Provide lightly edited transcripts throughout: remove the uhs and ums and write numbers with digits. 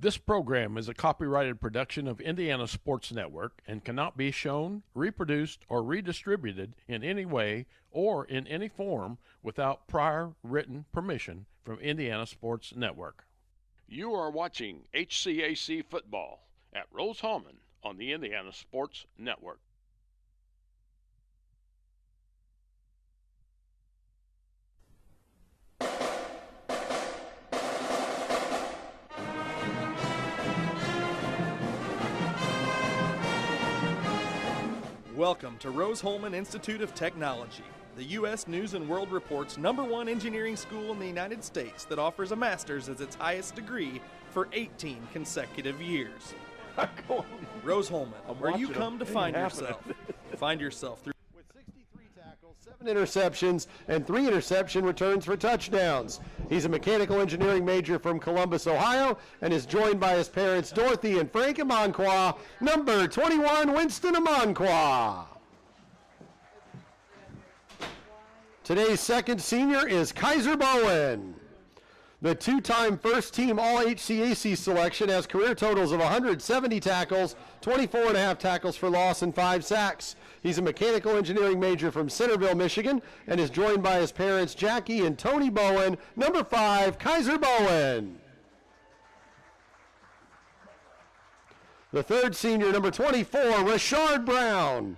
This program is a copyrighted production of Indiana Sports Network and cannot be shown, reproduced, or redistributed in any way or in any form without prior written permission from Indiana Sports Network. You are watching HCAC football at Rose-Hulman on the Indiana Sports Network. Welcome to Rose-Hulman Institute of Technology, the U.S. News & World Report's #1 engineering school in the United States that offers a master's as its highest degree for 18 consecutive years. Rose-Hulman, where you come to find yourself. Find yourself through. With 63 tackles, 7 interceptions, and 3 interception returns for touchdowns. He's a mechanical engineering major from Columbus, Ohio, and is joined by his parents, Dorothy and Frank Amanqua, number 21, Winston Amanqua. Today's second senior is Kaiser Bowen. The two-time first-team All-HCAC selection has career totals of 170 tackles, 24.5 tackles for loss, and 5 sacks. He's a mechanical engineering major from Centerville, Michigan, and is joined by his parents, Jackie and Tony Bowen, number 5, Kaiser Bowen. The third senior, number 24, Rashard Brown.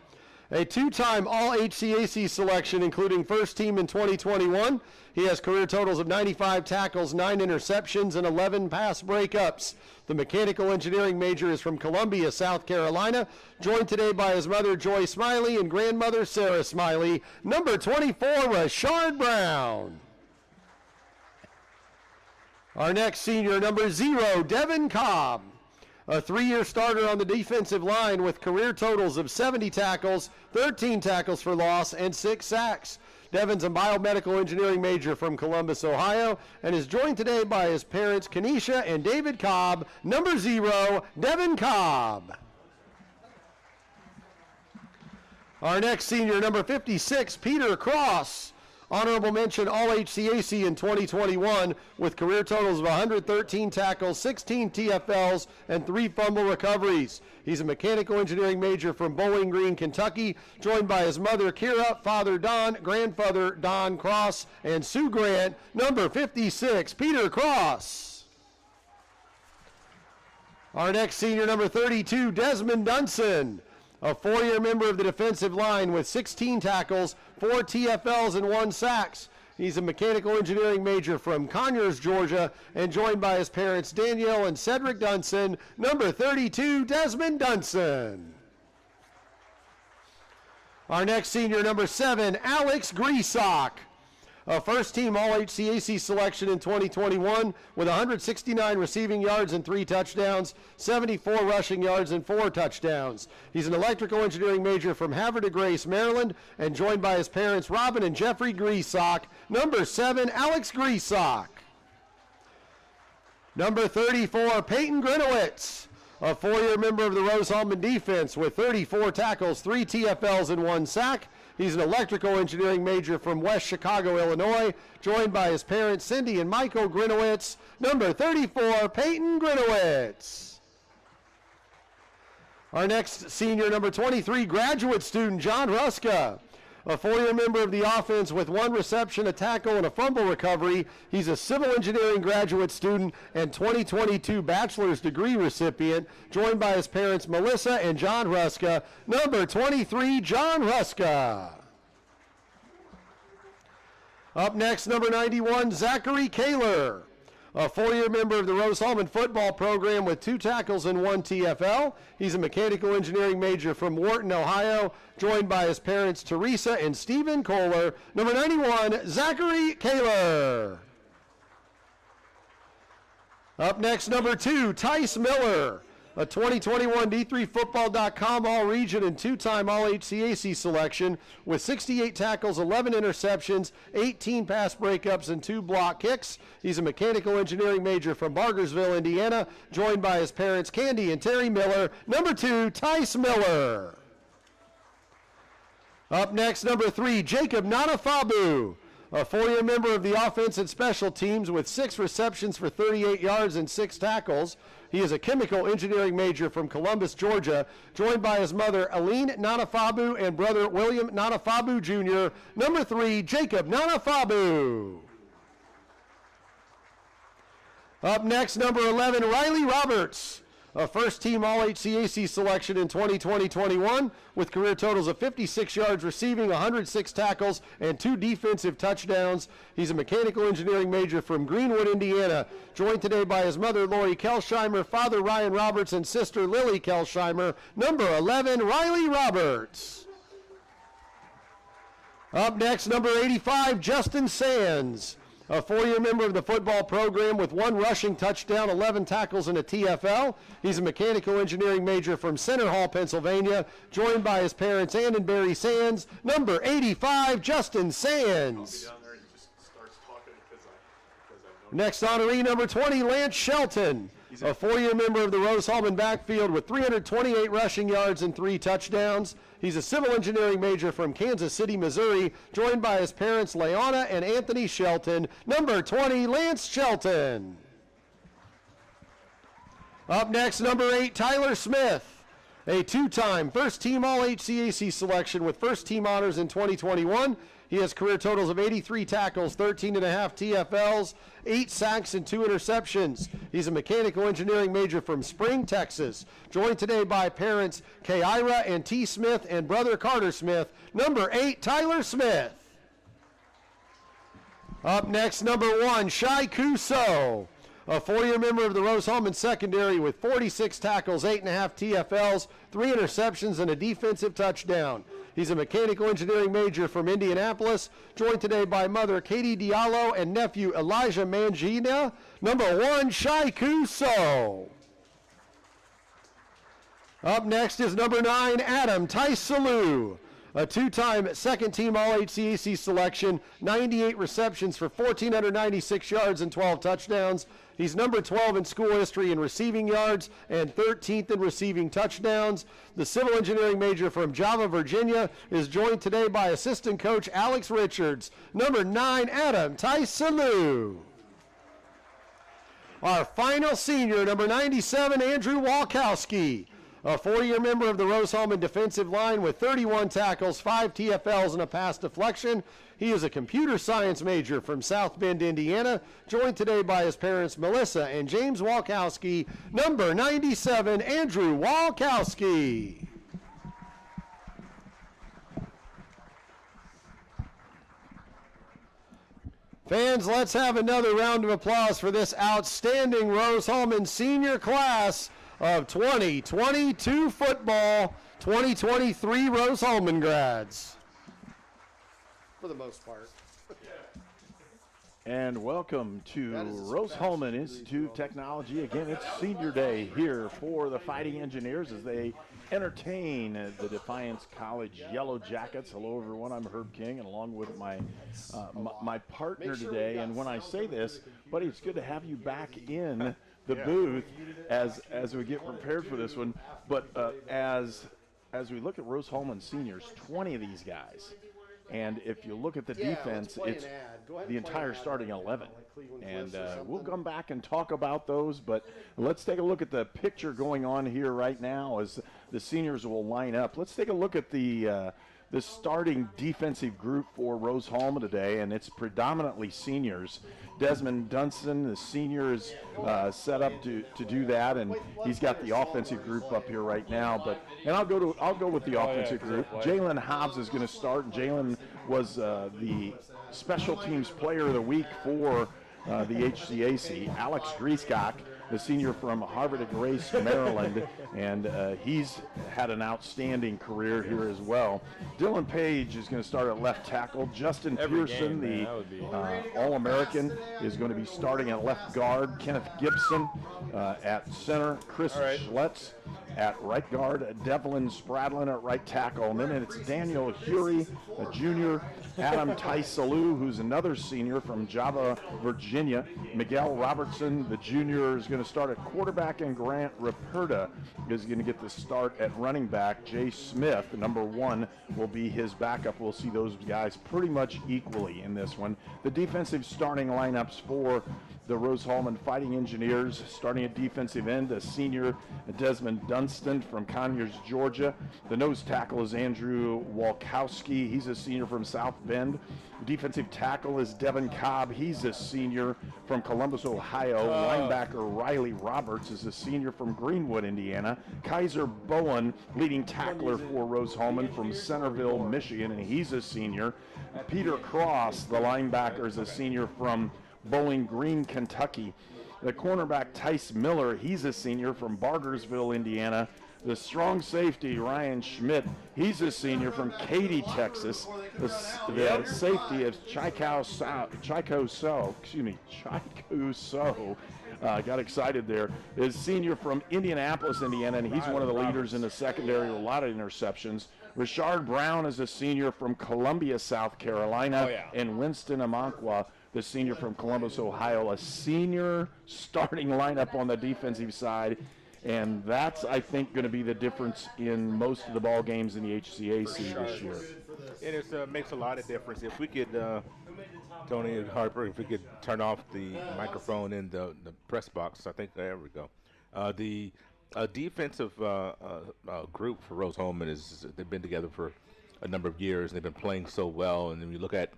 A two-time All-HCAC selection, including first team in 2021. He has career totals of 95 tackles, 9 interceptions, and 11 pass breakups. The mechanical engineering major is from Columbia, South Carolina, joined today by his mother, Joy Smiley, and grandmother, Sarah Smiley. Number 24, Rashard Brown. Our next senior, number 0, Devin Cobb. A 3-year starter on the defensive line with career totals of 70 tackles, 13 tackles for loss, and 6 sacks. Devin's a biomedical engineering major from Columbus, Ohio, and is joined today by his parents, Kenesha and David Cobb, number 0, Devin Cobb. Our next senior, number 56, Peter Cross. Honorable mention All-HCAC in 2021 with career totals of 113 tackles, 16 TFLs, and 3 fumble recoveries. He's a mechanical engineering major from Bowling Green, Kentucky, joined by his mother, Kira, father, Don, grandfather, Don Cross, and Sue Grant, number 56, Peter Cross. Our next senior, number 32, Desmond Dunson. A 4-year member of the defensive line with 16 tackles, 4 TFLs, and 1 sacks. He's a mechanical engineering major from Conyers, Georgia, and joined by his parents, Danielle and Cedric Dunson, number 32, Desmond Dunson. Our next senior, number 7, Alex Greasock. A first-team All-HCAC selection in 2021 with 169 receiving yards and 3 touchdowns, 74 rushing yards and 4 touchdowns. He's an electrical engineering major from Havre de Grace, Maryland, and joined by his parents, Robin and Jeffrey Greasock. Number 7, Alex Greasock. Number 34, Peyton Grinowitz. A 4-year member of the Rose-Hulman defense with 34 tackles, 3 TFLs, and 1 sack. He's an electrical engineering major from West Chicago, Illinois, joined by his parents, Cindy and Michael Grinowitz. Number 34, Peyton Grinowitz. Our next senior, number 23, graduate student, John Ruska. A 4-year member of the offense with 1 reception, a tackle, and a fumble recovery. He's a civil engineering graduate student and 2022 bachelor's degree recipient, joined by his parents, Melissa and John Ruska. Number 23, John Ruska. Up next, number 91, Zachary Kaler. A 4-year member of the Rose-Hulman football program with 2 tackles and 1 TFL. He's a mechanical engineering major from Wharton, Ohio, joined by his parents, Teresa and Stephen Kohler. Number 91, Zachary Kaler. Up next, number 2, Tice Miller. A 2021 D3Football.com All-Region and 2-time All-HCAC selection with 68 tackles, 11 interceptions, 18 pass breakups, and 2 block kicks. He's a mechanical engineering major from Bargersville, Indiana, joined by his parents, Candy and Terry Miller. Number 2, Tice Miller. Up next, number 3, Jacob Nanafabu. A 4-year member of the offense and special teams with 6 receptions for 38 yards and 6 tackles. He is a chemical engineering major from Columbus, Georgia, joined by his mother, Aline Nanafabu, and brother, William Nanafabu Jr. Number 3, Jacob Nanafabu. Up next, number 11, Riley Roberts, a first-team All-HCAC selection in 2020-21 with career totals of 56 yards receiving, 106 tackles, and 2 defensive touchdowns. He's a mechanical engineering major from Greenwood, Indiana, joined today by his mother, Lori Kelsheimer, father, Ryan Roberts, and sister, Lily Kelsheimer. Number 11, Riley Roberts. Up next, number 85, Justin Sands, a 4-year member of the football program with 1 rushing touchdown, 11 tackles, and a TFL. He's a mechanical engineering major from Center Hall, Pennsylvania, joined by his parents, Ann and Barry Sands. Number 85, Justin Sands. Next honoree, number 20, Lance Shelton, a 4-year member of the Rose-Hulman backfield with 328 rushing yards and 3 touchdowns. He's a civil engineering major from Kansas City, Missouri, joined by his parents, Leona and Anthony Shelton. Number 20, Lance Shelton. Up next, number 8, Tyler Smith, a 2-time first-team All-HCAC selection with first-team honors in 2021. He has career totals of 83 tackles, 13.5 TFLs, 8 sacks, and 2 interceptions. He's a mechanical engineering major from Spring, Texas, joined today by parents Kaira and T. Smith and brother Carter Smith. Number 8, Tyler Smith. Up next, number 1, Shai Kuso, a 4-year member of the Rose-Hulman secondary with 46 tackles, 8.5 TFLs, 3 interceptions, and a defensive touchdown. He's a mechanical engineering major from Indianapolis, joined today by mother Katie Diallo and nephew Elijah Mangina. Number 1, Shai Kuso. Up next is number 9, Adam Taisalou, a 2-time second-team All-HCAC selection, 98 receptions for 1,496 yards and 12 touchdowns. He's number 12 in school history in receiving yards and 13th in receiving touchdowns. The civil engineering major from Java, Virginia, is joined today by assistant coach Alex Richards. Number 9, Adam Taisalou. Our final senior, number 97, Andrew Walkowski, a 4-year member of the Rose-Hulman defensive line with 31 tackles, 5 TFLs, and a pass deflection. He is a computer science major from South Bend, Indiana, joined today by his parents, Melissa and James Walkowski. Number 97, Andrew Walkowski. Fans, let's have another round of applause for this outstanding Rose-Hulman senior class of 2022 football, 2023 Rose-Hulman grads. For the most part. And welcome to Rose-Hulman Institute of Technology. Again, it's senior day here for the Fighting Engineers as they entertain the Defiance College Yellow Jackets. Hello, everyone. I'm Herb King, and along with my my partner today. And when I say this, buddy, it's good to have you back in the booth as we get prepared for this one. But as we look at Rose-Hulman seniors, 20 of these guys. And if you look at the defense, it's the entire starting 11. And we'll come back and talk about those, but let's take a look at the picture going on here right now as the seniors will line up. Let's take a look at the starting defensive group for Rose-Hulman today, and it's predominantly seniors. Desmond Dunston, the senior, is set up to do that, and he's got the offensive group up here right now. And I'll go with the offensive group. Jalen Hobbs is going to start. Jalen was the special teams player of the week for the HCAC. Alex Griescock, the senior from Harvard at Grace, Maryland, and he's had an outstanding career here as well. Dylan Page is going to start at left tackle. Justin Pearson, the All-American, is going to be starting at left guard. Kenneth Gibson at center. Chris Schletz at right guard, Devlin Spradlin at right tackle, and then it's Daniel Hury, a junior, Adam Taisalou, who's another senior from Java, Virginia. Miguel Robertson, the junior, is going to start at quarterback, and Grant Raperta is going to get the start at running back. Jay Smith, number 1, will be his backup. We'll see those guys pretty much equally in this one. The defensive starting lineups for the Rose-Hulman Fighting Engineers, starting at defensive end, a senior, Desmond Dunstan from Conyers, Georgia. The nose tackle is Andrew Walkowski. He's a senior from South Bend. Defensive tackle is Devin Cobb. He's a senior from Columbus, Ohio. Linebacker Riley Roberts is a senior from Greenwood, Indiana. Kaiser Bowen, leading tackler for Rose-Hulman from Centerville, Michigan, and he's a senior. Peter Cross, the linebacker, is a senior from Bowling Green, Kentucky. The cornerback Tice Miller, he's a senior from Bargersville, Indiana. The strong safety Ryan Schmidt, he's a senior from Katy, Texas. The safety is Chico So. Got excited there. Is senior from Indianapolis, Indiana, and he's one of the leaders in the secondary with a lot of interceptions. Richard Brown is a senior from Columbia, South Carolina, and Winston Amankwa, the senior from Columbus, Ohio, a senior starting lineup on the defensive side. And that's, I think, going to be the difference in most of the ball games in the HCAC this year. And it makes a lot of difference. If we could, Tony and Harper, if we could turn off the microphone in the press box, I think, there we go. The defensive group for Rose-Hulman they've been together for a number of years, and they've been playing so well. And then you look at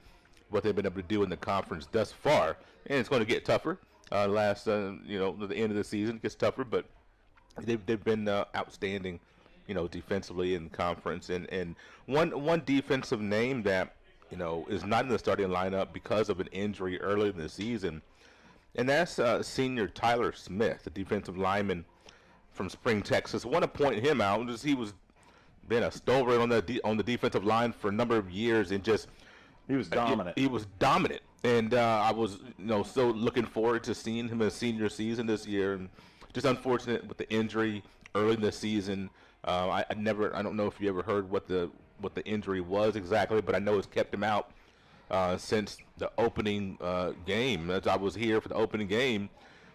what they've been able to do in the conference thus far, and it's going to get tougher. The end of the season gets tougher, but they've been outstanding, defensively in conference. And one defensive name that is not in the starting lineup because of an injury early in the season, and that's senior Tyler Smith, the defensive lineman from Spring, Texas. I want to point him out because he was been a stalwart on the defensive line for a number of years, and just he was dominant. He was dominant, and I was so looking forward to seeing him in his senior season this year. And just unfortunate with the injury early in the season. I don't know if you ever heard what the injury was exactly, but I know it's kept him out since the opening game. As I was here for the opening game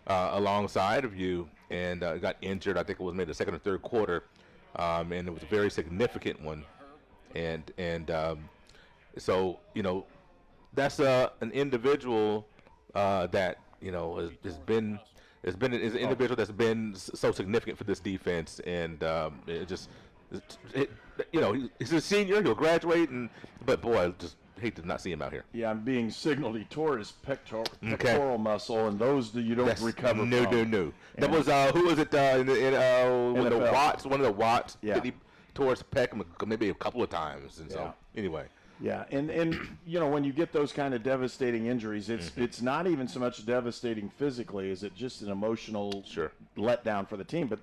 alongside of you, and got injured. I think it was maybe the second or third quarter, and it was a very significant one. So that's an individual that has been. Is an individual that's been so significant for this defense, and he's a senior. He'll graduate, but boy, I just hate to not see him out here. Yeah, I'm being signaled he tore his pectoral muscle, and those you don't recover from. No. That was who was it? One of the Watts. Yeah. He tore his pec maybe a couple of times, and so anyway. Yeah, and when you get those kind of devastating injuries, it's not even so much devastating physically as it just an emotional letdown for the team. But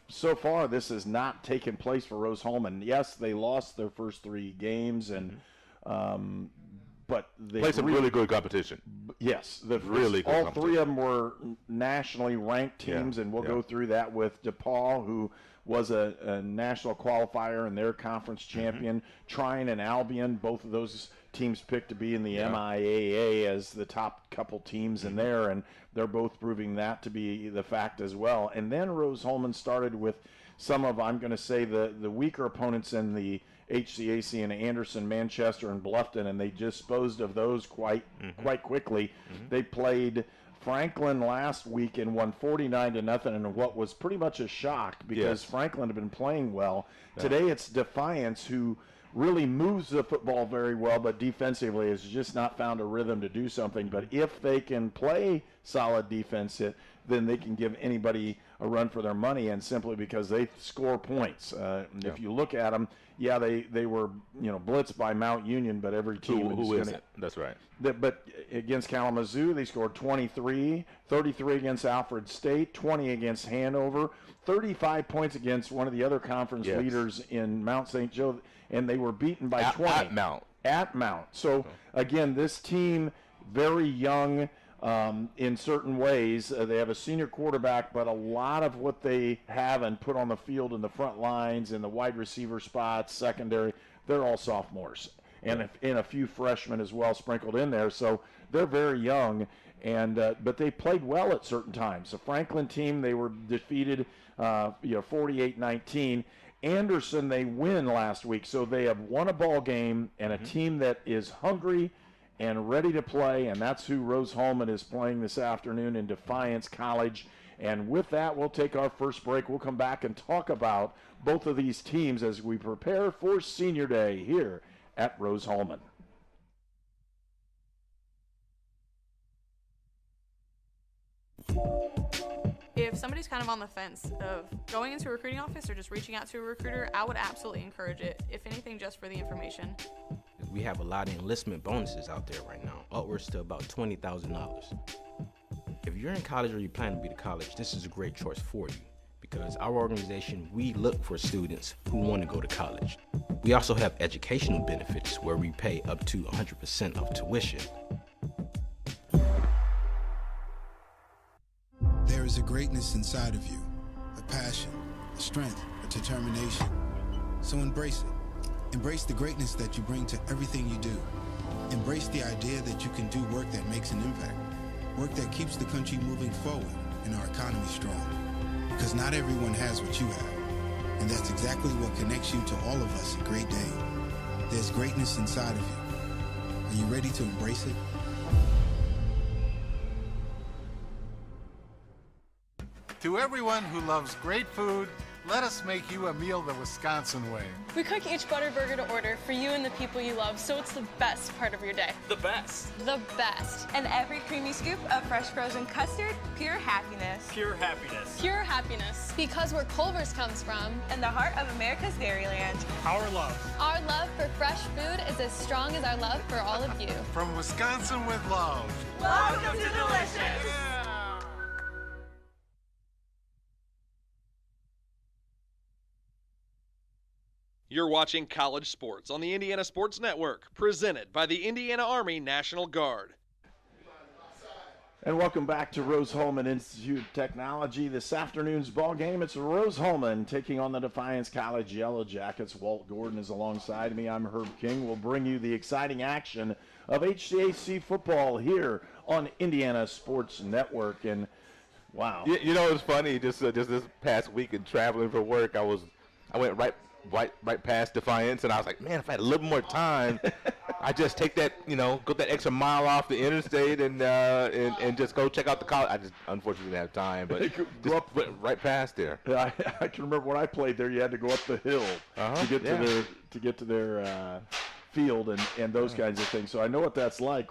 so far, this has not taken place for Rose-Hulman. Yes, they lost their first 3 games, and but they played some really good competition. Yes, all 3 of them were nationally ranked teams, and we'll go through that with DePaul, who was a national qualifier and their conference champion. Trine and Albion, both of those teams picked to be in the MIAA as the top couple teams in there, and they're both proving that to be the fact as well. And then Rose-Hulman started with some of, I'm going to say, the weaker opponents in the HCAC in Anderson, Manchester, and Bluffton, and they disposed of those quite quickly. They played Franklin last week and won 49-0 in what was pretty much a shock because Franklin had been playing well. Today it's Defiance, who really moves the football very well, but defensively has just not found a rhythm to do something. But if they can play solid defense, then they can give anybody a run for their money, and simply because they score points. If you look at them, they were blitzed by Mount Union, but every team who is it? That's right. But against Kalamazoo, they scored 23, 33 against Alfred State, 20 against Hanover, 35 points against one of the other conference leaders in Mount St. Joe, and they were beaten by 20. At Mount. At Mount. So, again, this team, very young, in certain ways. They have a senior quarterback, but a lot of what they have and put on the field in the front lines, in the wide receiver spots, secondary, they're all sophomores. And a few freshmen as well sprinkled in there. So they're very young, and but they played well at certain times. The Franklin team, they were defeated 48-19. Anderson, they win last week, so they have won a ball game and a team that is hungry and ready to play, and that's who Rose-Hulman is playing this afternoon in Defiance College. And with that, we'll take our first break. We'll come back and talk about both of these teams as we prepare for Senior Day here at Rose-Hulman. If somebody's kind of on the fence of going into a recruiting office or just reaching out to a recruiter, I would absolutely encourage it, if anything, just for the information. We have a lot of enlistment bonuses out there right now, upwards to about $20,000. If you're in college or you plan to be to college, this is a great choice for you, because our organization, we look for students who want to go to college. We also have educational benefits where we pay up to 100% of tuition. There is a greatness inside of you, a passion, a strength, a determination. So embrace it. Embrace the greatness that you bring to everything you do. Embrace the idea that you can do work that makes an impact, work that keeps the country moving forward and our economy strong. Because not everyone has what you have, and that's exactly what connects you to all of us at Great Dane. There's greatness inside of you. Are you ready to embrace it? To everyone who loves great food, let us make you a meal the Wisconsin way. We cook each butter burger to order for you and the people you love, so it's the best part of your day. The best. The best. And every creamy scoop of fresh frozen custard, pure happiness. Pure happiness. Pure happiness. Because where Culver's comes from. And the heart of America's Dairyland. Our love. Our love for fresh food is as strong as our love for all of you. From Wisconsin with love. Welcome to Delicious. You're watching College Sports on the Indiana Sports Network, presented by the Indiana Army National Guard. And welcome back to Rose-Hulman Institute of Technology. This afternoon's ball game, it's Rose-Hulman taking on the Defiance College Yellow Jackets. Walt Gordon is alongside me. I'm Herb King. We'll bring you the exciting action of HCAC football here on Indiana Sports Network. And wow, You know, it's funny. Just this past week in traveling for work, I went right past Defiance, and I was like, man, if I had a little more time, I just take that, go that extra mile off the interstate and just go check out the college. I just unfortunately didn't have time, but just went right past there. I can remember when I played there, you had to go up the hill to get to their field and those kinds of things. So I know what that's like.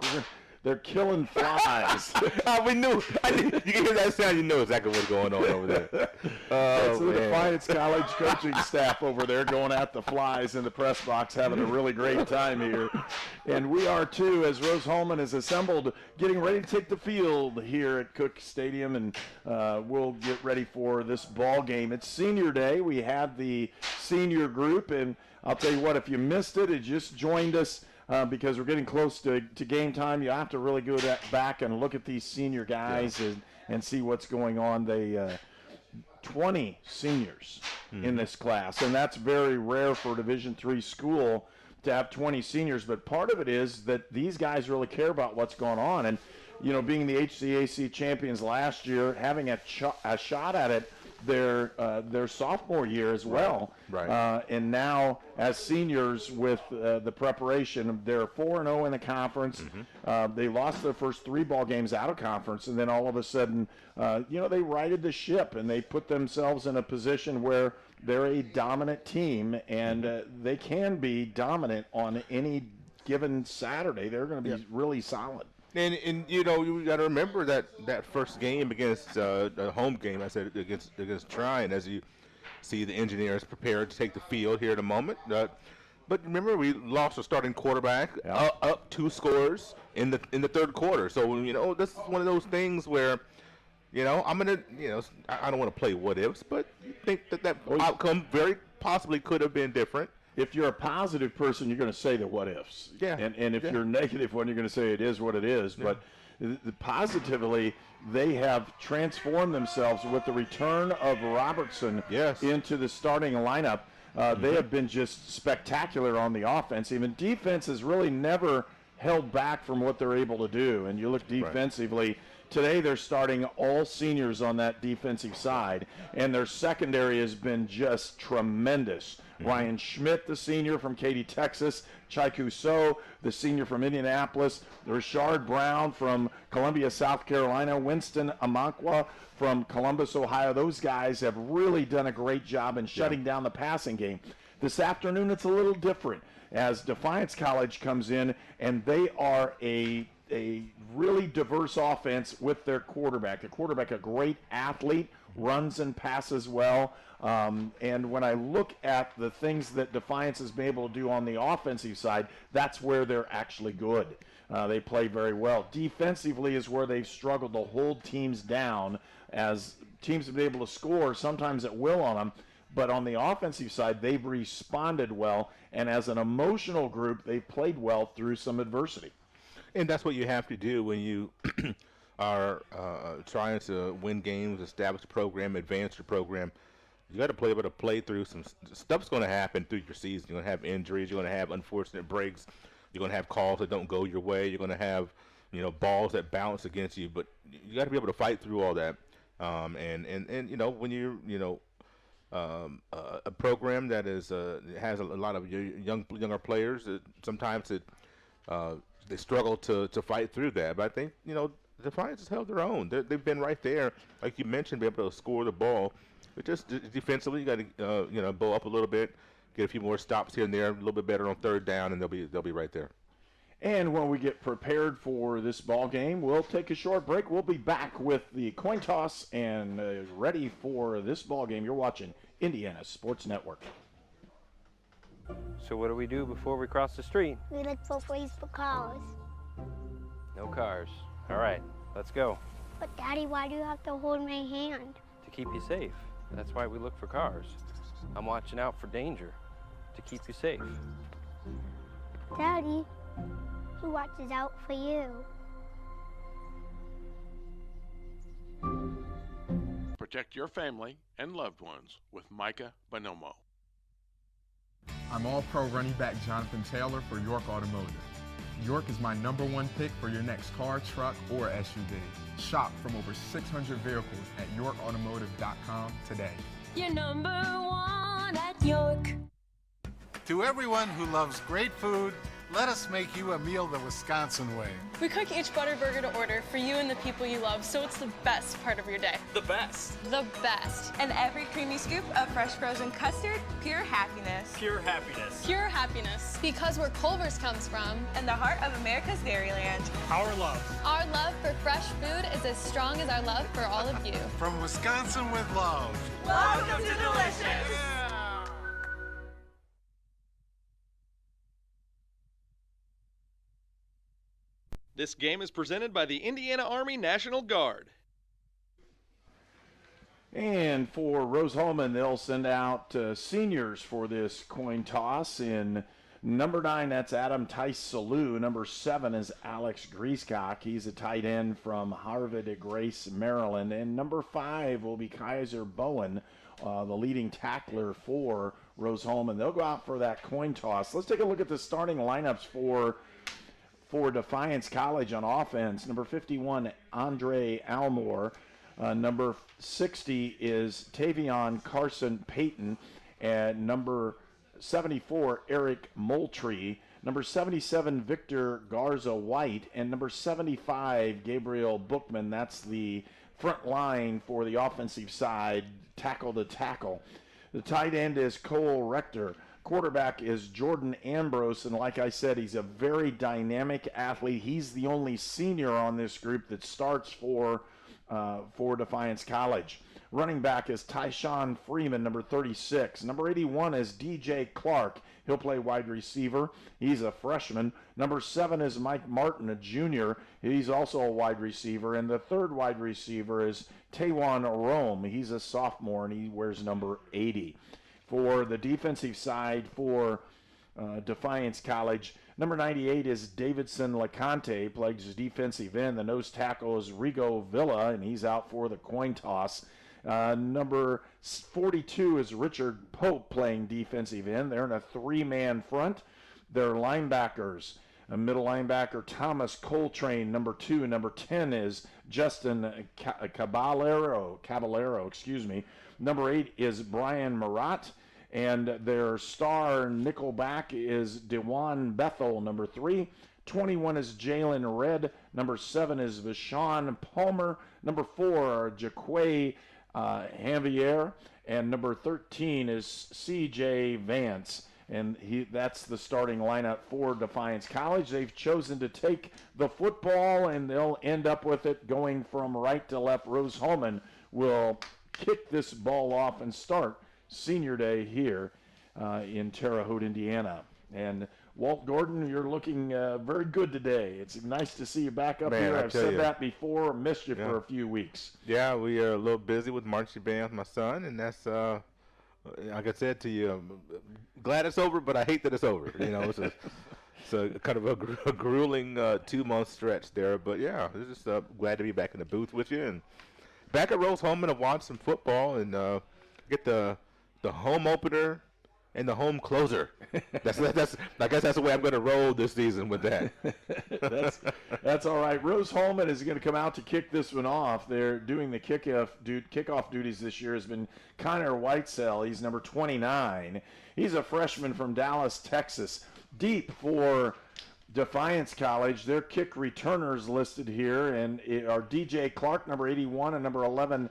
They're killing flies. We knew. You can hear that sound, you know exactly what's going on over there. That's the Defiance College coaching staff over there going at the flies in the press box, having a really great time here. And we are too, as Rose-Hulman is assembled, getting ready to take the field here at Cook Stadium, and we'll get ready for this ball game. It's Senior Day. We have the senior group, and I'll tell you what, if you missed it, it just joined us. Because we're getting close to game time, you have to really go back and look at these senior guys and see what's going on. They 20 seniors in this class, and that's very rare for a Division III school to have 20 seniors. But part of it is that these guys really care about what's going on, and being the HCAC champions last year, having a shot at it their sophomore year as well. Right. And now as seniors with the preparation, they're 4-0 in the conference. They lost their first 3 ball games out of conference, and then all of a sudden, they righted the ship and they put themselves in a position where they're a dominant team, and they can be dominant on any given Saturday. They're going to be really solid. And you got to remember that first game against the home game, I said, against Trine, as you see the Engineers prepared to take the field here in a moment. But remember, we lost a starting quarterback, up 2 scores in the third quarter. So this is one of those things where I'm gonna I don't want to play what ifs, but you think that outcome very possibly could have been different. If you're a positive person, you're going to say the what ifs. Yeah. And if you're a negative one, you're going to say it is what it is. Yeah. But Positively, they have transformed themselves with the return of Robertson into the starting lineup. They have been just spectacular on the offensive, and defense has really never held back from what they're able to do. And you look defensively, today they're starting all seniors on that defensive side, and their secondary has been just tremendous. Ryan Schmidt, the senior from Katy, Texas, Chaiku So, the senior from Indianapolis, Rashard Brown from Columbia, South Carolina, Winston Amankwa from Columbus, Ohio. Those guys have really done a great job in shutting down the passing game. This afternoon it's a little different as Defiance College comes in, and they are a really diverse offense with their quarterback. The quarterback, a great athlete, runs and passes well. And when I look at the things that Defiance has been able to do on the offensive side, that's where they're actually good. They play very well. Defensively is where they've struggled to hold teams down, as teams have been able to score sometimes at will on them. But on the offensive side, they've responded well, and as an emotional group, they've played well through some adversity. And that's what you have to do when you are trying to win games, establish a program, advance your program. You got to be able to play through some stuff's going to happen through your season. You're going to have injuries. You're going to have unfortunate breaks. You're going to have calls that don't go your way. You're going to have, balls that bounce against you. But you got to be able to fight through all that. And when you're, a program that is has a lot of younger players, sometimes they struggle to fight through that. But I think Defiance has held their own. They've been right there, like you mentioned, be able to score the ball. But just defensively, you got to bow up a little bit, get a few more stops here and there, a little bit better on third down, and they'll be right there. And when we get prepared for this ball game, we'll take a short break. We'll be back with the coin toss and ready for this ball game. You're watching Indiana Sports Network. So what do we do before we cross the street? We look for ways for cars. No cars. All right, let's go. But Daddy, why do you have to hold my hand? To keep you safe. That's why we look for cars. I'm watching out for danger to keep you safe. Daddy, who watches out for you? Protect your family and loved ones with Micah Bonomo. I'm All-Pro running back Jonathan Taylor for York Automotive. York is my #1 pick for your next car, truck, or SUV. Shop from over 600 vehicles at yorkautomotive.com today. You're #1 at York. To everyone who loves great food, let us make you a meal the Wisconsin way. We cook each butter burger to order for you and the people you love, so it's the best part of your day. The best. The best. And every creamy scoop of fresh frozen custard, pure happiness. Pure happiness. Pure happiness. Because where Culver's comes from. And the heart of America's Dairyland. Our love. Our love for fresh food is as strong as our love for all of you. From Wisconsin with love. Welcome to Delicious. This game is presented by the Indiana Army National Guard. And for Rose-Hulman, they'll send out seniors for this coin toss. In number 9, that's Adam Tice-Salou. Number 7 is Alex Griescock. He's a tight end from Harvard at Grace, Maryland. And number 5 will be Kaiser Bowen, the leading tackler for Rose-Hulman. They'll go out for that coin toss. Let's take a look at the starting lineups for Defiance College on offense. Number 51, Andre Almore. Number 60 is Tavion Carson Payton. And number 74, Eric Moultrie. Number 77, Victor Garza White. And number 75, Gabriel Bookman. That's the front line for the offensive side, tackle to tackle. The tight end is Cole Rector. Quarterback is Jordan Ambrose, and like I said, he's a very dynamic athlete. He's the only senior on this group that starts for Defiance College. Running back is Tyshawn Freeman, number 36. Number 81 is DJ Clark. He'll play wide receiver. He's a freshman. Number 7 is Mike Martin, a junior. He's also a wide receiver. And the third wide receiver is Taywan Rome. He's a sophomore, and he wears number 80. For the defensive side for Defiance College. Number 98 is Davidson LeConte, plays defensive end. The nose tackle is Rigo Villa, and he's out for the coin toss. Number 42 is Richard Pope, playing defensive end. They're in a three-man front. They're linebackers. A middle linebacker, Thomas Coltrane, number 2. Number 10 is Justin Caballero. Number 8 is Brian Marat. And their star nickelback is Dewan Bethel, number 3. 21 is Jalen Red. Number 7 is Vashon Palmer. Number 4, Jaquay Javier. And number 13 is C.J. Vance. And that's the starting lineup for Defiance College. They've chosen to take the football, and they'll end up with it going from right to left. Rose-Hulman will kick this ball off and start Senior Day here in Terre Haute, Indiana. And Walt Gordon, you're looking very good today. It's nice to see you back up here. I've said that before. Missed you for a few weeks. Yeah, we are a little busy with marching band with my son, and that's like I said to you, I'm glad it's over, but I hate that it's over. You know, it's a kind of a grueling 2-month stretch there. But yeah, it's just glad to be back in the booth with you and back at Rose-Hulman to watch some football and get the home opener and the home closer. That's I guess that's the way I'm going to roll this season with that. That's all right. Rose-Hulman is going to come out to kick this one off. They're doing the kickoff duties this year has been Connor Whitesell. He's number 29. He's a freshman from Dallas, Texas. Deep for Defiance College. Their kick returners listed here and are DJ Clark, number 81, and number 11,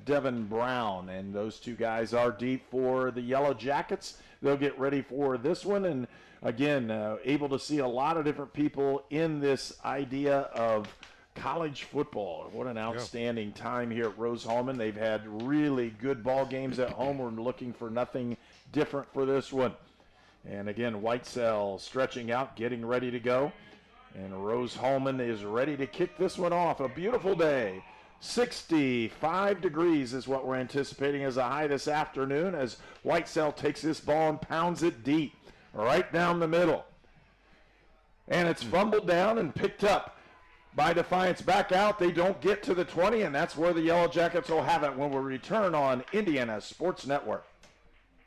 Devin Brown. And those two guys are deep for the Yellow Jackets. They'll get ready for this one. And again, able to see a lot of different people in this idea of college football. What an outstanding time here at Rose-Hulman. They've had really good ball games at home. We're looking for nothing different for this one. And again, Whitesell stretching out, getting ready to go. And Rose-Hulman is ready to kick this one off. A beautiful day. 65 degrees is what we're anticipating as a high this afternoon as Whitesell takes this ball and pounds it deep, right down the middle. And it's fumbled down and picked up by Defiance. Back out. They don't get to the 20, and that's where the Yellow Jackets will have it when we return on Indiana Sports Network.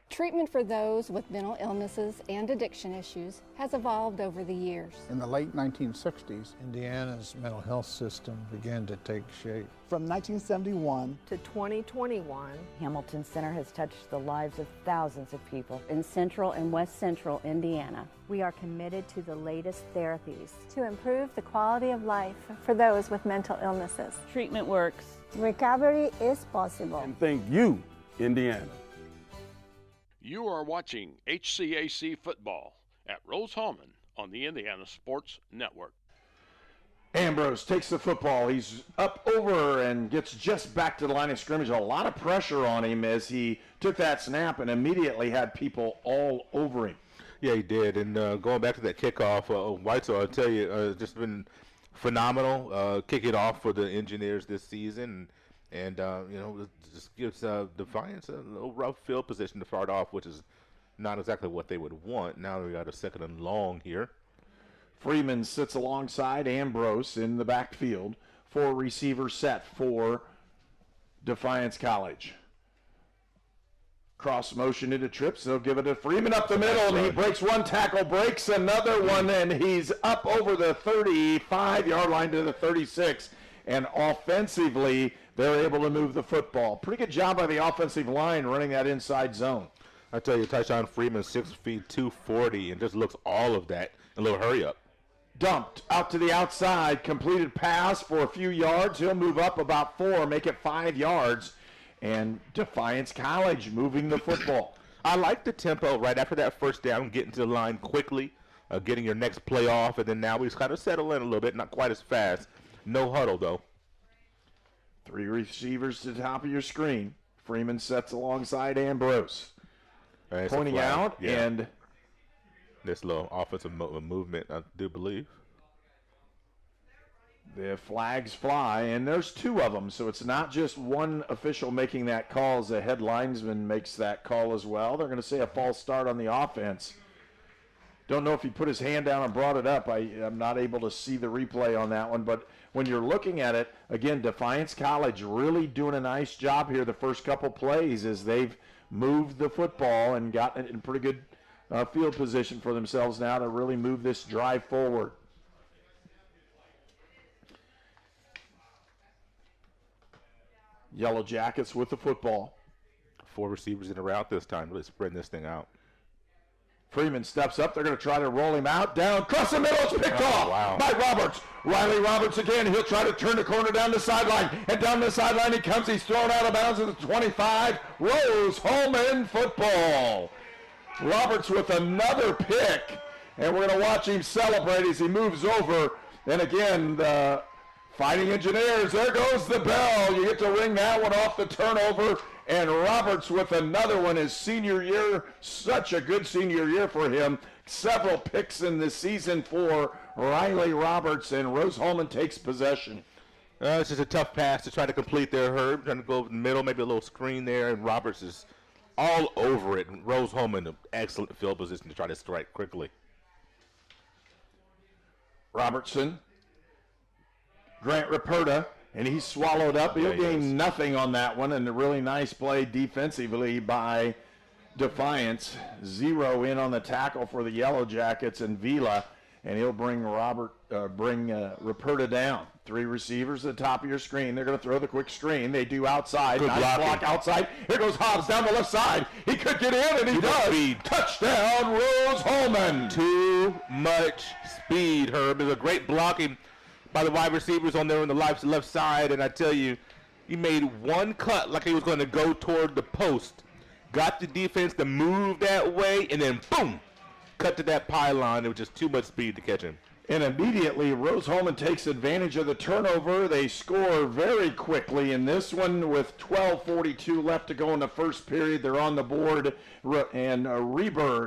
Treatment for those with mental illnesses and addiction issues has evolved over the years. In the late 1960s, Indiana's mental health system began to take shape. From 1971 to 2021, Hamilton Center has touched the lives of thousands of people in central and west central Indiana. We are committed to the latest therapies to improve the quality of life for those with mental illnesses. Treatment works. Recovery is possible. And thank you, Indiana. You are watching HCAC football at Rose-Hulman on the Indiana Sports Network. Ambrose takes the football. He's up over and gets just back to the line of scrimmage. A lot of pressure on him as he took that snap and immediately had people all over him. Yeah, he did. And going back to that kickoff, Whitesell, I'll tell you, just been phenomenal kicking off for the Engineers this season. And, just gives Defiance a little rough field position to start off, which is not exactly what they would want. Now we got a second and long here. Freeman sits alongside Ambrose in the backfield. 4 receivers set for Defiance College. Cross motion into trips. They'll give it to Freeman up the middle, and he breaks one tackle, breaks another one, and he's up over the 35-yard line to the 36. And offensively, they're able to move the football. Pretty good job by the offensive line running that inside zone. I tell you, Tyshawn Freeman, 6 feet 240, and just looks all of that in a little hurry up. Dumped out to the outside, completed pass for a few yards. He'll move up about 4, make it 5 yards. And Defiance College moving the football. I like the tempo right after that first down, getting to the line quickly, getting your next play off, and then now we just kind of settle in a little bit, not quite as fast. No huddle, though. 3 receivers to the top of your screen. Freeman sets alongside Ambrose. Pointing out, and this little offensive movement, I do believe. The flags fly, and there's 2 of them, so it's not just one official making that call. As the head linesman makes that call as well. They're going to say a false start on the offense. Don't know if he put his hand down and brought it up. I'm not able to see the replay on that one. But when you're looking at it, again, Defiance College really doing a nice job here the first couple plays as they've moved the football and gotten it in pretty good field position for themselves now to really move this drive forward. Yellow Jackets with the football. 4 receivers in a route this time. Let's spread this thing out. Freeman steps up. They're going to try to roll him out. Down, across the middle. It's picked off by Roberts. Riley Roberts again. He'll try to turn the corner down the sideline. And down the sideline he comes. He's thrown out of bounds at the 25. Rose-Hulman football. Roberts with another pick. And we're going to watch him celebrate as he moves over. And again, the Fighting Engineers, there goes the bell. You get to ring that one off the turnover. And Roberts with another one his senior year. Such a good senior year for him. Several picks in the season for Riley Roberts, and Rose-Hulman takes possession. This is a tough pass to try to complete there, Herb. Trying to go over the middle, maybe a little screen there, and Roberts is all over it. And Rose-Hulman, an excellent field position to try to strike quickly. Robertson, Grant Raperta, and he's swallowed up. He'll gain nothing on that one, and a really nice play defensively by Defiance. 0 in on the tackle for the Yellow Jackets and Vila, and he'll bring Raperta down. 3 receivers at the top of your screen. They're going to throw the quick screen. They do outside. Nice block outside. Here goes Hobbs down the left side. He could get in, and he does. Speed. Touchdown, Rose-Hulman. Too much speed, Herb. It's a great blocking by the wide receivers on the left side, and I tell you, he made one cut like he was going to go toward the post. Got the defense to move that way, and then boom, cut to that pylon. It was just too much speed to catch him. And immediately, Rose-Hulman takes advantage of the turnover. They score very quickly in this one with 12:42 left to go in the first period. They're on the board, and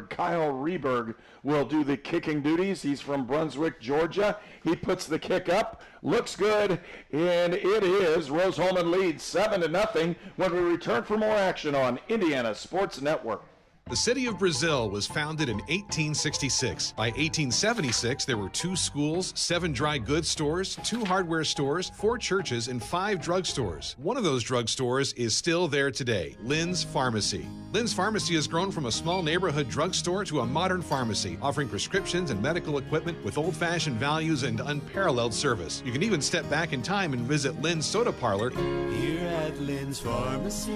Kyle Reberg, will do the kicking duties. He's from Brunswick, Georgia. He puts the kick up. Looks good, and it is. Rose-Hulman leads 7-0 when we return for more action on Indiana Sports Network. The city of Brazil was founded in 1866. By 1876, there were 2 schools, 7 dry goods stores, 2 hardware stores, 4 churches, and 5 drugstores. One of those drugstores is still there today, Lynn's Pharmacy. Lynn's Pharmacy has grown from a small neighborhood drugstore to a modern pharmacy, offering prescriptions and medical equipment with old-fashioned values and unparalleled service. You can even step back in time and visit Lynn's Soda Parlor here at Lynn's Pharmacy,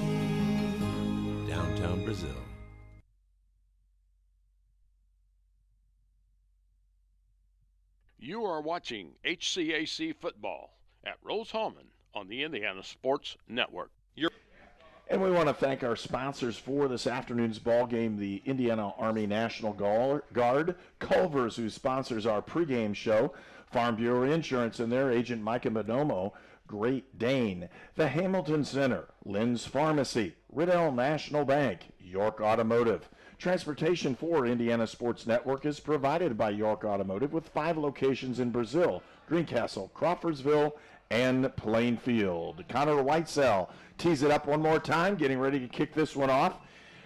downtown Brazil. You are watching HCAC football at Rose-Hulman on the Indiana Sports Network. And we want to thank our sponsors for this afternoon's ball game, the Indiana Army National Guard, Culver's, who sponsors our pregame show, Farm Bureau Insurance and their agent Micah Bonomo, Great Dane, the Hamilton Center, Lynn's Pharmacy, Riddell National Bank, York Automotive. Transportation for Indiana Sports Network is provided by York Automotive with 5 locations in Brazil, Greencastle, Crawfordsville, and Plainfield. Connor Whitesell tees it up one more time, getting ready to kick this one off.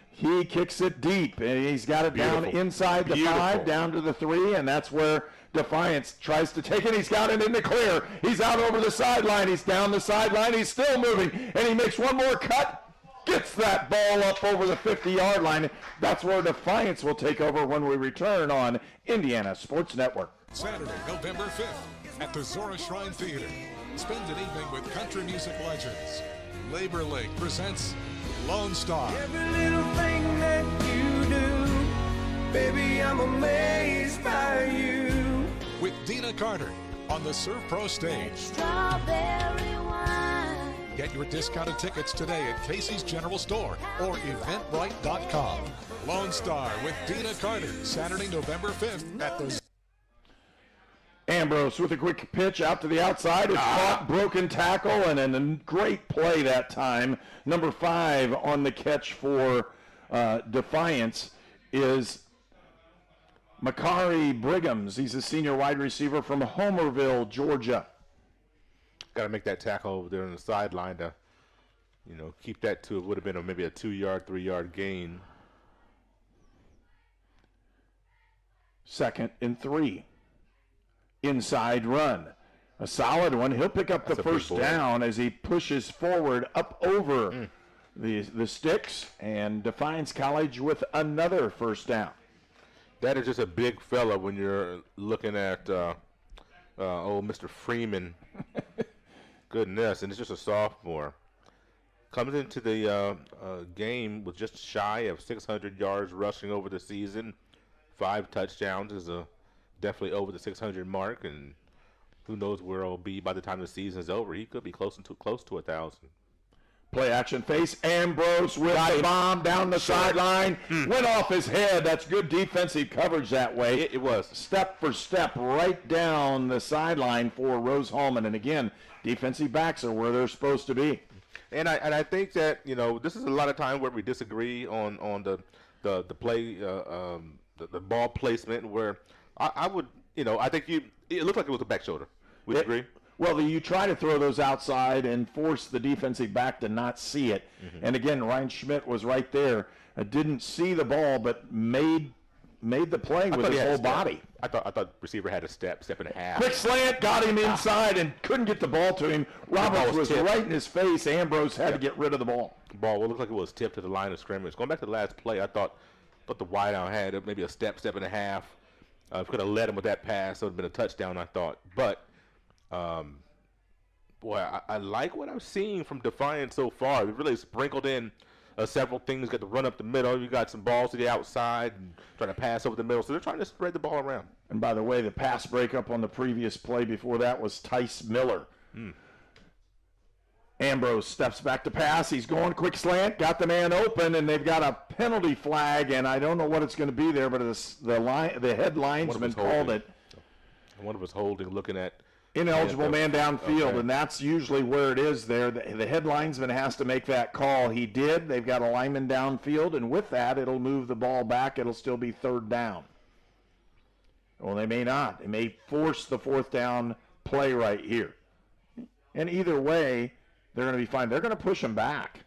He kicks it deep, and he's got it down inside the 5, down to the 3, and that's where Defiance tries to take it. He's got it in the clear. He's out over the sideline. He's down the sideline. He's still moving, and he makes one more cut. Gets that ball up over the 50-yard line. That's where Defiance will take over when we return on Indiana Sports Network. Saturday, November 5th at the Zora Shrine Theater. Spend an evening with country music legends. Labor League presents Lone Star. Every little thing that you do, baby, I'm amazed by you. With Dina Carter on the Surf Pro stage. Strawberry wine. Get your discounted tickets today at Casey's General Store or Eventbrite.com. Lone Star with Dina Carter, Saturday, November 5th at the... Ambrose with a quick pitch out to the outside. It's caught, broken tackle, and a great play that time. Number 5 on the catch for Defiance is Makari Brighams. He's a senior wide receiver from Homerville, Georgia. Got to make that tackle over there on the sideline to, keep that to, it would have been maybe a 2-yard, 3-yard gain. 2nd and 3. Inside run. A solid one. He'll pick up the first down as he pushes forward up over the sticks, and Defiance College with another first down. That is just a big fella when you're looking at old Mr. Freeman. Goodness, and it's just a sophomore. Comes into the game with just shy of 600 yards rushing over the season. 5 touchdowns is definitely over the 600 mark, and who knows where it'll be by the time the season is over. He could be close to 1,000. Play action face. Ambrose with the bomb down the sideline. Went off his head. That's good defensive coverage that way. It was. Step for step right down the sideline for Rose-Hulman. And again, defensive backs are where they're supposed to be. And I think that, this is a lot of time where we disagree on the play, the ball placement, where I would, I think it looked like it was a back shoulder. Would you agree? Well, you try to throw those outside and force the defensive back to not see it. And again, Ryan Schmidt was right there. Didn't see the ball, but made the play with his whole body. I thought receiver had a step and a half. Quick slant, got him inside and couldn't get the ball to him. Roberts was right in his face. Ambrose had to get rid of the ball. Ball looked like it was tipped to the line of scrimmage. Going back to the last play, I thought the wideout had maybe a step and a half. Could have led him with that pass. It would have been a touchdown, I thought. But, I like what I'm seeing from Defiance so far. We've really sprinkled in several things. Got to run up the middle. You got some balls to the outside and trying to pass over the middle. So they're trying to spread the ball around. And by the way, the pass breakup on the previous play before that was Tice Miller. Ambrose steps back to pass. He's going quick slant. Got the man open, and they've got a penalty flag, and I don't know what it's going to be there, but the head linesman called it. One of us holding, looking at ineligible man downfield, and that's usually where it is there. The head linesman has to make that call. He did. They've got a lineman downfield, and with that, it'll move the ball back. It'll still be 3rd down. Well, they may not. They may force the 4th down play right here. And either way, they're going to be fine. They're going to push them back.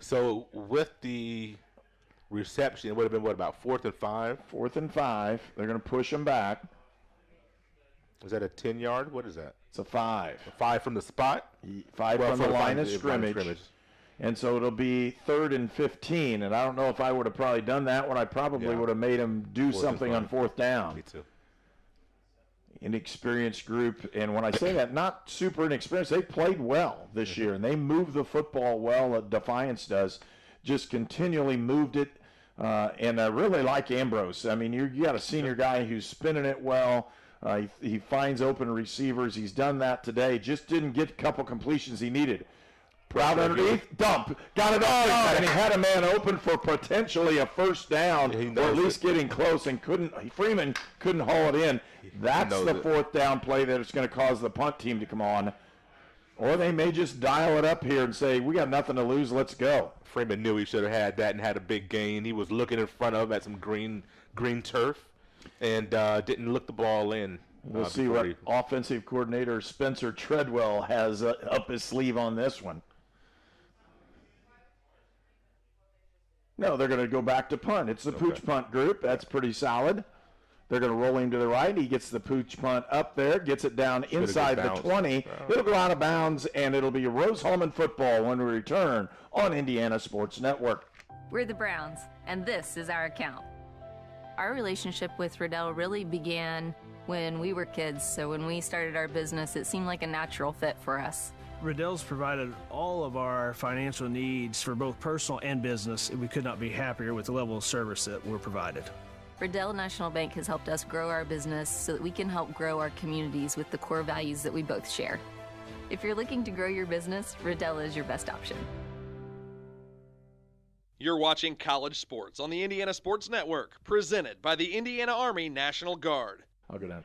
So with the reception, it would have been, about 4th and 5? 4th and 5. They're going to push them back. Is that a 10-yard? What is that? It's a 5. A 5 from the spot? 5 from the line of scrimmage. And so it'll be 3rd and 15. And I don't know if I would have probably done that one. I probably would have made them do something on 4th down. Me too. Inexperienced group, and when I say that, not super inexperienced, they played well this year, and they moved the football well. Defiance does, just continually moved it, and I really like Ambrose. I mean, you got a senior guy who's spinning it well. He finds open receivers. He's done that today. Just didn't get a couple completions he needed. Route underneath, dump, got it off, and he had a man open for potentially a first down, or at least getting close, and Freeman couldn't haul it in. That's the 4th down play that it's going to cause the punt team to come on. Or they may just dial it up here and say, we got nothing to lose, let's go. Freeman knew he should have had that and had a big gain. He was looking in front of him at some green turf and didn't look the ball in. We'll see what offensive coordinator Spencer Treadwell has up his sleeve on this one. No, they're going to go back to punt. It's the pooch punt group. That's pretty solid. They're going to roll him to the right. He gets the pooch punt up there, gets it down inside the 20. It'll go out of bounds, and it'll be Rose-Hulman football when we return on Indiana Sports Network. We're the Browns, and this is our account. Our relationship with Riddell really began when we were kids, so when we started our business, it seemed like a natural fit for us. Riddell's provided all of our financial needs for both personal and business, and we could not be happier with the level of service that we're provided. Riddell National Bank has helped us grow our business so that we can help grow our communities with the core values that we both share. If you're looking to grow your business, Riddell is your best option. You're watching College Sports on the Indiana Sports Network, presented by the Indiana Army National Guard. I'll go down.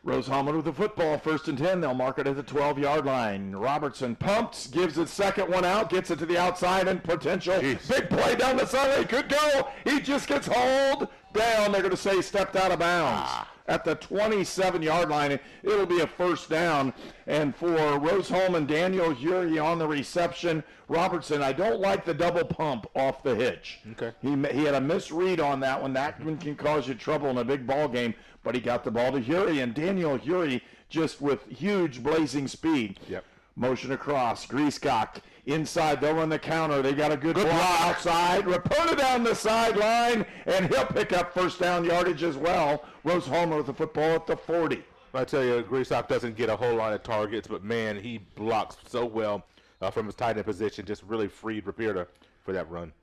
Rose-Hulman with the football, 1st and 10. They'll mark it at the 12-yard line. Robertson pumps, gives it second one out, gets it to the outside, and potential big play down the sideline. Could go. He just gets hauled down. They're going to say stepped out of bounds. at the 27-yard line. It'll be a first down. And for Rose-Hulman, Daniel Uri on the reception. Robertson, I don't like the double pump off the hitch. Okay. He had a misread on that one. That one can cause you trouble in a big ball game, but he got the ball to Uri, and Daniel Uri just with huge blazing speed. Yep. Motion across. Griescock inside. They'll run the counter. They got a good block outside. Rapona down the sideline, and he'll pick up first down yardage as well. Rose-Hulman with the football at the 40. I tell you, Griescock doesn't get a whole lot of targets, but, man, he blocks so well from his tight end position. Just really freed Rapona for that run.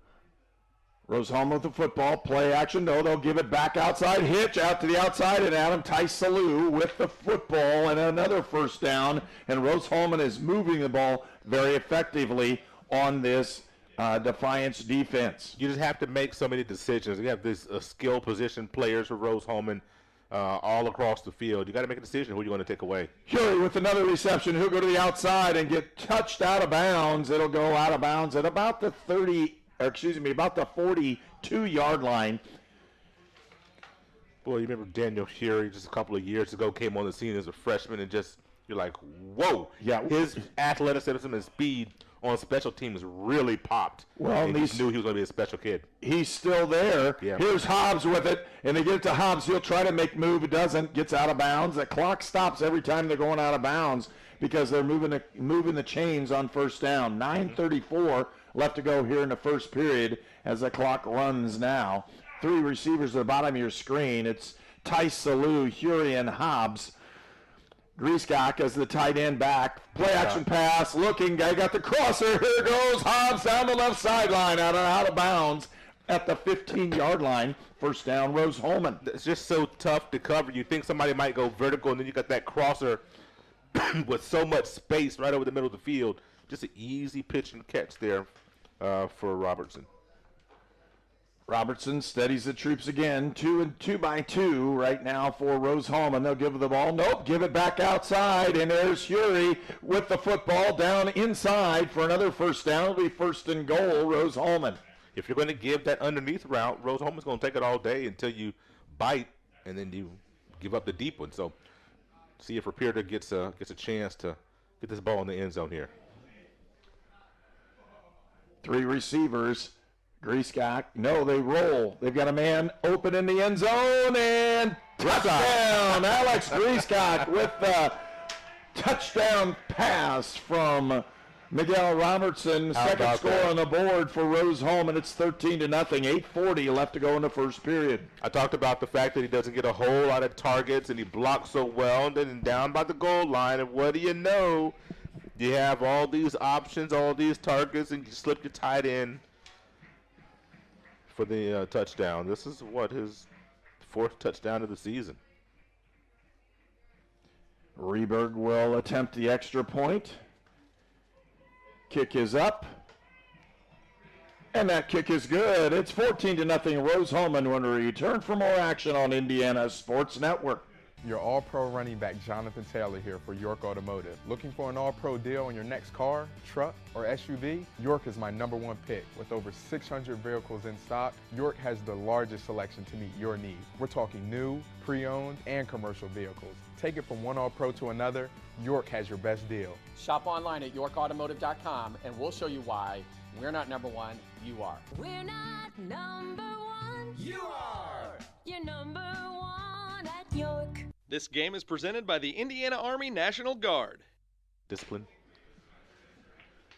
Rose-Hulman with the football, play action. No, they'll give it back outside. Hitch out to the outside, and Adam Tice-Salou with the football and another first down. And Rose-Hulman is moving the ball very effectively on this Defiance defense. You just have to make so many decisions. You have these skill position players for Rose-Hulman all across the field. You got to make a decision who you're going to take away. Huey with another reception. He'll go to the outside and get touched out of bounds. It'll go out of bounds at about the 42-yard line. Boy, you remember Daniel Uri just a couple of years ago came on the scene as a freshman, and just you're like, whoa. Yeah. His athleticism and speed on special teams really popped. Well, and he knew he was going to be a special kid. He's still there. Yeah. Here's Hobbs with it, and they get it to Hobbs. He'll try to make move. It doesn't. Gets out of bounds. The clock stops every time they're going out of bounds because they're moving the chains on first down. 9:34 left to go here in the first period as the clock runs now. Three receivers at the bottom of your screen. It's Tice-Salou, Uri, and Hobbs. Griescock as the tight end back. Play action pass. Looking. Guy got the crosser. Here goes Hobbs down the left sideline out of bounds at the 15-yard line. First down, Rose-Hulman. It's just so tough to cover. You think somebody might go vertical, and then you got that crosser with so much space right over the middle of the field. Just an easy pitch and catch there for Robertson. Robertson steadies the troops again. 2 by 2 right now for Rose-Hulman. They'll give the ball. Nope, give it back outside. And there's Uri with the football down inside for another first down. It'll be first and goal, Rose-Hulman. If you're going to give that underneath route, Rose-Hulman's going to take it all day until you bite, and then you give up the deep one. So see if Rapona gets a chance to get this ball in the end zone here. Three receivers. Griescock, no, they roll. They've got a man open in the end zone, and touchdown! Alex Griescock with the touchdown pass from Miguel Robertson. Second score on the board for Rose-Hulman. It's 13-0. 8:40 left to go in the first period. I talked about the fact that he doesn't get a whole lot of targets, and he blocks so well, and then down by the goal line, and what do you know? You have all these options, all these targets, and you slip your tight end for the touchdown. This is his fourth touchdown of the season. Reberg will attempt the extra point. Kick is up. And that kick is good. It's 14-0. Rose-Hulman when we return for more action on Indiana Sports Network. Your all-pro running back Jonathan Taylor here for York Automotive. Looking for an all-pro deal on your next car, truck, or SUV? York is my #1 pick. With over 600 vehicles in stock, York has the largest selection to meet your needs. We're talking new, pre-owned, and commercial vehicles. Take it from one all-pro to another, York has your best deal. Shop online at yorkautomotive.com and we'll show you why we're not #1, you are. We're not #1. You are! You're #1 at York. This game is presented by the Indiana Army National Guard. Discipline.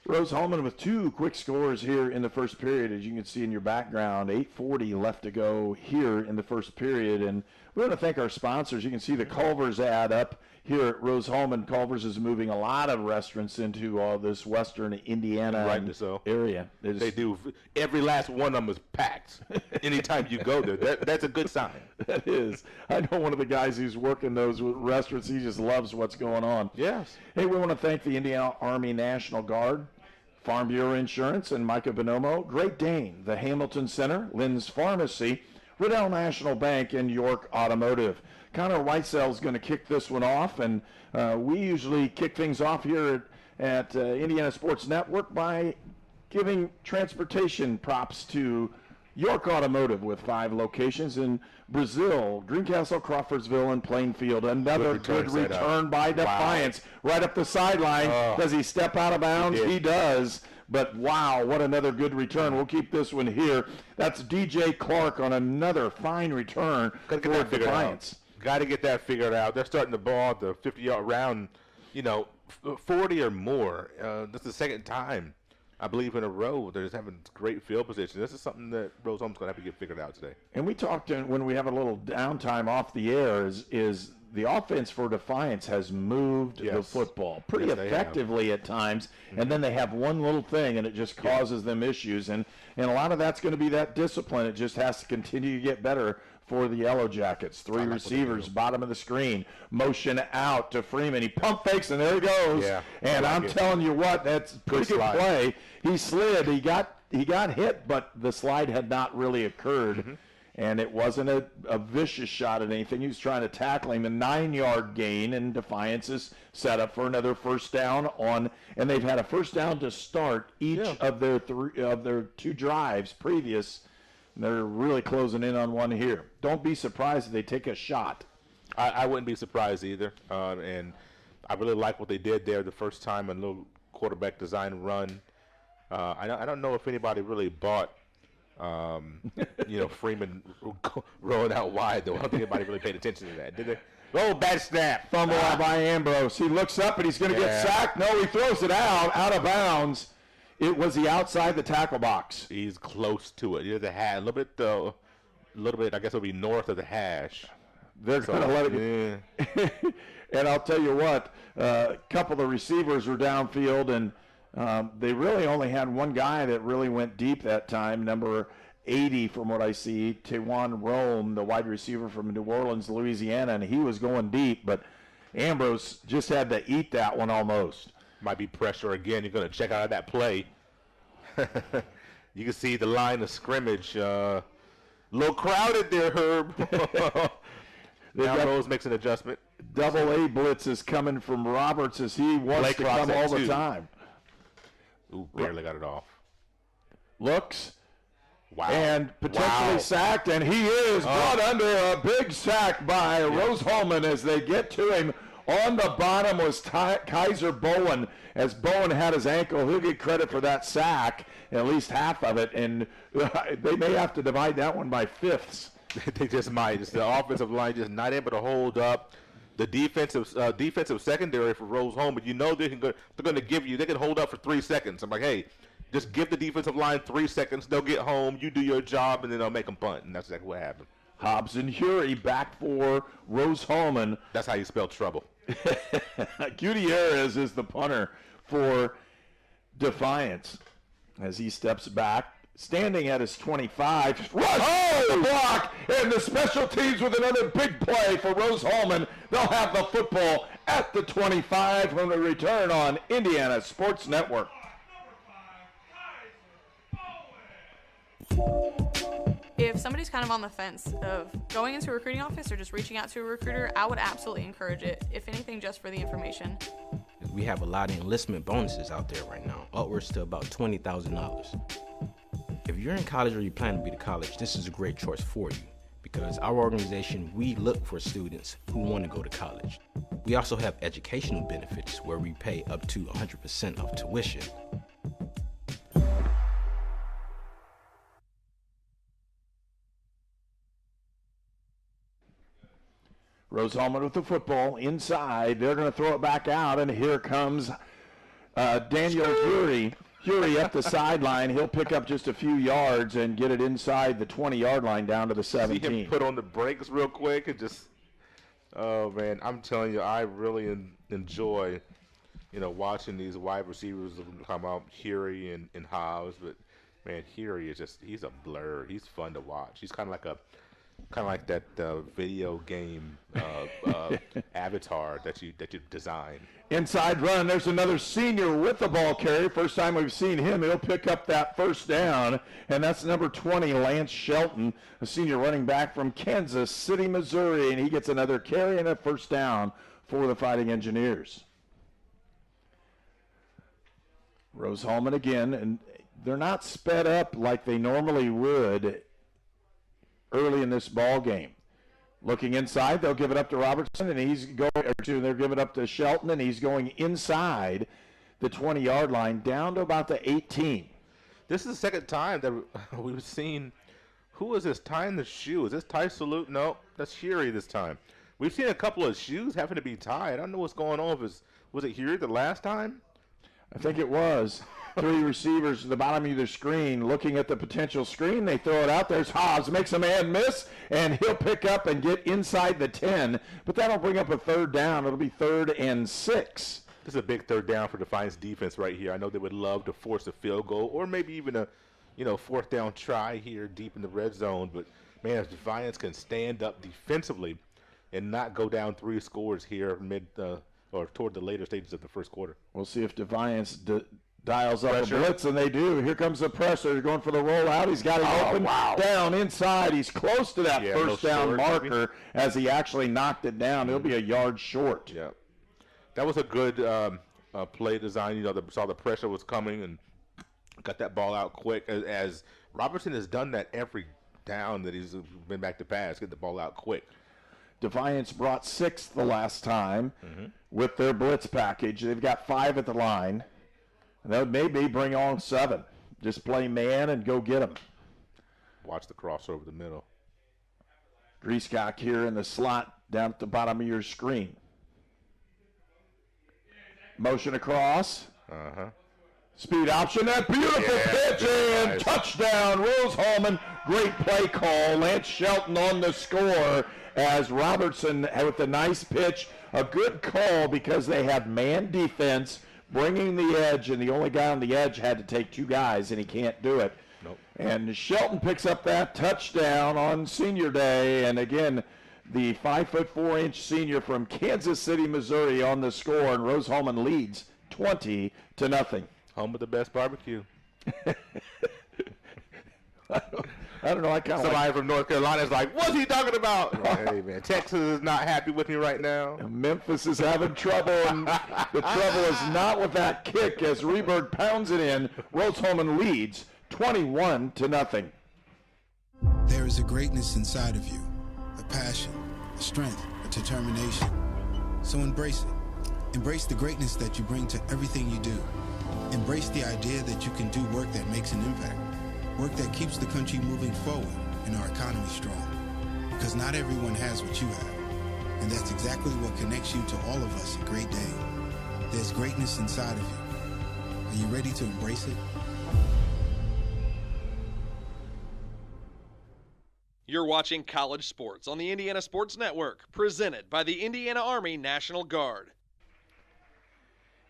Rose-Hulman with 2 quick scores here in the first period, as you can see in your background. 8:40 left to go here in the first period. And we want to thank our sponsors. You can see the Culver's ad up here at Rose-Hulman. Culver's is moving a lot of restaurants into this western Indiana area. They do. Every last one of them is packed. Anytime you go there, that's a good sign. That is. I know one of the guys who's working those restaurants. He just loves what's going on. Yes. Hey, we want to thank the Indiana Army National Guard, Farm Bureau Insurance, and Micah Bonomo, Great Dane, the Hamilton Center, Lynn's Pharmacy, Riddell National Bank, and York Automotive. Connor Whitesell is going to kick this one off, and we usually kick things off here at Indiana Sports Network by giving transportation props to York Automotive with 5 locations in Brazil, Greencastle, Crawfordsville, and Plainfield. Another good return by Defiance. Wow. Right up the sideline. Does he step out of bounds? He does. But wow, what another good return. We'll keep this one here. That's DJ Clark on another fine return for Defiance. Got to get that figured out. They're starting the ball at the 50-yard round, 40 or more. This is the second time, I believe, in a row they're just having great field position. This is something that Rose-Hulman's going to have to get figured out today. And we talked when we have a little downtime off the air is the offense for Defiance has moved the football pretty effectively at times, and then they have one little thing, and it just causes them issues. And a lot of that's going to be that discipline. It just has to continue to get better for the Yellow Jackets. 3 receivers, bottom of the screen, motion out to Freeman. He pump fakes, and there he goes. Yeah, and I'm telling you what, that's a pretty good play. He slid. He got hit, but the slide had not really occurred. And it wasn't a vicious shot at anything. He was trying to tackle him. A 9-yard gain, and Defiance is set up for another first down and they've had a first down to start each of their 2 drives previous. And they're really closing in on one here. Don't be surprised if they take a shot. I wouldn't be surprised either. And I really like what they did there the first time, a little quarterback design run. I don't know if anybody really bought Freeman rolling out wide, though. I don't think anybody really paid attention to that, did they? Oh, bad snap. Fumble out by Ambrose. He looks up, and he's going to get sacked. No, he throws it out of bounds. Was he outside the tackle box? He's close to it. There's a hash, a little bit, I guess it'll be north of the hash. They're going to let it go. And I'll tell you what, a couple of the receivers were downfield, and they really only had one guy that really went deep that time, number 80 from what I see, Tewan Rome, the wide receiver from New Orleans, Louisiana, and he was going deep, but Ambrose just had to eat that one almost. Might be pressure again. You're going to check out that play. You can see the line of scrimmage. A little crowded there, Herb. Now Rose makes an adjustment. Double A blitz is coming from Roberts as he wants to come all the time. Ooh, barely got it off. Looks. Wow. And potentially sacked, and he is brought under a big sack by Rose-Hulman as they get to him. On the bottom was Kaiser Bowen. As Bowen had his ankle, he'll get credit for that sack, at least half of it, and they may have to divide that one by fifths. They just might. It's the offensive line just not able to hold up. The defensive secondary for Rose-Hulman, they're going to give you, they can hold up for 3 seconds. I'm like, hey, just give the defensive line 3 seconds. They'll get home. You do your job, and then they'll make them punt. And that's exactly what happened. Hobbs and Hury back for Rose-Hulman. That's how you spell trouble. Gutierrez is the punter for Defiance as he steps back. Standing at his 25. Rush the block, and the special teams with another big play for Rose-Hulman. They'll have the football at the 25 when we return on Indiana Sports Network. If somebody's kind of on the fence of going into a recruiting office or just reaching out to a recruiter, I would absolutely encourage it, if anything, just for the information. We have a lot of enlistment bonuses out there right now, upwards to about $20,000. If you're in college or you plan to be to college, this is a great choice for you because our organization, we look for students who want to go to college. We also have educational benefits where we pay up to 100% of tuition. Rose-Hulman with the football inside. They're going to throw it back out, and here comes Daniel Hury. Hury up the sideline. He'll pick up just a few yards and get it inside the 20-yard line down to the 17. See him put on the brakes real quick and just, oh, man, I'm telling you, I really enjoy, watching these wide receivers come out, Hury and Hobbs. But, man, Hury is he's a blur. He's fun to watch. He's kind of like that video game avatar that you design. Inside run, there's another senior with the ball carry. First time we've seen him. He'll pick up that first down, and that's number 20, Lance Shelton, a senior running back from Kansas City, Missouri, and he gets another carry and a first down for the Fighting Engineers. Rose-Hulman again, and they're not sped up like they normally would early in this ball game. Looking inside, they'll give it up to Robertson, and they'll give it up to Shelton, and he's going inside the 20-yard line down to about the 18. This is the second time that we've seen, who is this tying the shoe? Is this Ty Salute? No, that's Sherry this time. We've seen a couple of shoes having to be tied. I don't know what's going on. Was it here the last time? I think it was. 3 receivers at the bottom of the screen looking at the potential screen. They throw it out. There's Hobbs. Makes a man miss, and he'll pick up and get inside the 10. But that'll bring up a 3rd down. It'll be 3rd and 6. This is a big 3rd down for Defiance defense right here. I know they would love to force a field goal or maybe even a 4th down try here deep in the red zone. But, man, if Defiance can stand up defensively and not go down 3 scores here or toward the later stages of the first quarter. We'll see if Defiance dials up a blitz, and they do. Here comes the pressure. They're going for the rollout. He's got it open down inside. He's close to that first down marker as he actually knocked it down. It'll be a yard short. Yeah. That was a good play design. Saw the pressure was coming and got that ball out quick. As Robertson has done that every down that he's been back to pass, get the ball out quick. Defiance brought 6 the last time with their blitz package. They've got 5 at the line. And that would maybe bring on 7. Just play man and go get them. Watch the cross over the middle. Griescock here in the slot down at the bottom of your screen. Motion across. Speed option. That beautiful pitch and touchdown. Rose-Hulman. Great play call. Lance Shelton on the score as Robertson with a nice pitch. A good call because they have man defense bringing the edge, and the only guy on the edge had to take 2 guys, and he can't do it. Nope. And Shelton picks up that touchdown on Senior Day, and again, the 5'4" senior from Kansas City, Missouri on the score, and Rose-Hulman leads 20-0. Home of the best barbecue. I don't know. Somebody from North Carolina is like, what's he talking about? Hey, man, Texas is not happy with me right now. Memphis is having trouble, and the trouble is not with that kick as Reberg pounds it in. Rose-Hulman leads 21-0. There is a greatness inside of you, a passion, a strength, a determination. So embrace it. Embrace the greatness that you bring to everything you do. Embrace the idea that you can do work that makes an impact. Work that keeps the country moving forward and our economy strong. Because not everyone has what you have. And that's exactly what connects you to all of us at Great Dane. There's greatness inside of you. Are you ready to embrace it? You're watching College Sports on the Indiana Sports Network, presented by the Indiana Army National Guard.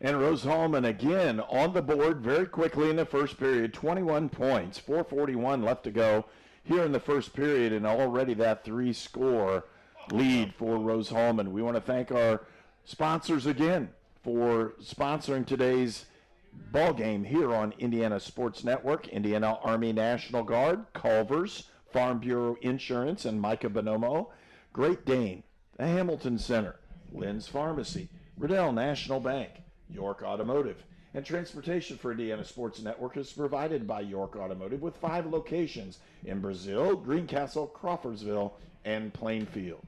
And Rose-Hulman again on the board very quickly in the first period. 21 points, 4:41 left to go here in the first period, and already that 3-score lead for Rose-Hulman. We want to thank our sponsors again for sponsoring today's ball game here on Indiana Sports Network. Indiana Army National Guard, Culver's, Farm Bureau Insurance, and Micah Bonomo. Great Dane, the Hamilton Center, Lynn's Pharmacy, Riddell National Bank, York Automotive, and transportation for Indiana Sports Network is provided by York Automotive with 5 locations in Brazil, Greencastle, Crawfordsville, and Plainfield.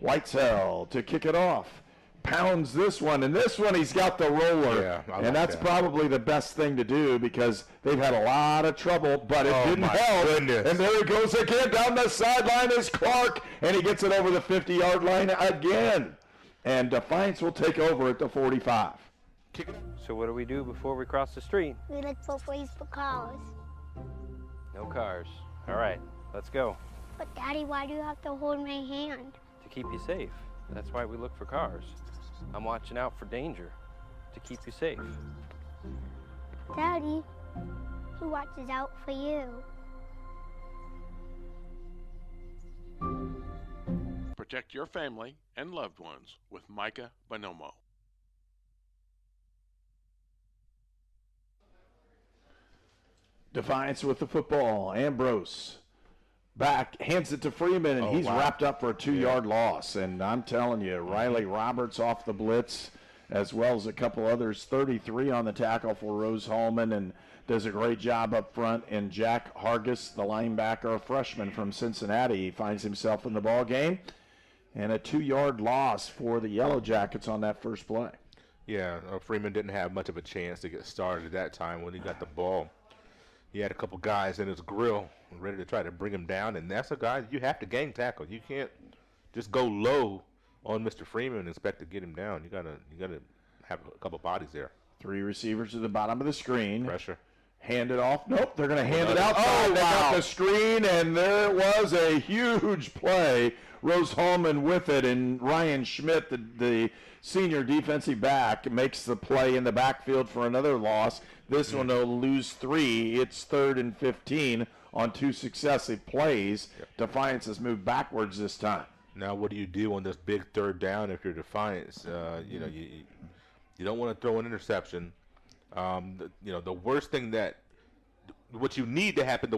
Whitesell to kick it off. Pounds this one, and this one he's got the roller. And that's probably the best thing to do because they've had a lot of trouble, but it didn't help. Goodness. And there he goes again down the sideline is Clark, and he gets it over the 50-yard line again. And Defiance will take over at the 45. So what do we do before we cross the street? We look for ways for cars. No cars. All right, let's go. But Daddy, why do you have to hold my hand? To keep you safe. That's why we look for cars. I'm watching out for danger to keep you safe. Daddy, who watches out for you? Protect your family and loved ones with Micah Bonomo. Defiance with the football. Ambrose back, hands it to Freeman, and he's wrapped up for a 2-yard loss. And I'm telling you, Riley Roberts off the blitz as well as a couple others. 33 on the tackle for Rose-Hulman, and does a great job up front. And Jack Hargis, the linebacker, a freshman from Cincinnati, he finds himself in the ball game. And a 2-yard loss for the Yellow Jackets on that first play. Yeah, Freeman didn't have much of a chance to get started at that time when he got the ball. He had a couple guys in his grill ready to try to bring him down, and that's a guy you have to gang tackle. You can't just go low on Mr. Freeman and expect to get him down. You gotta have a couple bodies there. 3 receivers to the bottom of the screen. Pressure. Hand it off. Nope, they're going to hand it outside. They got the screen, and there was a huge play. Rose-Hulman with it, and Ryan Schmidt, the senior defensive back, makes the play in the backfield for another loss. This one will lose 3. It's 3rd and 15 on 2 successive plays. Yep. Defiance has moved backwards this time. Now, what do you do on this big 3rd down if you're Defiance? You don't want to throw an interception. The worst thing that you need to happen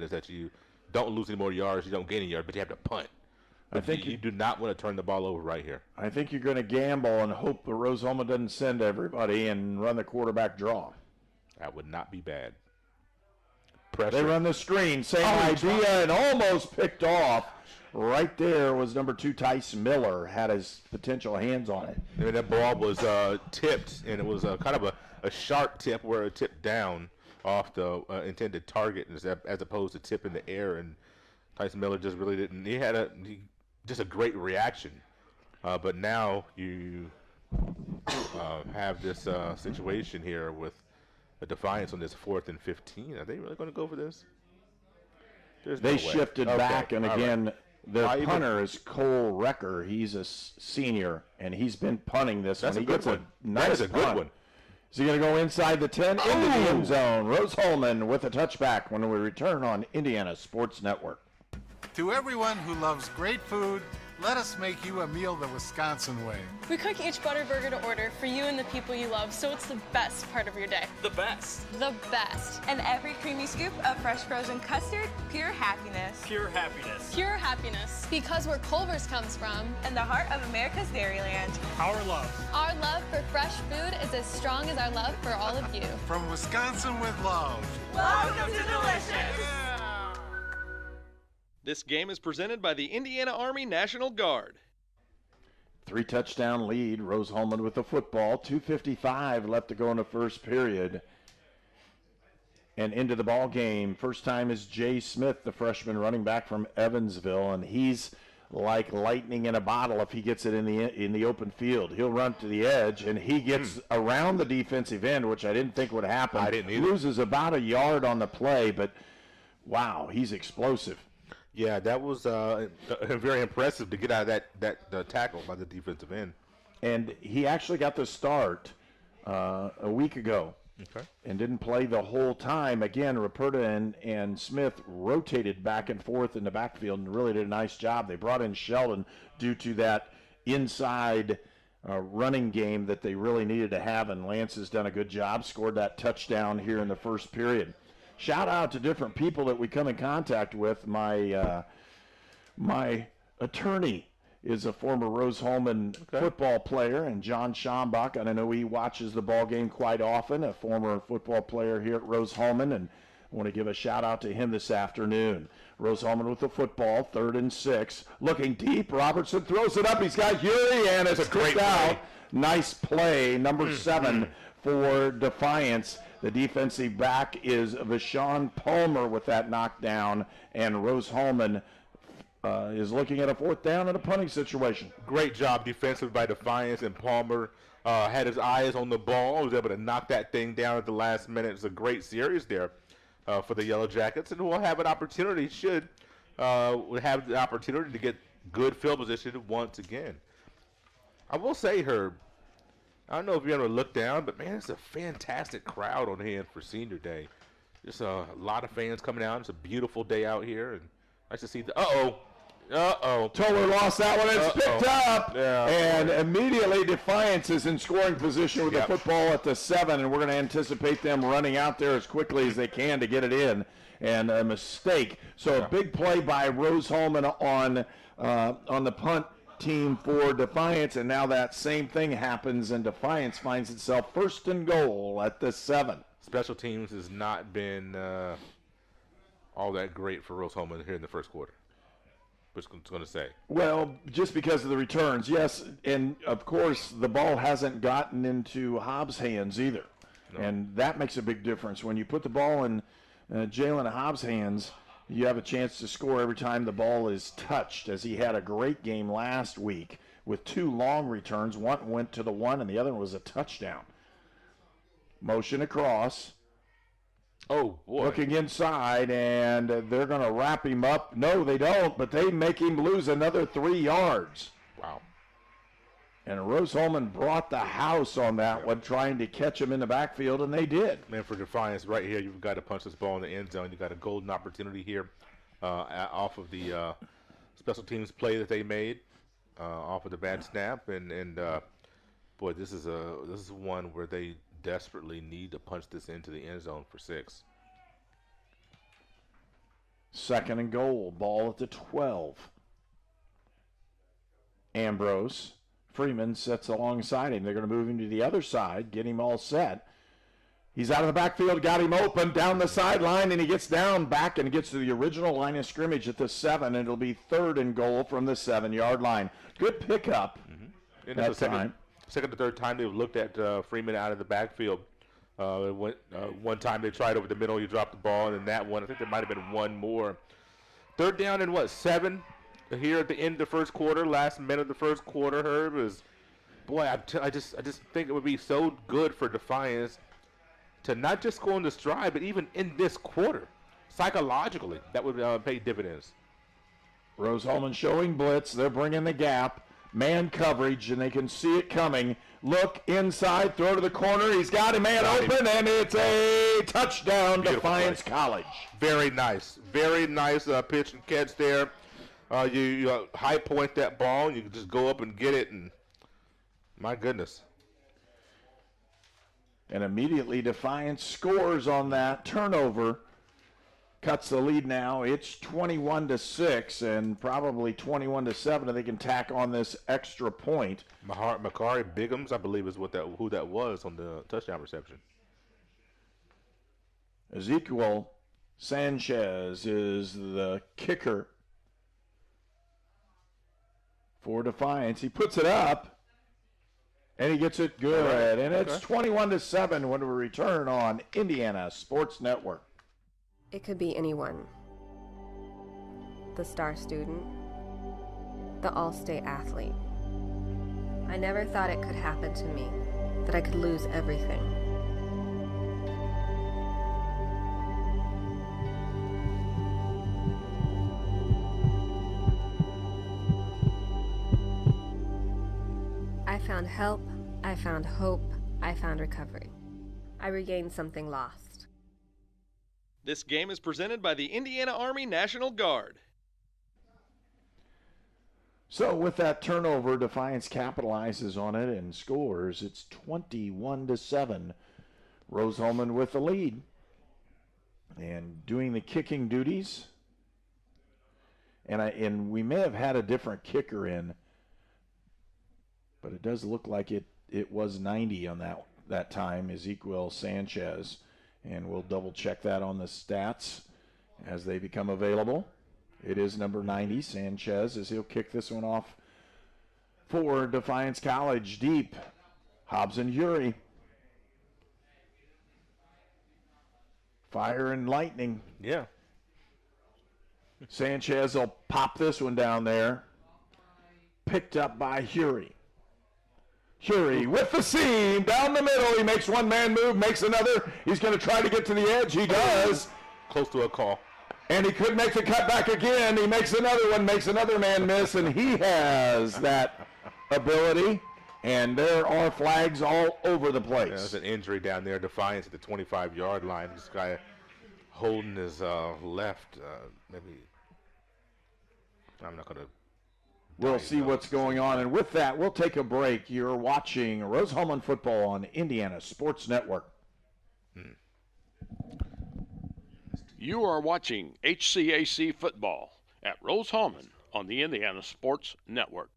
is that you don't lose any more yards, you don't gain any yards, but you have to punt. I think you do not want to turn the ball over right here. I think you're going to gamble and hope the Rose-Hulman doesn't send everybody and run the quarterback draw. That would not be bad. Pressure. They run the screen, same idea, and almost picked off. Right there was number 2, Tyson Miller, had his potential hands on it. I mean, that ball was tipped, and it was kind of a sharp tip where it tipped down off the intended target as opposed to tip in the air, and Tyson Miller just really didn't. He had just a great reaction, but now you have this situation here with a Defiance on this 4th and 15. Are they really going to go for this? They shifted back, and again, their punter is Cole Recker. He's a senior, and he's been punting this one. He gets a nice good one. Is he going to go inside the 10 into the end zone? Rose-Hulman with a touchback when we return on Indiana Sports Network. To everyone who loves great food, let us make you a meal the Wisconsin way. We cook each butter burger to order for you and the people you love, so it's the best part of your day. The best. The best. And every creamy scoop of fresh frozen custard, pure happiness. Pure happiness. Pure happiness. Because where Culver's comes from. And the heart of America's Dairyland. Our love. Our love for fresh food is as strong as our love for all of you. From Wisconsin with love. Welcome to Delicious. This game is presented by the Indiana Army National Guard. 3-touchdown lead. Rose-Hulman with the football. 2:55 left to go in the first period. And into the ball game. First time is Jay Smith, the freshman running back from Evansville, and he's like lightning in a bottle if he gets it in the open field. He'll run to the edge, and he gets around the defensive end, which I didn't think would happen. I didn't either. Loses about a yard on the play, but wow, he's explosive. Yeah, that was very impressive to get out of that tackle by the defensive end. And he actually got the start a week ago. Okay. And didn't play the whole time. Again, Ruperta and Smith rotated back and forth in the backfield and really did a nice job. They brought in Sheldon due to that inside running game that they really needed to have, and Lance has done a good job, scored that touchdown here in the first period. Shout out to different people that we come in contact with. My attorney is a former Rose-Hulman football player, and John Schambach, and I know he watches the ball game quite often, a former football player here at Rose-Hulman, and I want to give a shout out to him this afternoon. Rose-Hulman with the football, 3rd and 6, looking deep. Robertson throws it up. He's got Yuri, and it's kicked out. Nice play, number 7 for Defiance. The defensive back is Vashon Palmer with that knockdown, and Rose-Hulman is looking at a 4th down and a punting situation. Great job defensive by Defiance, and Palmer had his eyes on the ball, was able to knock that thing down at the last minute. It's a great series there for the Yellow Jackets, and we'll have an opportunity, we have the opportunity to get good field position once again. I will say, Herb, I don't know if you ever look down, but man, it's a fantastic crowd on hand for Senior Day. Just a lot of fans coming out. It's a beautiful day out here, and nice to see the. Toller lost that one. It's picked up, and immediately Defiance is in scoring position with the football at the 7, and we're going to anticipate them running out there as quickly as they can to get it in. And a mistake. So a big play by Rose-Hulman on the punt team for Defiance, and now that same thing happens, and Defiance finds itself first and goal at the 7. Special teams has not been all that great for Rose-Hulman here in the first quarter. What's going to say? Well, just because of the returns, yes, and of course the ball hasn't gotten into Hobbs' hands either, and that makes a big difference. When you put the ball in Jalen Hobbs' hands, you have a chance to score every time the ball is touched, as he had a great game last week with 2 long returns. One went to the 1, and the other was a touchdown. Motion across. Oh, boy. Looking inside, and they're going to wrap him up. No, they don't, but they make him lose another 3 yards. Wow. And Rose-Hulman brought the house on that one, trying to catch him in the backfield, and they did. Man, for Defiance, right here, you've got to punch this ball in the end zone. You've got a golden opportunity here off of the special teams play that they made, off of the bad snap. And boy, this is one where they desperately need to punch this into the end zone for 6. Second and goal, ball at the 12. Ambrose. Freeman sits alongside him. They're going to move him to the other side, get him all set. He's out of the backfield, got him open, down the sideline, and he gets down back and gets to the original line of scrimmage at the 7, and it'll be third and goal from the 7-yard line. Good pickup that time. Second or third time they've looked at Freeman out of the backfield. One time they tried over the middle, you dropped the ball, and in that one, I think there might have been one more. Third down and 7 here at the end of the first quarter, last minute of the first quarter, Herb, is, boy, I just think it would be so good for Defiance to not just go on the stride, but even in this quarter, psychologically, that would pay dividends. Rose-Hulman showing blitz. They're bringing the gap. Man coverage, and they can see it coming. Look inside, throw to the corner. He's got a man open, and it's a touchdown, Defiance College. Very nice. Very nice pitch and catch there. You high point that ball, and you can just go up and get it, and my goodness. And immediately Defiance scores on that turnover. Cuts the lead now. It's 21-6 and probably 21-7 if they can tack on this extra point. Makari Biggums, I believe, is who that was on the touchdown reception. Ezekiel Sanchez is the kicker for Defiance. He puts it up, and he gets it good. Right. And it's 21-7 when we return on Indiana Sports Network. It could be anyone. The star student, the all-state athlete. I never thought it could happen to me, that I could lose everything. I found help, I found hope, I found recovery. I regained something lost. This game is presented by the Indiana Army National Guard. So with that turnover, Defiance capitalizes on it and scores. It's 21-7. Rose-Hulman with the lead. And doing the kicking duties. And we may have had a different kicker in, but it does look like it was 90 on that time, Ezekiel Sanchez. And we'll double check that on the stats as they become available. It is number 90, Sanchez, as he'll kick this one off for Defiance College. Deep, Hobbs and Uri. Fire and lightning. Yeah. Sanchez will pop this one down there. Picked up by Uri. Uri with the seam down the middle. He makes one man move, makes another. He's going to try to get to the edge. He does. Close to a call. And he could make the cut back again. He makes another one, makes another man miss, and he has that ability. And there are flags all over the place. Yeah, there's an injury down there. Defiance at the 25-yard line. This guy holding his left. Maybe I'm not going to. We'll see what's going on. And with that, we'll take a break. You're watching Rose-Hulman football on Indiana Sports Network. You are watching HCAC football at Rose-Hulman on the Indiana Sports Network.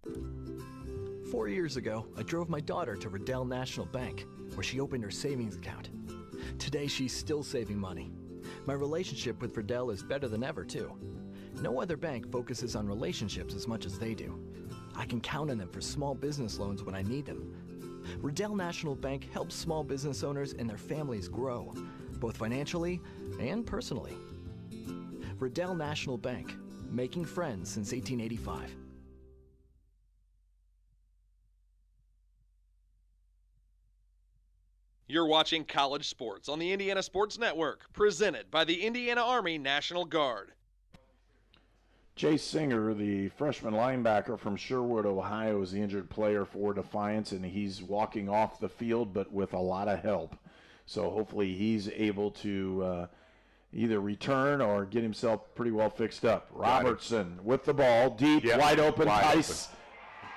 4 years ago, I drove my daughter to Riddell National Bank, where she opened her savings account. Today, she's still saving money. My relationship with Riddell is better than ever, too. No other bank focuses on relationships as much as they do. I can count on them for small business loans when I need them. Riddell National Bank helps small business owners and their families grow, both financially and personally. Riddell National Bank, making friends since 1885. You're watching College Sports on the Indiana Sports Network, presented by the Indiana Army National Guard. Chase Singer, the freshman linebacker from Sherwood, Ohio, is the injured player for Defiance, and he's walking off the field, but with a lot of help. So hopefully he's able to either return or get himself pretty well fixed up. Robertson with the ball, deep, wide open. Tice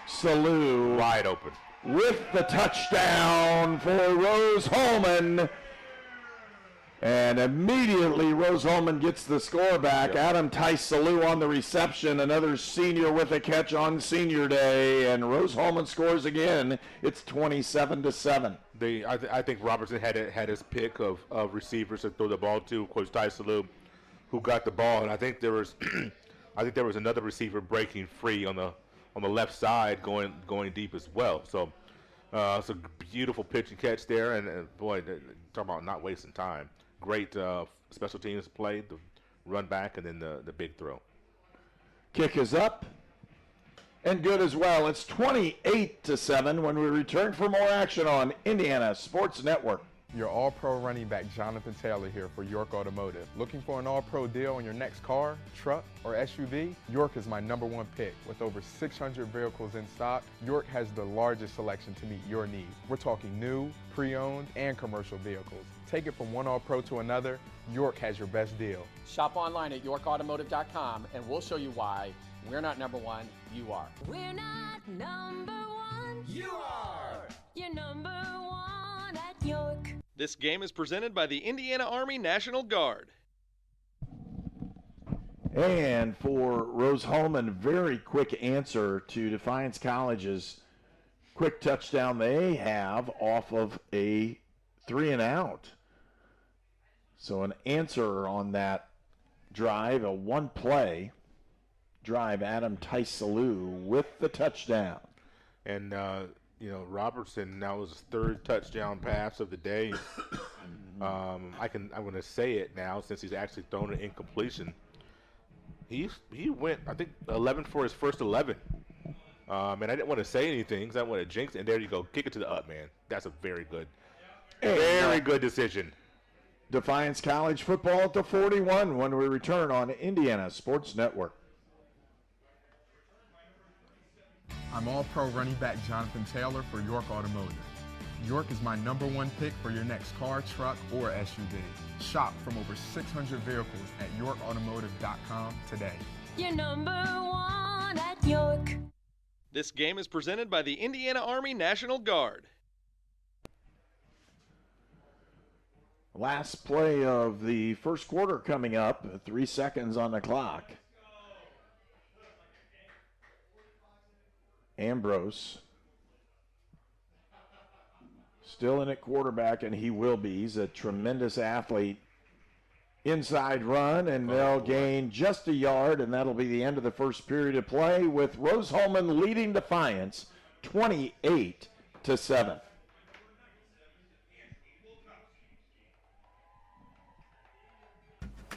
Salou. Wide open. With the touchdown for Rose-Hulman. And immediately Rose-Hulman gets the score back. Adam Tice Salou on the reception. Another senior with a catch on senior day. And Rose-Hulman scores again. It's 27-7. I think Robertson had his pick of receivers to throw the ball to. Of course, Tice Salou, who got the ball. And I think there was another receiver breaking free on the left side going deep as well. So it's a beautiful pitch and catch there, and boy, talk about not wasting time. Great special teams play, the run back, and then the big throw. Kick is up and good as well. It's 28-7 when we return for more action on Indiana Sports Network. Your all-pro running back, Jonathan Taylor, here for York Automotive. Looking for an all-pro deal on your next car, truck, or SUV? York is my #1 pick. With over 600 vehicles in stock, York has the largest selection to meet your needs. We're talking new, pre-owned, and commercial vehicles. Take it from one all-pro to another, York has your best deal. Shop online at yorkautomotive.com and we'll show you why we're not #1, you are. We're not #1. You are. You're #1 at York. This game is presented by the Indiana Army National Guard. And for Rose-Hulman, very quick answer to Defiance College's quick touchdown they have off of a 3-and-out. So an answer on that drive, a one-play drive, Adam Tice Salou with the touchdown. And Robertson, that was his third touchdown pass of the day. I'm going to say it now since he's actually thrown an incompletion. He went, I think, 11 for his first 11. And I didn't want to say anything because I want to jinx it. And there you go. Kick it to the up, man. That's a very good decision. Defiance College football at the 41 when we return on Indiana Sports Network. I'm all-pro running back Jonathan Taylor for York Automotive. York is my #1 pick for your next car, truck, or SUV. Shop from over 600 vehicles at yorkautomotive.com today. You're #1 at York. This game is presented by the Indiana Army National Guard. Last play of the first quarter coming up, 3 seconds on the clock. Ambrose still in at quarterback, and he will be. He's a tremendous athlete. Inside run, and they'll gain just a yard, and that'll be the end of the first period of play with Rose-Hulman leading Defiance 28-7.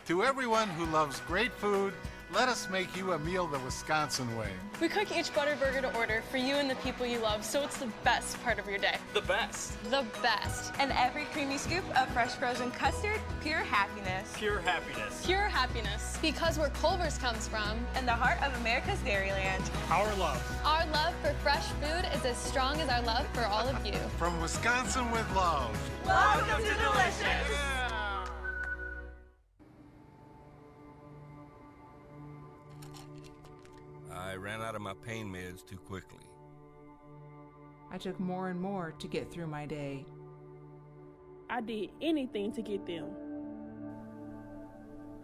To everyone who loves great food, let us make you a meal the Wisconsin way. We cook each butter burger to order for you and the people you love, so it's the best part of your day. The best. The best. And every creamy scoop of fresh frozen custard, pure happiness. Pure happiness. Pure happiness. Because where Culver's comes from. And the heart of America's Dairyland. Our love. Our love for fresh food is as strong as our love for all of you. From Wisconsin with love. Welcome to Delicious. I ran out of my pain meds too quickly. I took more and more to get through my day. I did anything to get them.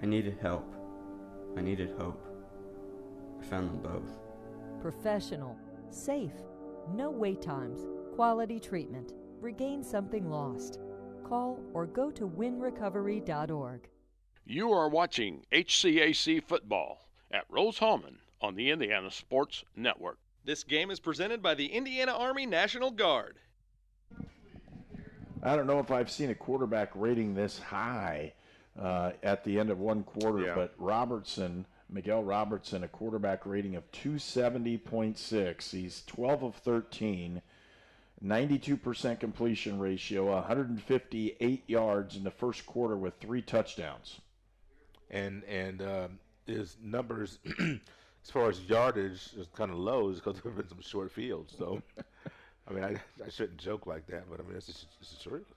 I needed help. I needed hope. I found them both. Professional, safe, No wait times, quality treatment. Regain something lost. Call or go to winrecovery.org. You are watching HCAC football at Rose-Hulman on the Indiana Sports Network. This game is presented by the Indiana Army National Guard. I don't know if I've seen a quarterback rating this high at the end of one quarter, but Miguel Robertson, a quarterback rating of 270.6. He's 12 of 13, 92% completion ratio, 158 yards in the first quarter with 3 touchdowns. And his numbers, as far as yardage, is kind of low because there have been some short fields. So, I mean, I shouldn't joke like that, but I mean, it's the truth.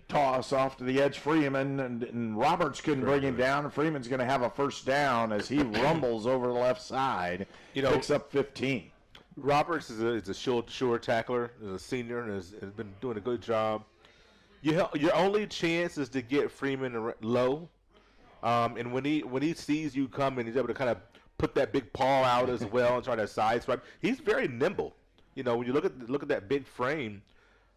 Toss off to the edge, Freeman, and Roberts couldn't bring him down, and Freeman's going to have a first down as he rumbles over the left side, picks up 15. Roberts is a sure tackler, is a senior, and has been doing a good job. Your only chance is to get Freeman low, and when he sees you coming, he's able to kind of put that big paw out as well and try to sideswipe. He's very nimble. You know, when you look at that big frame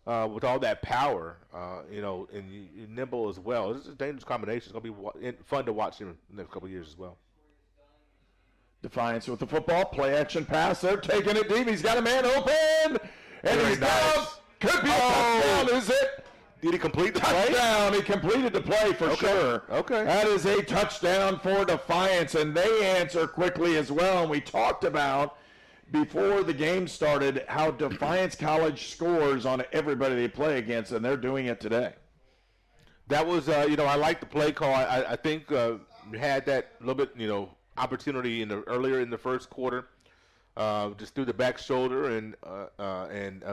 with all that power, and you're nimble as well. This is a dangerous combination. It's going to be fun to watch him in the next couple of years as well. Defiance with the football, play action pass. They're taking it deep. He's got a man open, and he's down. Could be a touchdown. Is it? Did he complete the play? Touchdown. He completed the play for sure. Okay. That is a touchdown for Defiance, and they answer quickly as well. And we talked about before the game started how Defiance College scores on everybody they play against, and they're doing it today. That was, I like the play call. I think we had that little bit, opportunity earlier in the first quarter, just through the back shoulder, and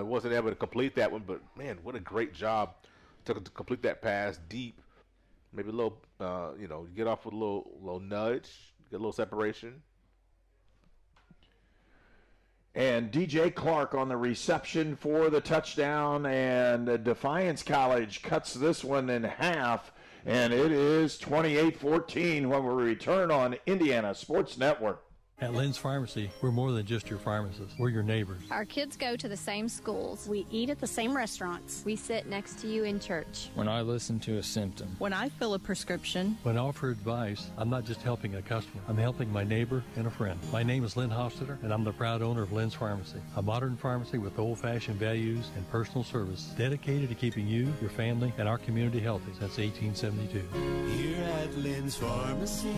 wasn't able to complete that one. But man, what a great job to complete that pass deep. Maybe a little, get off with a little nudge, get a little separation. And DJ Clark on the reception for the touchdown, and Defiance College cuts this one in half, and it is 28-14 when we return on Indiana Sports Network. At Lynn's Pharmacy, we're more than just your pharmacist. We're your neighbors. Our kids go to the same schools. We eat at the same restaurants. We sit next to you in church. When I listen to a symptom. When I fill a prescription. When I offer advice, I'm not just helping a customer. I'm helping my neighbor and a friend. My name is Lynn Hofstadter, and I'm the proud owner of Lynn's Pharmacy, a modern pharmacy with old-fashioned values and personal service, dedicated to keeping you, your family, and our community healthy since 1872. Here at Lynn's Pharmacy,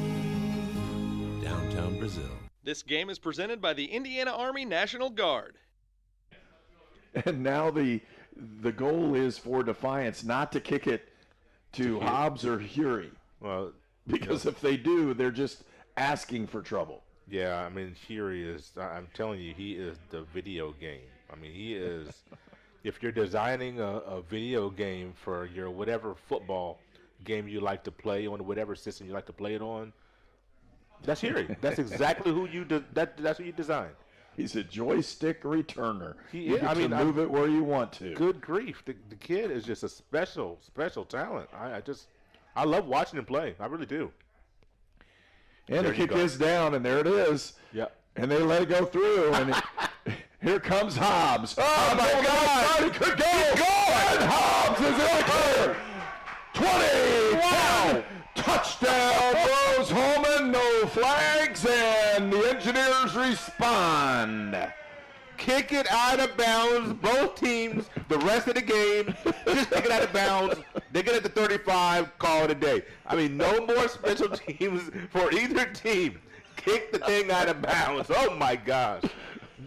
downtown Brazil. This game is presented by the Indiana Army National Guard. And now the goal is for Defiance not to kick it to Hobbs or Hury. Well, because if they do, they're just asking for trouble. Yeah, I mean, Hury is, I'm telling you, he is the video game. I mean, he is, if you're designing a video game for your whatever football game you like to play on, whatever system you like to play it on, that's Hury. That's exactly who you that's who you design. He's a joystick returner. He is. I mean, move it where you want to. Good grief, the kid is just a special talent. I love watching him play. I really do. And the kick is down, and there it is. Yep. And they let it go through, and here comes Hobbs. Oh my God! He could go. And Hobbs is in the clear. 20. Wow. Touchdown, Rose-Hulman, no flags, and the Engineers respond. Kick it out of bounds. Both teams, the rest of the game, just kick it out of bounds. They get it to 35, call it a day. I mean, no more special teams for either team. Kick the thing out of bounds. Oh, my gosh.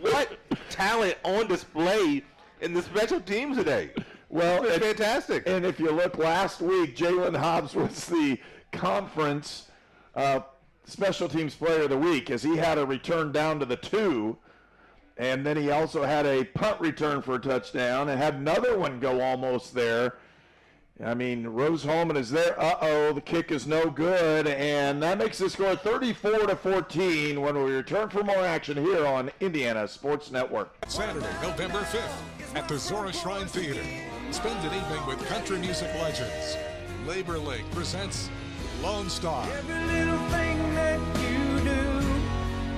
What talent on display in the special teams today. Well, it's fantastic. And if you look last week, Jalen Hobbs was the conference special teams player of the week as he had a return down to the 2, and then he also had a punt return for a touchdown and had another one go almost there. I mean, Rose-Hulman is there. The kick is no good, and that makes the score 34-14 when we return for more action here on Indiana Sports Network. Saturday, November 5th at the Zora Shrine Theater. Spend an evening with country music legends. Labor League presents Lone Star. Every little thing that you do,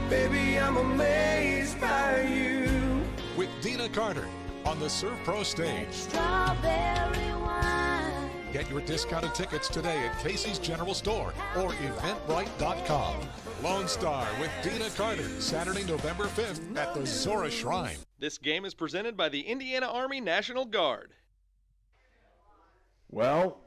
baby, I'm amazed by you. with Dina Carter on the Surf Pro stage. Strawberry wine. Get your discounted tickets today at Casey's General Store or Eventbrite.com. Lone Star with Dina Carter, Saturday, November 5th at the Zora Shrine. This game is presented by the Indiana Army National Guard. Well,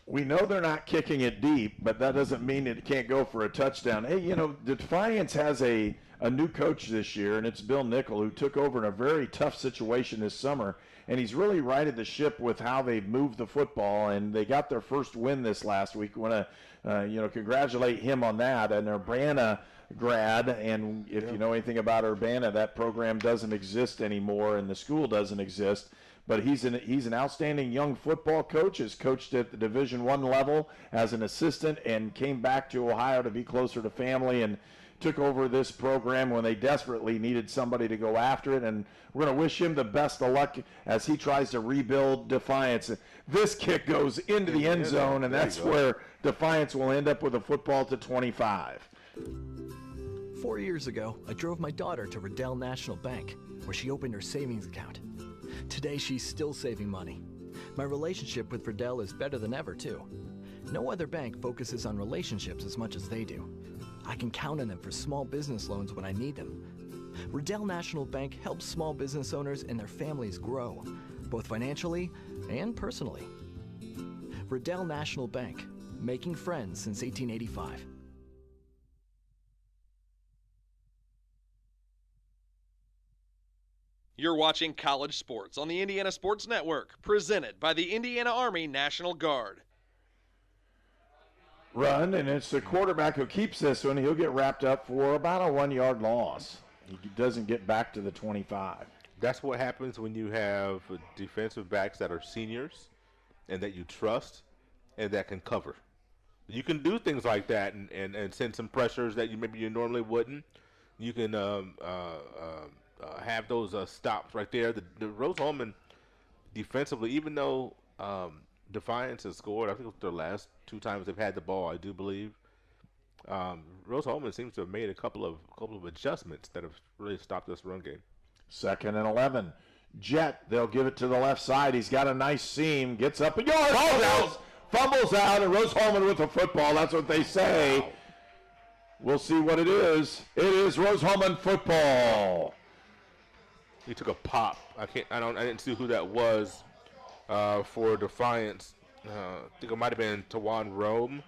we know they're not kicking it deep, but that doesn't mean it can't go for a touchdown. Hey, you know, Defiance has a new coach this year, and it's Bill Nickel, who took over in a very tough situation this summer, and he's really righted the ship with how they've moved the football, and they got their first win this last week. We want to, congratulate him on that. An Urbana grad, and if you know anything about Urbana, that program doesn't exist anymore, and the school doesn't exist. But he's an outstanding young football coach, has coached at the Division I level as an assistant and came back to Ohio to be closer to family and took over this program when they desperately needed somebody to go after it. And we're going to wish him the best of luck as he tries to rebuild Defiance. This kick goes into the end zone, and that's where Defiance will end up with a football to 25. 4 years ago, I drove my daughter to Riddell National Bank, where she opened her savings account. Today, she's still saving money. My relationship with Riddell is better than ever, too. No other bank focuses on relationships as much as they do. I can count on them for small business loans when I need them. Riddell National Bank helps small business owners and their families grow, both financially and personally. Riddell National Bank, making friends since 1885. You're watching College Sports on the Indiana Sports Network, presented by the Indiana Army National Guard. Run, and it's the quarterback who keeps this one. He'll get wrapped up for about a 1-yard loss. He doesn't get back to the 25. That's what happens when you have defensive backs that are seniors and that you trust and that can cover. You can do things like that and send some pressures that you normally wouldn't. You can have those stops right there. The Rose-Hulman defensively, even though Defiance has scored, I think it's their last 2 times they've had the ball, I do believe. Rose-Hulman seems to have made a couple of adjustments that have really stopped this run game. 2nd and 11. Jet, they'll give it to the left side. He's got a nice seam, gets up a yard, fumbles out, and Rose-Hulman with the football. That's what they say. Wow. We'll see what it is. It is Rose-Hulman football. He took a pop. I didn't see who that was for Defiance. I think it might have been Tawan Rome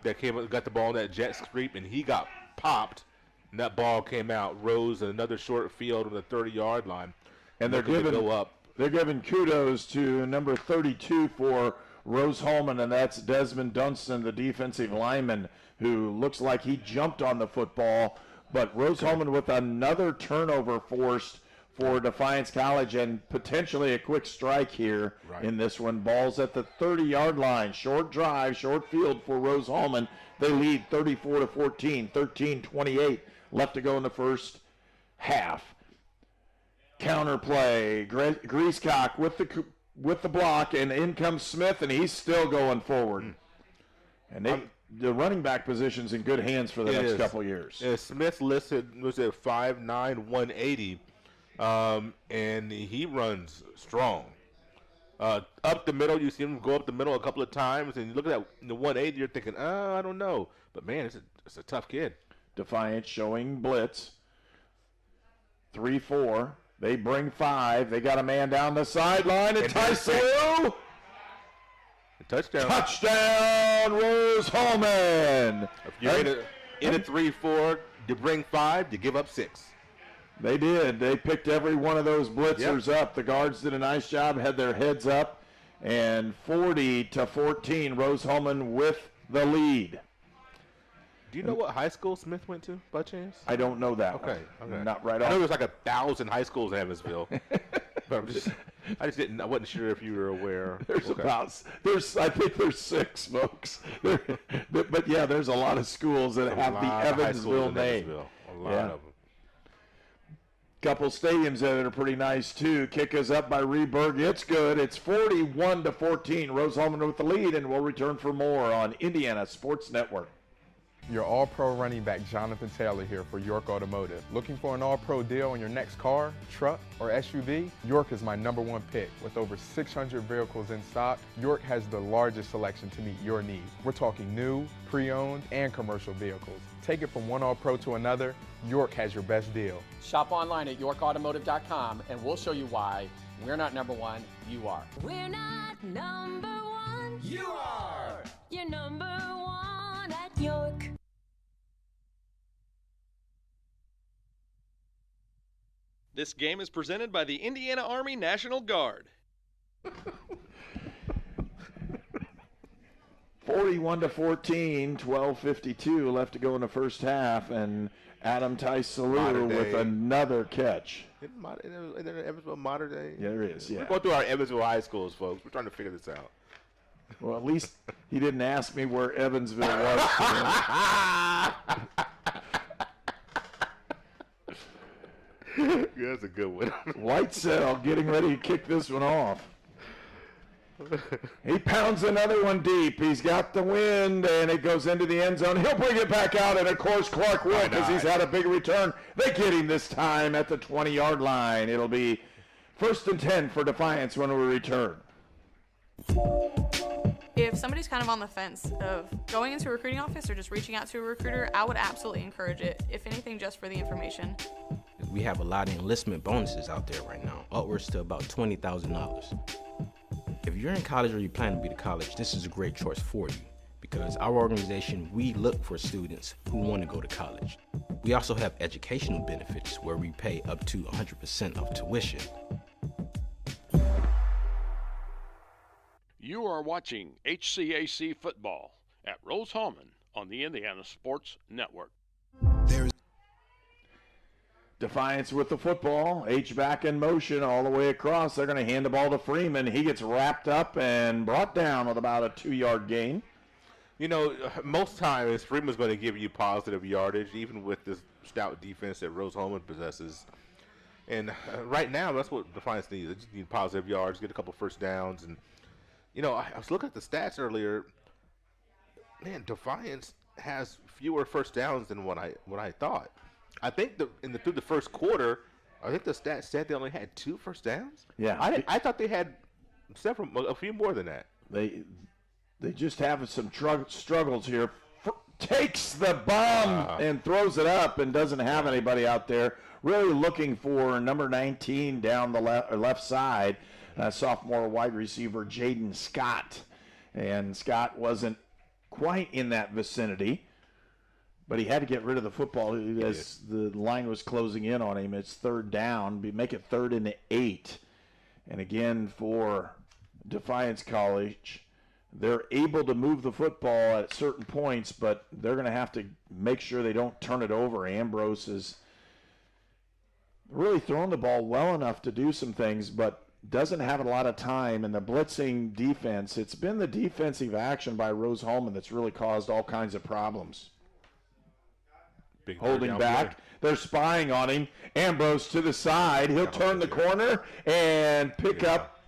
that got the ball in that jet sweep, and he got popped, and that ball came out. Rose another short field on the 30-yard line, and they're giving kudos to number 32 for Rose-Hulman, and that's Desmond Dunstan, the defensive lineman, who looks like he jumped on the football. But Rose-Hulman with another turnover forced for Defiance College, and potentially a quick strike here in this one. Ball's at the 30-yard line. Short drive, short field for Rose-Hulman. They lead 34-14, 13-28 left to go in the first half. Counter play. Greasecock with the block, and in comes Smith, and he's still going forward. And the running back position's in good hands for the next couple years. Yeah, Smith listed was at 5'9", 180. And he runs strong. Up the middle, you see him go up the middle a couple of times, and you look at that the 180, you're thinking, I don't know. But, man, it's a tough kid. Defiance showing blitz. 3-4. They bring 5. They got a man down the sideline, and Tyson. Touchdown. Touchdown, Rose-Hulman. If you're in a 3-4, you bring 5, you give up 6. They did. They picked every one of those blitzers up. The guards did a nice job, had their heads up, and 40-14, Rose-Hulman with the lead. Do you know what high school Smith went to, by chance? I don't know that. Okay. Not right I off. know there's like 1,000 high schools in Evansville. But I wasn't sure if you were aware. I think there's 6, folks. But yeah, there's a lot of schools that have the Evansville name. A lot of them. Couple stadiums that are pretty nice too. Kick is up by Reberg. It's good. It's 41-14. Rose-Hulman with the lead, and we'll return for more on Indiana Sports Network. Your All-Pro running back Jonathan Taylor here for York Automotive. Looking for an All-Pro deal on your next car, truck, or SUV? York is my #1 pick. With over 600 vehicles in stock, York has the largest selection to meet your needs. We're talking new, pre-owned, and commercial vehicles. Take it from one All-Pro to another, York has your best deal. Shop online at yorkautomotive.com and we'll show you why we're not #1, you are. We're not #1. You are. You're #1 at York. This game is presented by the Indiana Army National Guard. 41-14, 12:52 left to go in the first half, and Adam Tice-Salou with another catch. Is there Evansville Modern Day? Yeah, there is, yeah. We're going through our Evansville high schools, folks. We're trying to figure this out. Well, at least he didn't ask me where Evansville was. That's a good one. Whitesell getting ready to kick this one off. He pounds another one deep. He's got the wind, and it goes into the end zone. He'll bring it back out, and, of course, Clark will because he's had a big return. They get him this time at the 20-yard line. It'll be 1st and 10 for Defiance when we return. If somebody's kind of on the fence of going into a recruiting office or just reaching out to a recruiter, I would absolutely encourage it, if anything, just for the information. We have a lot of enlistment bonuses out there right now, upwards to about $20,000. If you're in college or you plan to be to college, this is a great choice for you because our organization, we look for students who want to go to college. We also have educational benefits where we pay up to 100% of tuition. You are watching HCAC football at Rose-Hulman on the Indiana Sports Network. Defiance with the football. H-back in motion all the way across. They're going to hand the ball to Freeman. He gets wrapped up and brought down with about a 2-yard gain. You know, most times Freeman's going to give you positive yardage, even with this stout defense that Rose-Hulman possesses. And right now, that's what Defiance needs. They just need positive yards, get a couple first downs. And, you know, I was looking at the stats earlier. Man, Defiance has fewer first downs than what I thought. I think through the first quarter, I think the stats said they only had 2 first downs. Yeah, I thought they had a few more than that. They just have some struggles here. Takes the bomb and throws it up and doesn't have anybody out there. Really looking for number 19 down the left side, sophomore wide receiver Jaden Scott, and Scott wasn't quite in that vicinity. But he had to get rid of the football as the line was closing in on him. It's 3rd down. Make it 3rd and 8. And again, for Defiance College, they're able to move the football at certain points, but they're going to have to make sure they don't turn it over. Ambrose is really throwing the ball well enough to do some things, but doesn't have a lot of time. And the blitzing defense, it's been the defensive action by Rose-Hulman that's really caused all kinds of problems. Holding back. They're spying on him. Ambrose to the side. He'll turn the corner and pick up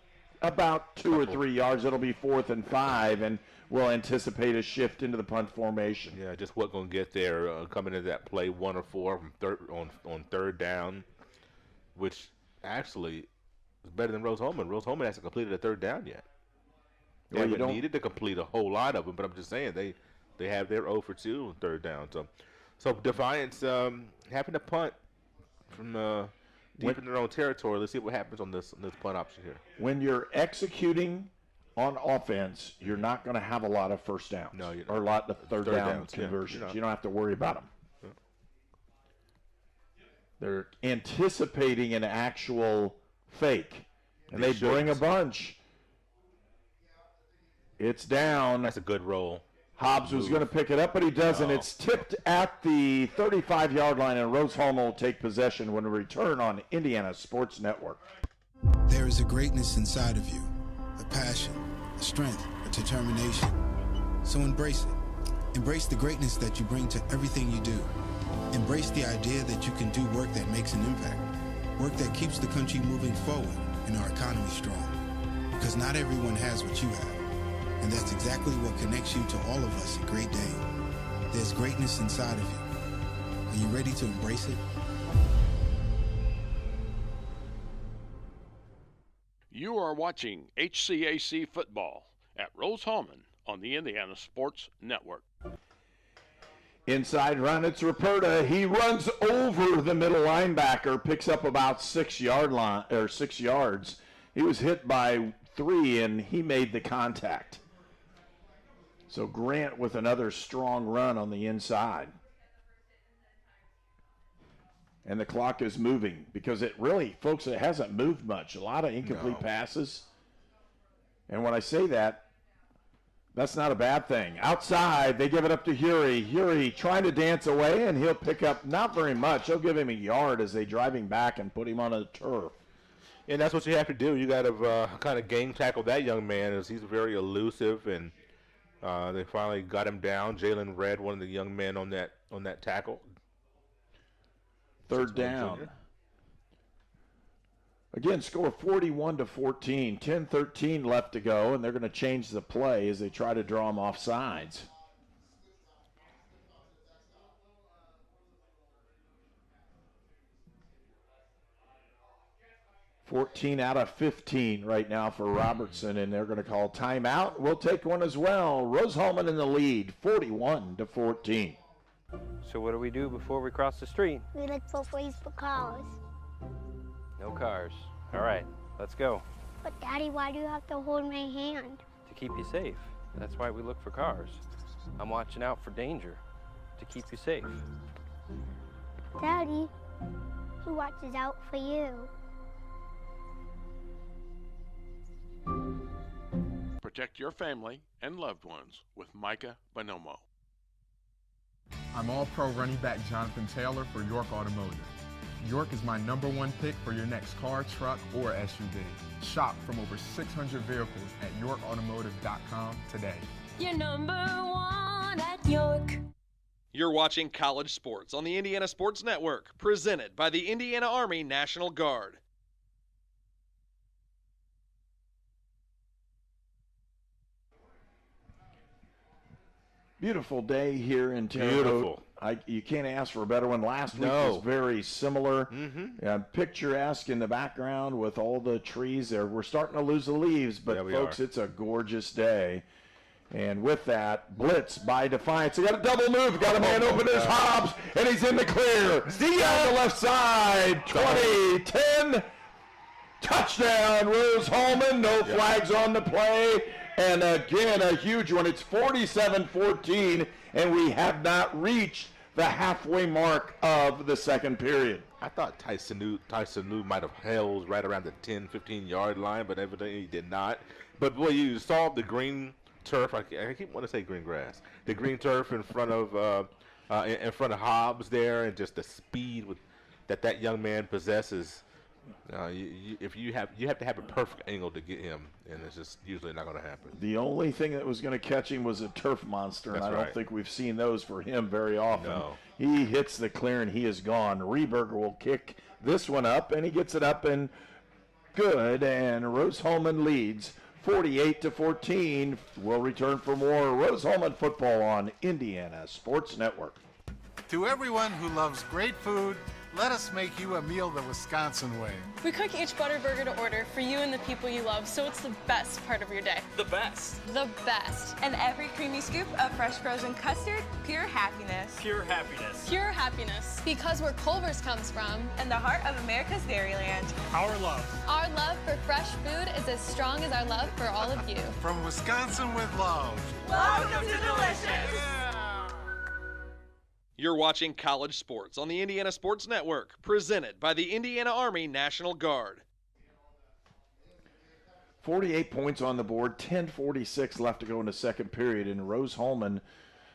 about 2 or 3 yards. It'll be 4th and 5, and we'll anticipate a shift into the punt formation. Yeah, just what going to get there coming into that play 1 or 4 on 3rd down, which actually is better than Rose-Hulman. Rose-Hulman hasn't completed a 3rd down yet. They haven't needed to complete a whole lot of them, but I'm just saying they have their 0 for 2 on 3rd down. So Defiance having to punt from deep in their own territory. Let's see what happens on this punt option here. When you're executing on offense, you're not going to have a lot of first downs. No, you're or a lot of third down downs, conversions. Yeah, you don't have to worry about them. Yeah. They're anticipating an actual fake, and they bring a bunch. It's down. That's a good roll. Hobbs was going to pick it up, but he doesn't. Oh. It's tipped at the 35-yard line, and Rose-Hulman will take possession when we return on Indiana Sports Network. There is a greatness inside of you, a passion, a strength, a determination. So embrace it. Embrace the greatness that you bring to everything you do. Embrace the idea that you can do work that makes an impact, work that keeps the country moving forward and our economy strong. Because not everyone has what you have. And that's exactly what connects you to all of us at Great Dane. There's greatness inside of you. Are you ready to embrace it? You are watching HCAC football at Rose-Hulman on the Indiana Sports Network. Inside run, it's Ruperta. He runs over the middle linebacker, picks up about 6 yards. He was hit by 3, and he made the contact. So Grant with another strong run on the inside. And the clock is moving because it really, folks, it hasn't moved much. A lot of incomplete passes. And when I say that, that's not a bad thing. Outside, they give it up to Hury. Hury trying to dance away, and he'll pick up not very much. They'll give him a yard as they drive him back and put him on the turf. And that's what you have to do. You got to kind of game tackle that young man, as he's very elusive, and they finally got him down. Jalen Red, one of the young men on that tackle. Third down. Again, score 41-14. 10-13 left to go, and they're going to change the play as they try to draw him off sides. $14 out of 15 right now for Robertson, and they're going to call timeout. We'll take one as well. Rose-Hulman in the lead, 41-14. So what do we do before we cross the street? We look both ways for cars. No cars. All right, let's go. But Daddy, why do you have to hold my hand? To keep you safe. That's why we look for cars. I'm watching out for danger to keep you safe. Daddy, who watches out for you? Protect your family and loved ones with Micah Bonomo. I'm All-Pro running back Jonathan Taylor for York Automotive. York is my #1 pick for your next car, truck, or SUV. Shop from over 600 vehicles at yorkautomotive.com today. You're #1 at York. You're watching College Sports on the Indiana Sports Network, presented by the Indiana Army National Guard. Beautiful day here in Terre Haute. Beautiful. You can't ask for a better one. Last week was very similar. Picturesque in the background with all the trees there. We're starting to lose the leaves, but folks, it's a gorgeous day. And with that, blitz by Defiance. They got a double move. Got a man open. There's Hobbs, and he's in the clear. See ya on the left side. 20, 10. Touchdown, Rose-Hulman. No flags on the play. And again, a huge one. It's 47-14, and we have not reached the halfway mark of the second period. I thought Tyson New might have held right around the 10, 15-yard line, but evidently he did not. But, boy, you saw the green turf. I keep wanting to say green grass. The green turf in front of Hobbs there, and just the speed that young man possesses. You have to have a perfect angle to get him, and it's just usually not going to happen. The only thing that was going to catch him was a turf monster, and I don't think we've seen those for him very often. No. He hits the clear, and he is gone. Rieberger will kick this one up, and he gets it up and good, and Rose-Hulman leads 48-14. We'll return for more Rose-Hulman football on Indiana Sports Network. To everyone who loves great food, let us make you a meal the Wisconsin way. We cook each butter burger to order for you and the people you love, so it's the best part of your day. The best. The best. And every creamy scoop of fresh frozen custard, pure happiness. Pure happiness. Pure happiness. Because where Culver's comes from. And the heart of America's Dairyland. Our love. Our love for fresh food is as strong as our love for all of you. From Wisconsin with love. Welcome to Delicious. You're watching College Sports on the Indiana Sports Network, presented by the Indiana Army National Guard. 48 points on the board, 10:46 left to go in the second period, and Rose-Hulman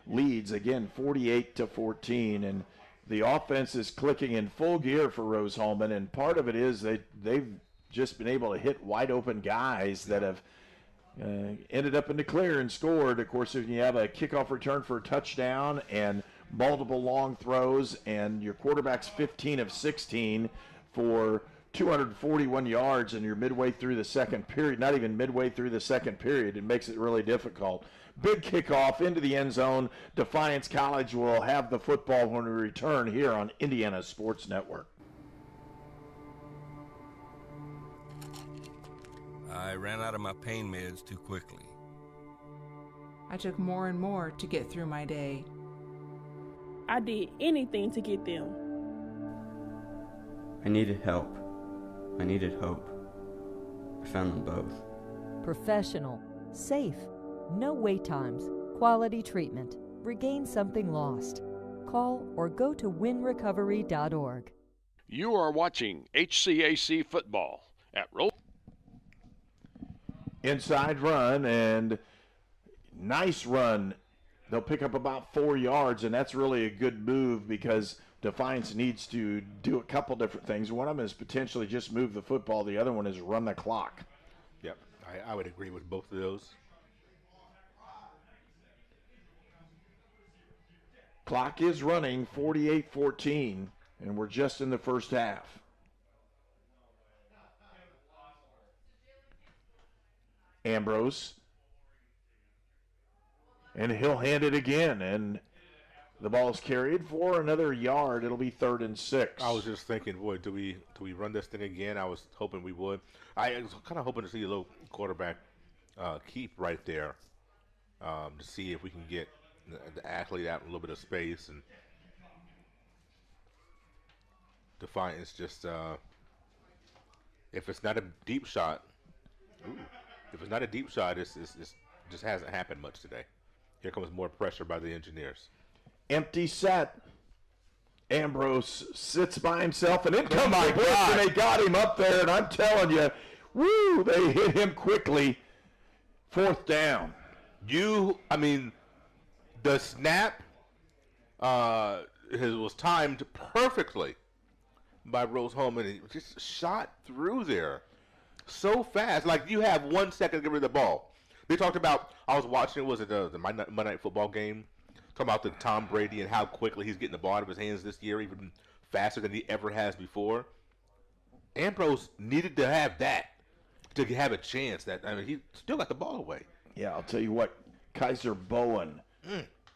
leads again 48-14, and the offense is clicking in full gear for Rose-Hulman, and part of it is they've just been able to hit wide open guys that have ended up in the clear and scored. Of course, if you have a kickoff return for a touchdown and multiple long throws, and your quarterback's 15 of 16 for 241 yards, and you're midway through the second period, not even midway through the second period, it makes it really difficult. Big kickoff into the end zone. Defiance College will have the football when we return here on Indiana Sports Network. I ran out of my pain meds too quickly. I took more and more to get through my day. I did anything to get them. I needed help. I needed hope. I found them both. Professional, safe, no wait times, quality treatment. Regain something lost. Call or go to winrecovery.org. You are watching HCAC football at Rose. Inside run, and nice run. They'll pick up about 4 yards, and that's really a good move because Defiance needs to do a couple different things. One of them is potentially just move the football. The other one is run the clock. Yep, I would agree with both of those. Clock is running 48-14, and we're just in the first half. Ambrose. And he'll hand it again, and the ball's carried for another yard. It'll be 3rd and 6. I was just thinking, boy, do we run this thing again? I was hoping we would. I was kind of hoping to see a little quarterback keep right there to see if we can get the athlete out in a little bit of space. And Defiance just, if it's not a deep shot, if it's not a deep shot, it just hasn't happened much today. Here comes more pressure by the Engineers. Empty set. Ambrose sits by himself, and in comes the blitz, and they got him up there, and I'm telling you, woo, they hit him quickly. 4th down. The snap was timed perfectly by Rose-Hulman. He just shot through there so fast. Like, you have 1 second to get rid of the ball. They talked about, I was watching, was it the Monday Night Football game? Talking about the Tom Brady and how quickly he's getting the ball out of his hands this year, even faster than he ever has before. Ambrose needed to have that to have a chance. He still got the ball away. Yeah, I'll tell you what, Kaiser Bowen,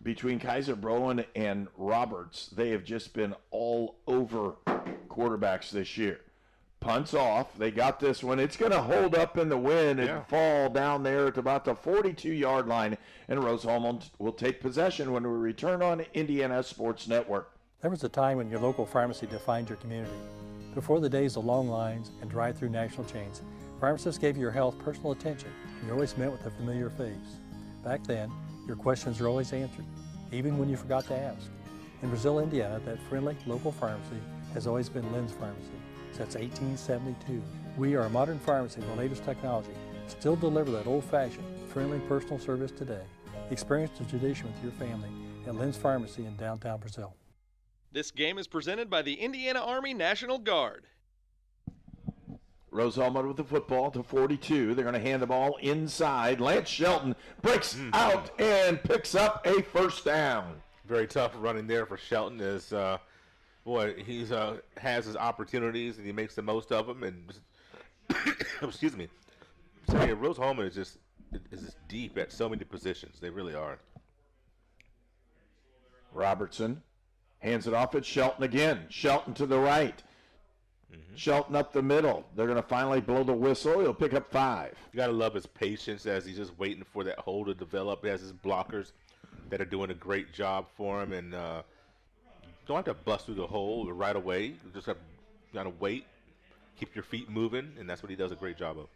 between Kaiser Bowen and Roberts, they have just been all over quarterbacks this year. Punts off. They got this one. It's going to hold up in the wind and fall down there at about the 42-yard line. And Rose-Hulman will take possession when we return on Indiana Sports Network. There was a time when your local pharmacy defined your community. Before the days of long lines and drive-through national chains, pharmacists gave your health personal attention, and you always met with a familiar face. Back then, your questions were always answered, even when you forgot to ask. In Brazil, Indiana, that friendly local pharmacy has always been Lynn's Pharmacy. Since 1872. We are a modern pharmacy with the latest technology, still deliver that old-fashioned, friendly personal service today. Experience the tradition with your family at Lynn's Pharmacy in downtown Brazil. This game is presented by the Indiana Army National Guard. Rose-Hulman with the football to 42. They're going to hand the ball inside. Lance Shelton breaks out and picks up a 1st down. Very tough running there for Shelton as he has his opportunities and he makes the most of them. And excuse me, Rose-Hulman is just deep at so many positions. They really are. Robertson hands it off at Shelton again. Shelton to the right. Shelton up the middle. They're going to finally blow the whistle. He'll pick up 5. You got to love his patience as he's just waiting for that hole to develop. He has his blockers that are doing a great job for him, and don't have to bust through the hole right away. You just have got to wait, keep your feet moving, and that's what he does a great job of.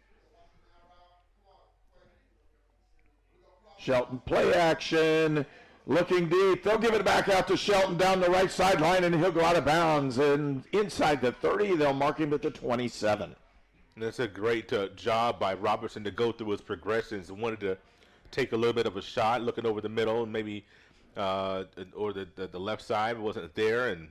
Shelton play action, looking deep. They'll give it back out to Shelton down the right sideline, and he'll go out of bounds. And inside the 30, they'll mark him at the 27. And that's a great job by Robertson to go through his progressions. Wanted to take a little bit of a shot, looking over the middle, and maybe or the left side wasn't there, and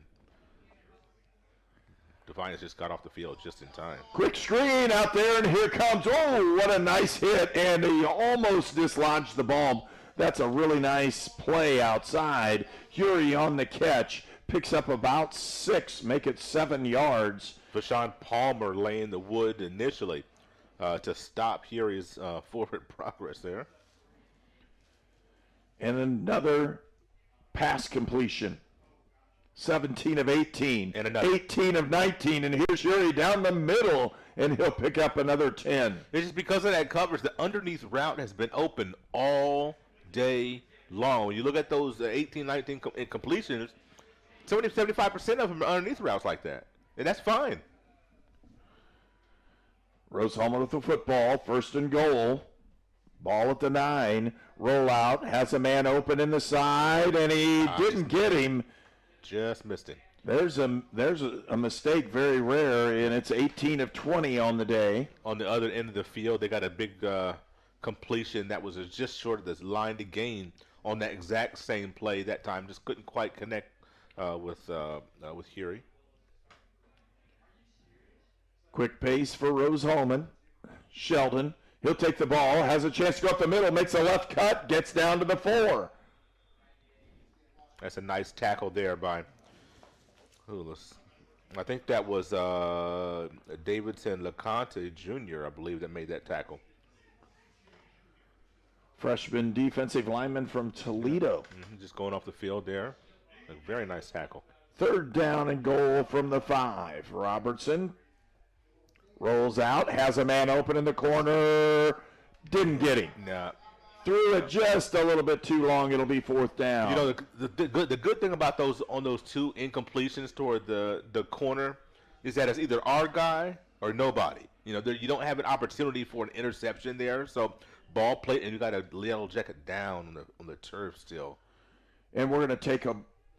Defiance just got off the field just in time. Quick screen out there, and here comes, what a nice hit, and he almost dislodged the ball. That's a really nice play outside. Hury on the catch, picks up about 6, make it 7 yards. Vashawn Palmer laying the wood initially to stop Hury's forward progress there. And another pass completion. 17 of 18. And another. 18 of 19. And here's Yuri down the middle, and he'll pick up another 10. It's just because of that coverage. The underneath route has been open all day long. When you look at those 18, 19 completions, 75% of them are underneath routes like that. And that's fine. Rose-Hulman with the football, 1st and goal. Ball at the 9. Roll out, has a man open in the side, and he didn't get him. Just missed him. There's a mistake, very rare, and it's 18 of 20 on the day. On the other end of the field, they got a big completion that was just short of this line to gain on that exact same play that time. Just couldn't quite connect with Hury. Quick pace for Rose-Hulman. Sheldon, he'll take the ball, has a chance to go up the middle, makes a left cut, gets down to the 4. That's a nice tackle there by I think that was Davidson LeConte Jr., I believe, that made that tackle. Freshman defensive lineman from Toledo. Just going off the field there. A very nice tackle. 3rd down and goal from the 5. Robertson rolls out, has a man open in the corner, didn't get him. Nah. Threw it just a little bit too long. It'll be 4th down. You know, the good thing about those 2 incompletions toward the corner is that it's either our guy or nobody. You know, you don't have an opportunity for an interception there. So ball plate, and you got a Yellow Jacket down on the turf still. And we're going to take a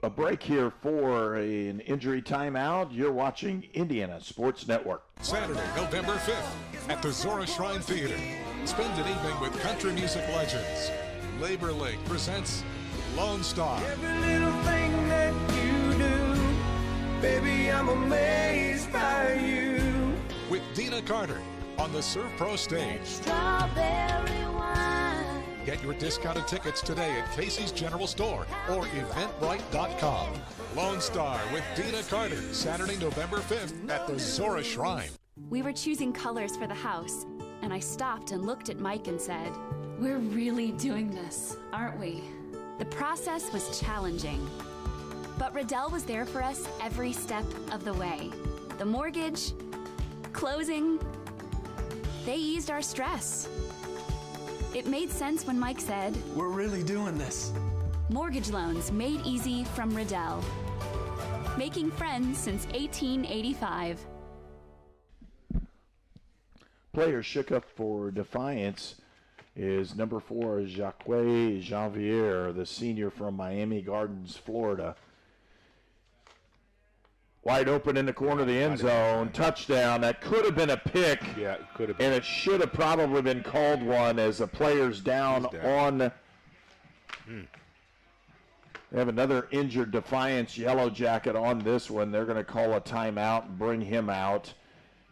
break here for an injury timeout. You're watching Indiana Sports Network. Saturday, November 5th at the Zora Shrine Theater. Spend an evening with country music legends. Labor League presents Lone Star. Every little thing that you do, baby, I'm amazed by you. With Dina Carter on the Surf Pro stage. Strawberry wine. Get your discounted tickets today at Casey's General Store or Eventbrite.com. Lone Star with Dina Carter, Saturday, November 5th at the Zora Shrine. We were choosing colors for the house, and I stopped and looked at Mike and said, "We're really doing this, aren't we?" The process was challenging, but Riddell was there for us every step of the way. The mortgage, closing, they eased our stress. It made sense when Mike said, "We're really doing this." Mortgage loans made easy from Riddell. Making friends since 1885. Player shook up for Defiance is number 4, Jacques Janvier, the senior from Miami Gardens, Florida. Wide open in the corner of the end zone. Touchdown. That could have been a pick. Yeah, it could have been. And it should have probably been called one as the player's down. on. They have another injured Defiance Yellow Jacket on this one. They're going to call a timeout and bring him out.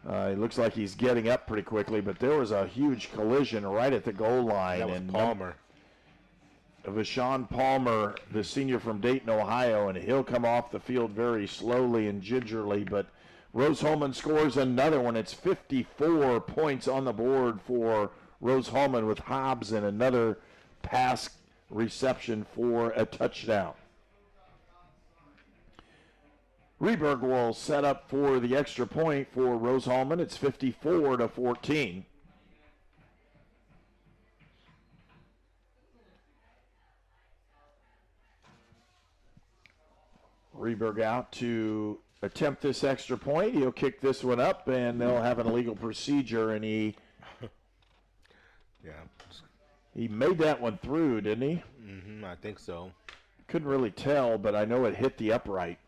It looks like he's getting up pretty quickly, but there was a huge collision right at the goal line. That was Palmer. Vashon Palmer, the senior from Dayton, Ohio, and he'll come off the field very slowly and gingerly, but Rose-Hulman scores another one. It's 54 points on the board for Rose-Hulman with Hobbs and another pass reception for a touchdown. Reberg will set up for the extra point for Rose-Hulman. It's 54-14. Reberg out to attempt this extra point. He'll kick this one up, and they'll have an illegal procedure, and he made that one through, didn't he? I think so. Couldn't really tell, but I know it hit the upright.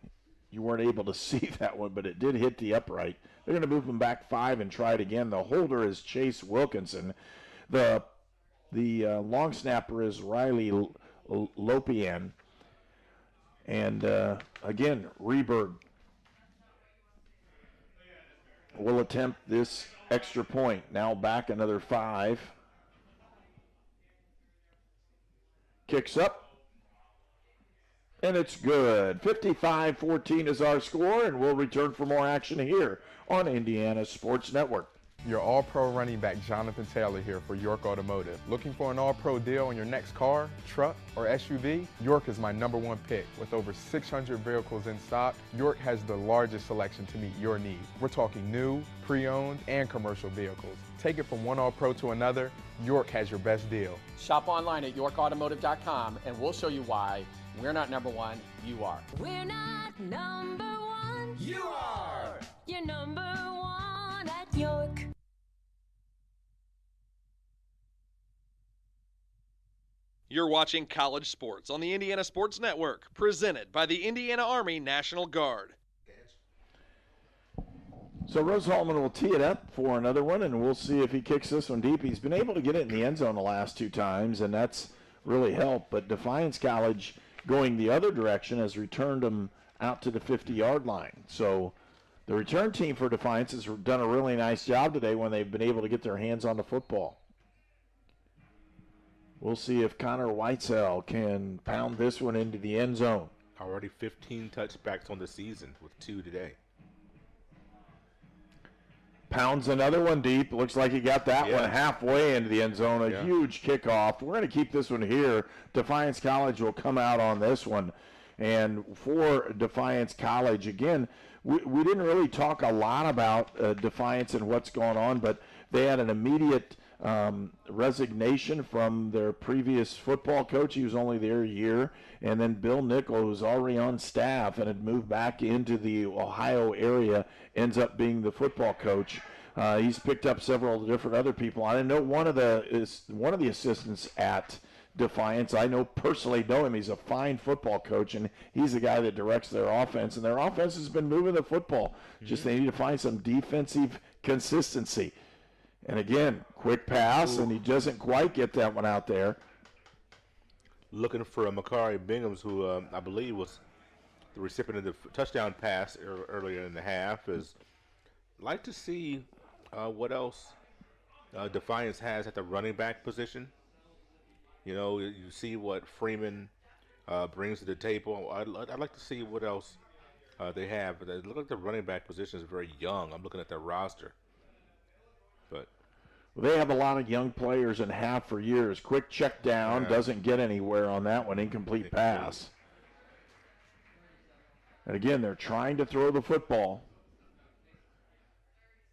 You weren't able to see that one, but it did hit the upright. They're going to move him back 5 and try it again. The holder is Chase Wilkinson. The long snapper is Riley Lopian. And again, Reberg will attempt this extra point. Now back another 5. Kicks up. And it's good. 55-14 is our score, and we'll return for more action here on Indiana Sports Network. Your All-Pro running back Jonathan Taylor here for York Automotive. Looking for an All-Pro deal on your next car, truck, or SUV? York is my #1 pick. With over 600 vehicles in stock, York has the largest selection to meet your needs. We're talking new, pre-owned, and commercial vehicles. Take it from one All-Pro to another, York has your best deal. Shop online at yorkautomotive.com and we'll show you why we're not #1, you are. We're not #1, you are. You're #1 at York. You're watching College Sports on the Indiana Sports Network, presented by the Indiana Army National Guard. So Rose-Hulman will tee it up for another one, and we'll see if he kicks this one deep. He's been able to get it in the end zone the last 2 times, and that's really helped. But Defiance College, going the other direction, has returned him out to the 50-yard line. So the return team for Defiance has done a really nice job today when they've been able to get their hands on the football. We'll see if Connor Whitesell can pound this one into the end zone. Already 15 touchbacks on the season with 2 today. Pounds another one deep. Looks like he got that one halfway into the end zone. A huge kickoff. We're going to keep this one here. Defiance College will come out on this one. And for Defiance College, again, we didn't really talk a lot about Defiance and what's going on, but they had an immediate resignation from their previous football coach. He was only there a year. And then Bill Nickel, who's already on staff and had moved back into the Ohio area, ends up being the football coach. He's picked up several different other people. I know one of the assistants at Defiance. I personally know him. He's a fine football coach, and he's the guy that directs their offense. And their offense has been moving the football. Just they need to find some defensive consistency. And again, quick pass, and he doesn't quite get that one out there. Looking for Makari Bingham's, who I believe was the recipient of the touchdown pass earlier in the half. Like to see what else Defiance has at the running back position. You know, you see what Freeman brings to the table. I'd like to see what else they have. But it looks like the running back position is very young. I'm looking at their roster. But they have a lot of young players and have for years. Quick check down, doesn't get anywhere on that one. Incomplete pass. And again, they're trying to throw the football.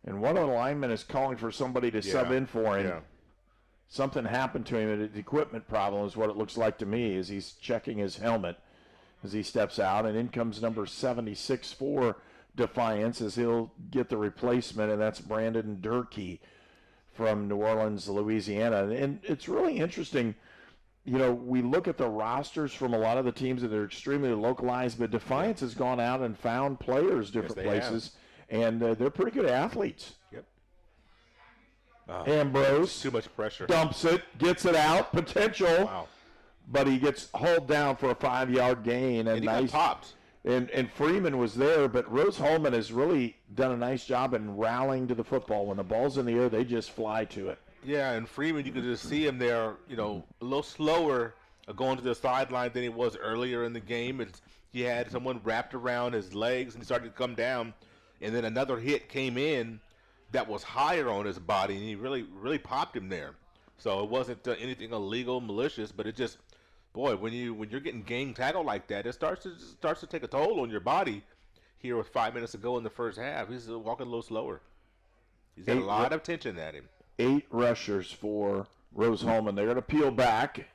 And one of the linemen is calling for somebody to sub in for him. Something happened to him. An equipment problem is what it looks like to me as he's checking his helmet as he steps out. And in comes number 76 for Defiance as he'll get the replacement, and that's Brandon Durkee from New Orleans, Louisiana. And it's really interesting. You know, we look at the rosters from a lot of the teams that are extremely localized, but Defiance has gone out and found players different places, and they're pretty good athletes. Yep. Ambrose. Too much pressure. Dumps it, gets it out, potential. Wow. But he gets hauled down for a 5-yard gain. And he got popped. And Freeman was there, but Rose-Hulman has really done a nice job in rallying to the football. When the ball's in the air, they just fly to it. Yeah, and Freeman, you could just see him there, you know, a little slower going to the sideline than he was earlier in the game. He had someone wrapped around his legs, and he started to come down. And then another hit came in that was higher on his body, and he really popped him there. So it wasn't anything illegal, malicious, but it just... Boy, when you're getting gang tackled like that, it starts to take a toll on your body. Here with 5 minutes to go in the first half, he's walking a little slower. He's got a lot of tension at him. 8 rushers for Rose-Hulman. They're going to peel back,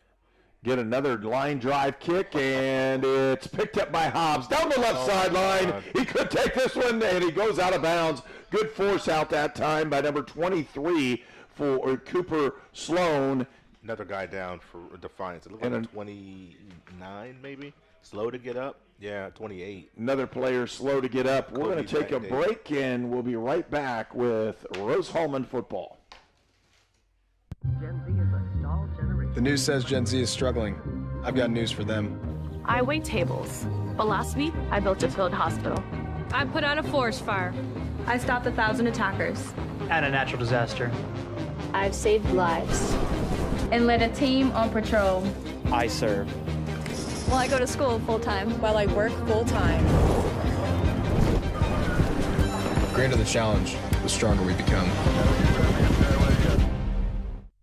get another line drive kick, and it's picked up by Hobbs down the left sideline. He could take this one, and he goes out of bounds. Good force out that time by number 23 for Cooper Sloan. Another guy down for Defiance. It looked like 29 maybe. Slow to get up. Yeah, 28. Another player slow to get up. We're going to take a break, and we'll be right back with Rose-Hulman football. Gen Z is a stall generation. The news says Gen Z is struggling. I've got news for them. I wait tables, but last week I built a field hospital. I put out a forest fire. I stopped 1,000 attackers. And a natural disaster. I've saved lives. And led a team on patrol. I serve. Well, I go to school full-time. While I work full-time. Greater the challenge, the stronger we become.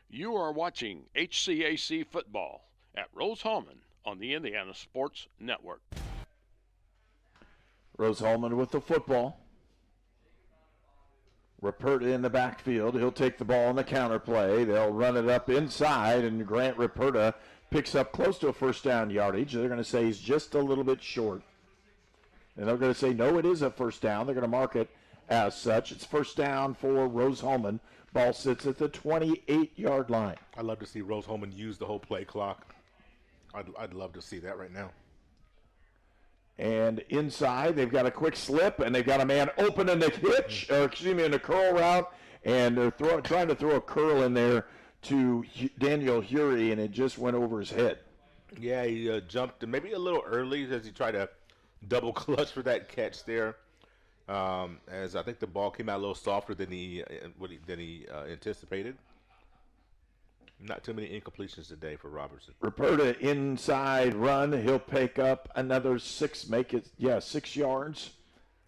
You are watching HCAC football at Rose-Hulman on the Indiana Sports Network. Rose-Hulman with the football. Ruperta in the backfield. He'll take the ball on the counter play. They'll run it up inside, and Grant Ruperta picks up close to a first down yardage. They're going to say he's just a little bit short. And they're going to say, no, it is a first down. They're going to mark it as such. It's first down for Rose-Hulman. Ball sits at the 28-yard line. I'd love to see Rose-Hulman use the whole play clock. I'd love to see that right now. And inside, they've got a quick slip, and they've got a man open in the hitch, in the curl route, and they're trying to throw a curl in there to Daniel Hury, and it just went over his head. Yeah, he jumped maybe a little early as he tried to double clutch for that catch there. As I think the ball came out a little softer than he anticipated. Not too many incompletions today for Robertson. Ruperta inside run. He'll pick up another 6 yards.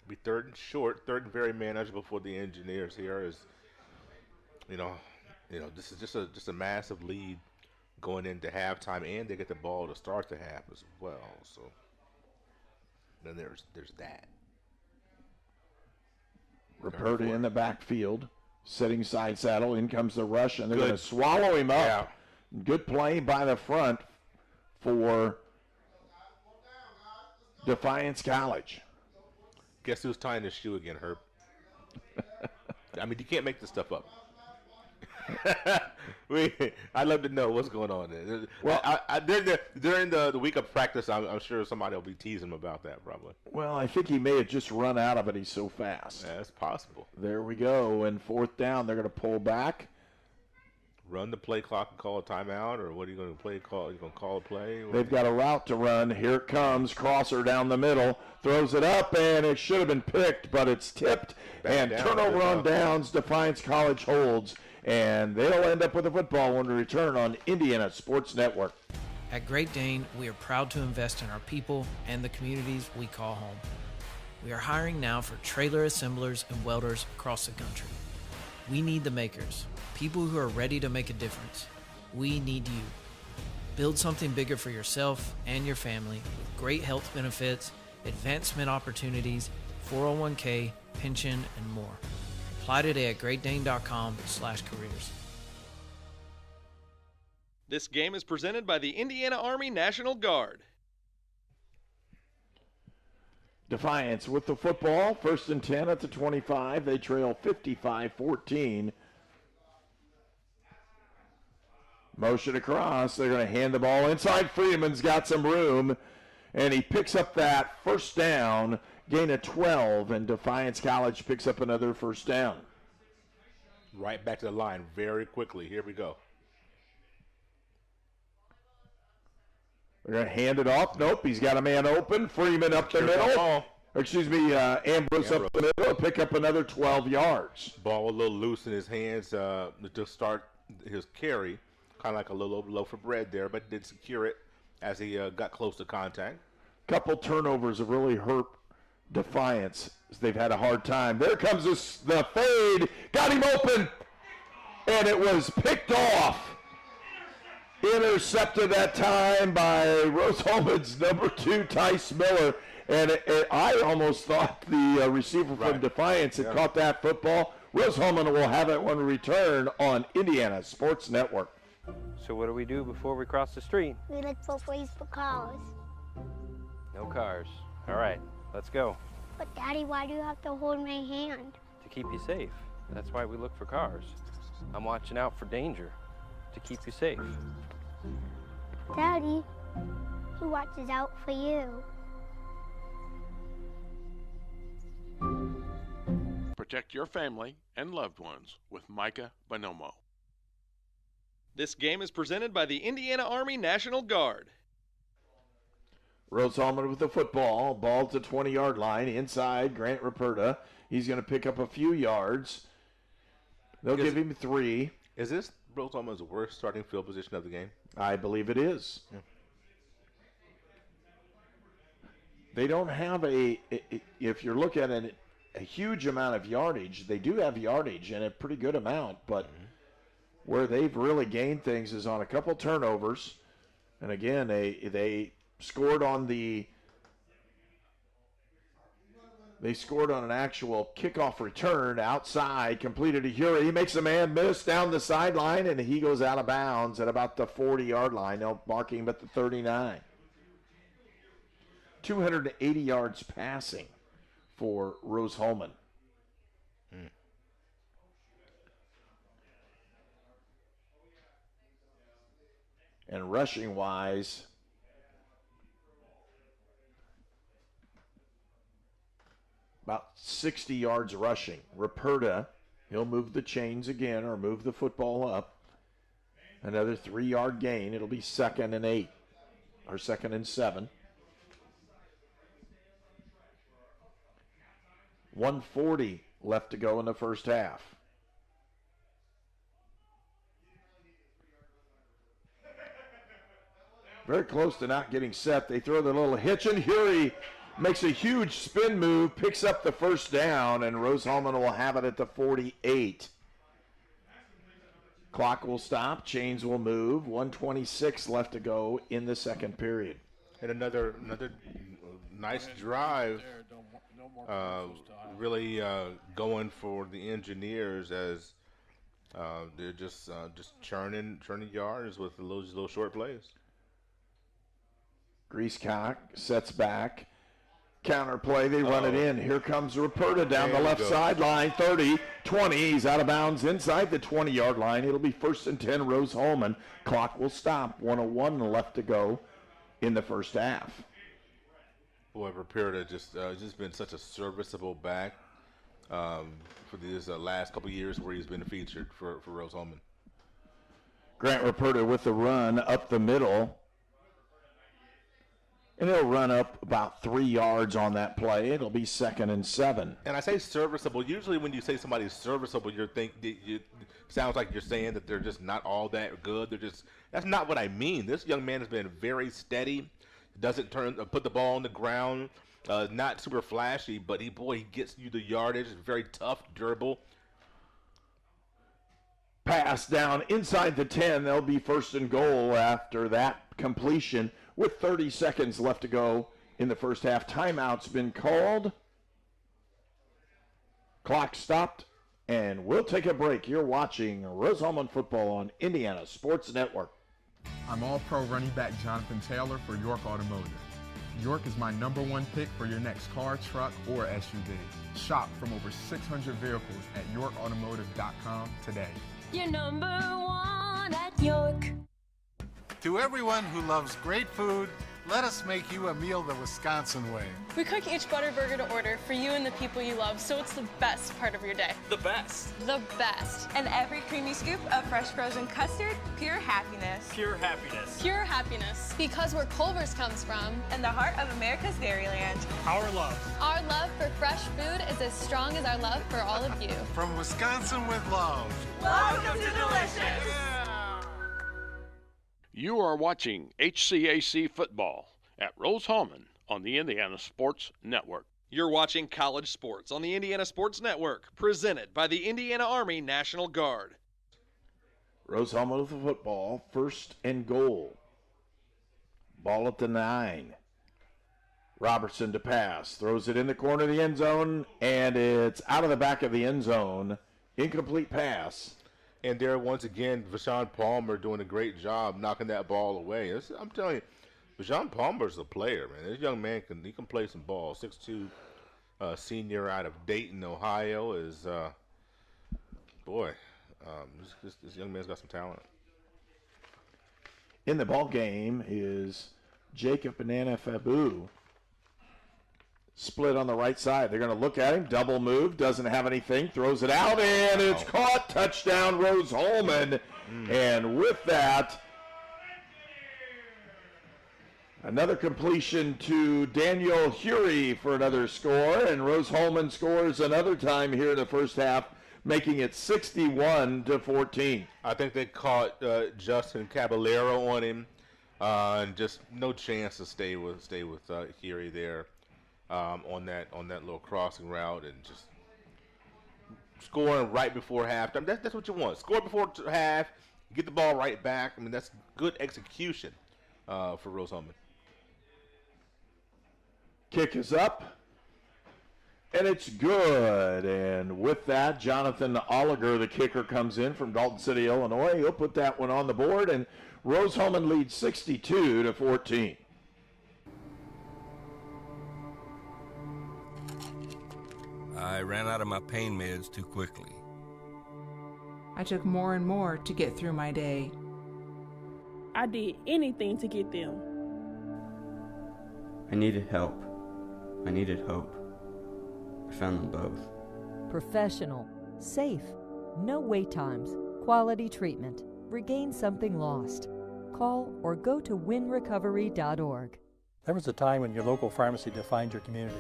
Be third and short, third and very manageable for the Engineers here. Is this is just a massive lead going into halftime, and they get the ball to start the half as well. So then there's that. Ruperta in the backfield. Setting side saddle, in comes the rush, and they're going to swallow him up. Yeah. Good play by the front for Defiance College. Guess who's tying his shoe again, Herb? I mean, you can't make this stuff up. I'd love to know what's going on there. Well, during the week of practice, I'm sure somebody will be teasing him about that probably. Well, I think he may have just run out of it. He's so fast. Yeah, that's possible. There we go. And fourth down, they're going to pull back. Run the play clock and call a timeout, or what are you going to play? Are you going to call a play? They've got a route to run. Here it comes. Crosser down the middle. Throws it up, and it should have been picked, but it's tipped. And turnover on downs. Defiance College holds. And they'll end up with a football when we return on Indiana Sports Network. At Great Dane, we are proud to invest in our people and the communities we call home. We are hiring now for trailer assemblers and welders across the country. We need the makers, people who are ready to make a difference. We need you. Build something bigger for yourself and your family with great health benefits, advancement opportunities, 401k, pension, and more. Apply today at greatdane.com/careers. This game is presented by the Indiana Army National Guard. Defiance with the football. 1st and 10 at the 25. They trail 55-14. Motion across. They're going to hand the ball inside. Friedman's got some room, and he picks up that first down. Gain of 12, and Defiance College picks up another first down. Right back to the line very quickly. Here we go. They're going to hand it off. Nope, he's got a man open. Freeman up the middle. Ambrose up the middle. Pick up another 12 yards. Ball a little loose in his hands to start his carry. Kind of like a little loaf of bread there, but did secure it as he got close to contact. Couple turnovers have really hurt Defiance. They've had a hard time. There comes the fade. Got him open. And it was picked off. Intercepted that time by Rose-Hulman's number 2, Tice Miller. And I almost thought the receiver from Defiance had caught that football. Rose-Hulman will have it when we return on Indiana Sports Network. So what do we do before we cross the street? We look both ways for cars. No cars. All right. Let's go. But Daddy, why do you have to hold my hand? To keep you safe. That's why we look for cars. I'm watching out for danger. To keep you safe. Daddy, who watches out for you? Protect your family and loved ones with Micah Bonomo. This game is presented by the Indiana Army National Guard. Rose-Hulman with the football. Ball to 20-yard line. Inside, Grant Ruperta. He's going to pick up a few yards. They'll give him 3. Is this Rose-Hulman's worst starting field position of the game? I believe it is. Yeah. They don't have if you're looking at it a huge amount of yardage. They do have yardage and a pretty good amount, but where they've really gained things is on a couple turnovers. And again, they scored on They scored on an actual kickoff return outside, completed to Hury. He makes a man miss down the sideline, and he goes out of bounds at about the 40-yard line. They'll mark him at the 39. 280 yards passing for Rose-Hulman. And rushing-wise, about 60 yards rushing. Ruperta, he'll move the chains again or move the football up. Another 3-yard gain. It'll be 2nd and 8 or 2nd and 7. 1:40 left to go in the first half. Very close to not getting set. They throw the little hitch, and Hury makes a huge spin move, picks up the first down, and Rose-Hulman will have it at the 48. Clock will stop. Chains will move. 1:26 left to go in the second period. And another nice drive. Really going for the Engineers as they're just churning yards with those little short plays. Greasecock sets back. Counter play, they run it in. Here comes Ruperta down the left sideline. 30, 20. He's out of bounds inside the 20-yard line. It'll be 1st and 10, Rose-Hulman. Clock will stop. 1:01 left to go in the first half. Boy, Ruperta just been such a serviceable back for these last couple years where he's been featured for Rose-Hulman. Grant Ruperta with the run up the middle. And he'll run up about 3 yards on that play. It'll be 2nd and 7. And I say serviceable. Usually when you say somebody's serviceable, it sounds like you're saying that they're just not all that good. That's not what I mean. This young man has been very steady. Doesn't put the ball on the ground. Not super flashy, but he gets you the yardage. Very tough, durable. Pass down inside the 10. They'll be 1st and goal after that completion with 30 seconds left to go in the first half. Timeout's been called. Clock stopped, and we'll take a break. You're watching Rose-Hulman football on Indiana Sports Network. I'm All-Pro running back Jonathan Taylor for York Automotive. York is my #1 pick for your next car, truck, or SUV. Shop from over 600 vehicles at yorkautomotive.com today. You're #1 at York. To everyone who loves great food, let us make you a meal the Wisconsin way. We cook each butter burger to order for you and the people you love, so it's the best part of your day. The best. The best. And every creamy scoop of fresh frozen custard, pure happiness. Pure happiness. Pure happiness. Because where Culver's comes from. And the heart of America's Dairyland. Our love. Our love for fresh food is as strong as our love for all of you. From Wisconsin with love. Welcome to Delicious. You are watching HCAC football at Rose-Hulman on the Indiana Sports Network. You're watching college sports on the Indiana Sports Network, presented by the Indiana Army National Guard. Rose-Hulman with the football, 1st and goal. Ball at the 9. Robertson to pass, throws it in the corner of the end zone, and it's out of the back of the end zone. Incomplete pass. And there, once again, Vashawn Palmer doing a great job knocking that ball away. I'm telling you, Vashawn Palmer's a player, man. This young man can play some ball. 6'2", senior out of Dayton, Ohio, is this young man's got some talent. In the ball game is Jacob Banana Fabu. Split on the right side. They're going to look at him. Double move. Doesn't have anything. Throws it out, and it's caught. Touchdown, Rose-Hulman. And with that, another completion to Daniel Hury for another score. And Rose-Hulman scores another time here in the first half, making it 61-14. I think they caught Justin Caballero on him, and just no chance to stay with Hury there. on that little crossing route and just scoring right before halftime. That's what you want. Score before half, get the ball right back. I mean, that's good execution for Rose-Hulman. Kick is up, and it's good. And with that, Jonathan Oliger, the kicker, comes in from Dalton City, Illinois. He'll put that one on the board, and Rose-Hulman leads 62-14. I ran out of my pain meds too quickly. I took more and more to get through my day. I did anything to get them. I needed help. I needed hope. I found them both. Professional, safe, no wait times, quality treatment. Regain something lost. Call or go to winrecovery.org. There was a time when your local pharmacy defined your community.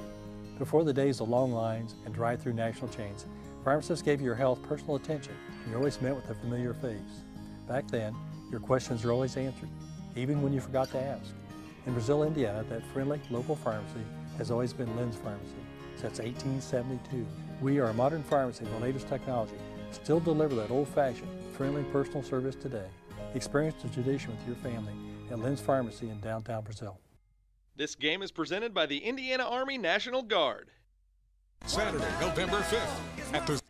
Before the days of long lines and drive-through national chains, pharmacists gave your health personal attention, and you always met with a familiar face. Back then, your questions were always answered, even when you forgot to ask. In Brazil, Indiana, that friendly local pharmacy has always been Lynn's Pharmacy since 1872. We are a modern pharmacy with the latest technology, still deliver that old-fashioned, friendly personal service today. Experience the tradition with your family at Lynn's Pharmacy in downtown Brazil. This game is presented by the Indiana Army National Guard. Saturday, November 5th at the...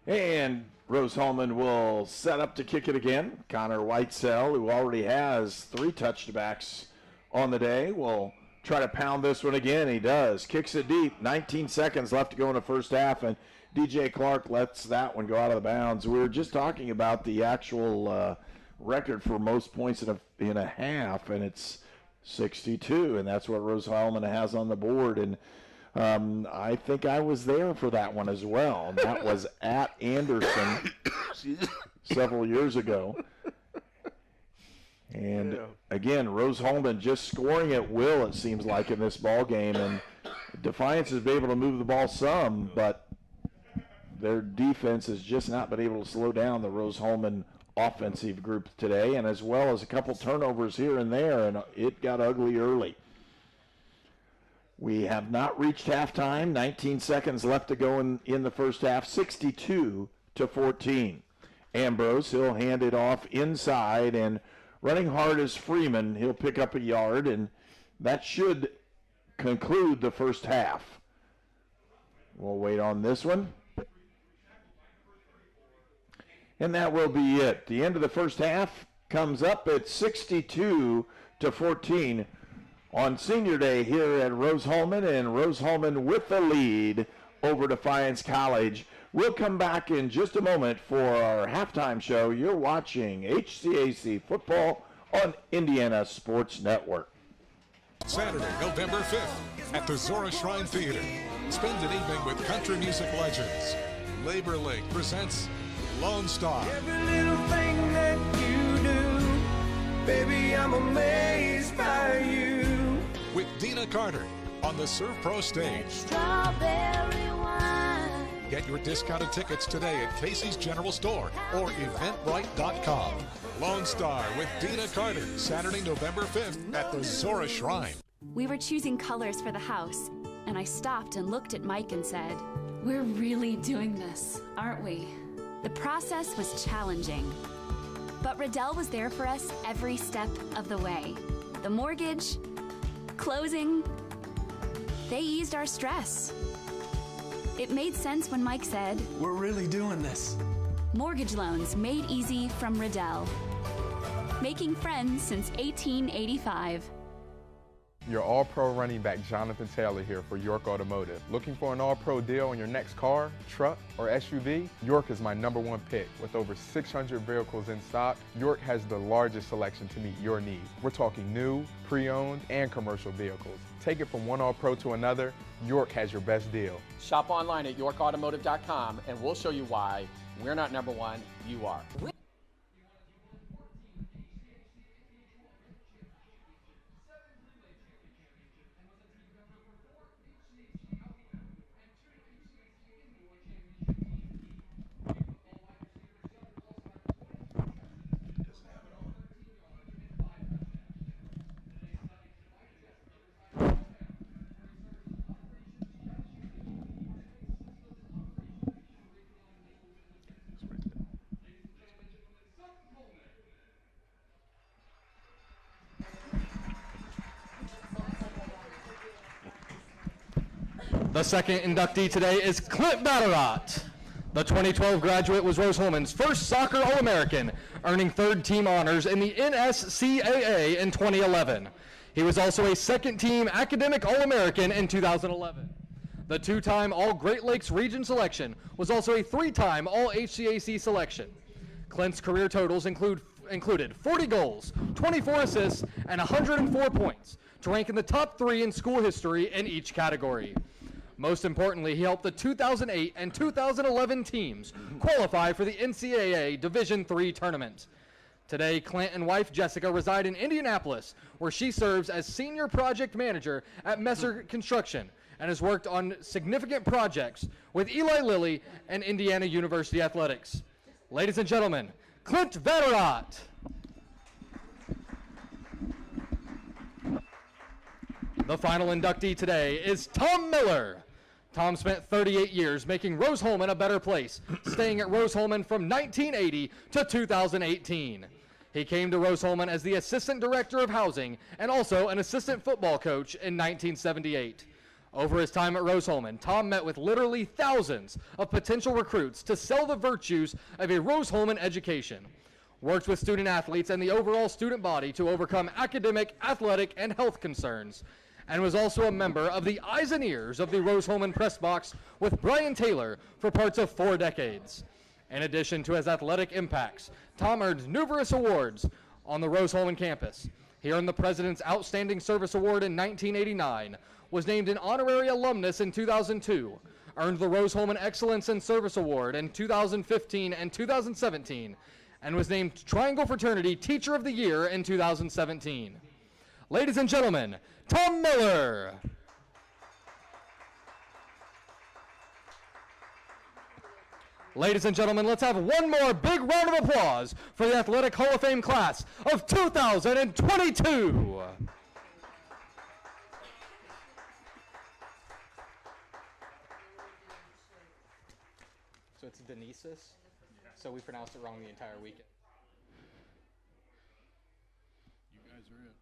And Rose-Hulman will set up to kick it again. Connor Whitesell, who already has 3 touchbacks on the day, will try to pound this one again. He does. Kicks it deep. 19 seconds left to go in the first half, and DJ Clark lets that one go out of the bounds. We were just talking about the actual record for most points in a half, and it's 62, and that's what Rose-Hulman has on the board. And I think I was there for that one as well. That was at Anderson several years ago. And again, Rose-Hulman just scoring at will, it seems like, in this ball game. And Defiance has been able to move the ball some, but their defense has just not been able to slow down the Rose-Hulman offensive group today, and as well as a couple turnovers here and there, and it got ugly early. We have not reached halftime. 19 seconds left to go in the first half. 62-14. Ambrose, he'll hand it off inside, and running hard is Freeman. He'll pick up a yard, and that should conclude the first half. We'll wait on this one. And that will be it. The end of the first half comes up at 62-14 on Senior Day here at Rose-Hulman, and Rose-Hulman with the lead over Defiance College. We'll come back in just a moment for our halftime show. You're watching HCAC football on Indiana Sports Network. Saturday, November 5th at the Zora Shrine Theater. Spend an evening with country music legends. Labor League presents Lone Star. Every little thing that you do, baby, I'm amazed by you. With Dina Carter on the Surf Pro stage. Strawberry wine. Get your discounted tickets today at Casey's General Store or eventbrite.com. Lone Star with Dina Carter, Saturday, November 5th at the Zora Shrine. We were choosing colors for the house, and I stopped and looked at Mike and said, "We're really doing this, aren't we?" The process was challenging, but Riddell was there for us every step of the way. The mortgage, closing, they eased our stress. It made sense when Mike said, "We're really doing this." Mortgage loans made easy from Riddell. Making friends since 1885. Your All-Pro running back Jonathan Taylor here for York Automotive. Looking for an All-Pro deal on your next car, truck, or SUV? York is my #1 pick. With over 600 vehicles in stock, York has the largest selection to meet your needs. We're talking new, pre-owned, and commercial vehicles. Take it from one All-Pro to another, York has your best deal. Shop online at yorkautomotive.com, and we'll show you why we're not #1, you are. The second inductee today is Clint Batterat. The 2012 graduate was Rose-Hulman's first soccer All-American, earning third-team honors in the NCAA in 2011. He was also a second-team academic All-American in 2011. The two-time All-Great Lakes Region selection was also a three-time All-HCAC selection. Clint's career totals included 40 goals, 24 assists, and 104 points to rank in the top 3 in school history in each category. Most importantly, he helped the 2008 and 2011 teams qualify for the NCAA Division III tournament. Today, Clint and wife Jessica reside in Indianapolis, where she serves as senior project manager at Messer Construction and has worked on significant projects with Eli Lilly and Indiana University Athletics. Ladies and gentlemen, Clint Batterat. The final inductee today is Tom Miller. Tom spent 38 years making Rose-Hulman a better place, staying at Rose-Hulman from 1980 to 2018. He came to Rose-Hulman as the assistant director of housing and also an assistant football coach in 1978. Over his time at Rose-Hulman, Tom met with literally thousands of potential recruits to sell the virtues of a Rose-Hulman education, worked with student athletes and the overall student body to overcome academic, athletic, and health concerns, and was also a member of the Eyes and Ears of the Rose-Hulman Press Box with Brian Taylor for parts of 4 decades. In addition to his athletic impacts, Tom earned numerous awards on the Rose-Hulman campus. He earned the President's Outstanding Service Award in 1989, was named an honorary alumnus in 2002, earned the Rose-Hulman Excellence in Service Award in 2015 and 2017, and was named Triangle Fraternity Teacher of the Year in 2017. Ladies and gentlemen, Tom Miller. Ladies and gentlemen, let's have one more big round of applause for the Athletic Hall of Fame class of 2022. So it's Denisis, so we pronounced it wrong the entire weekend. You guys are it.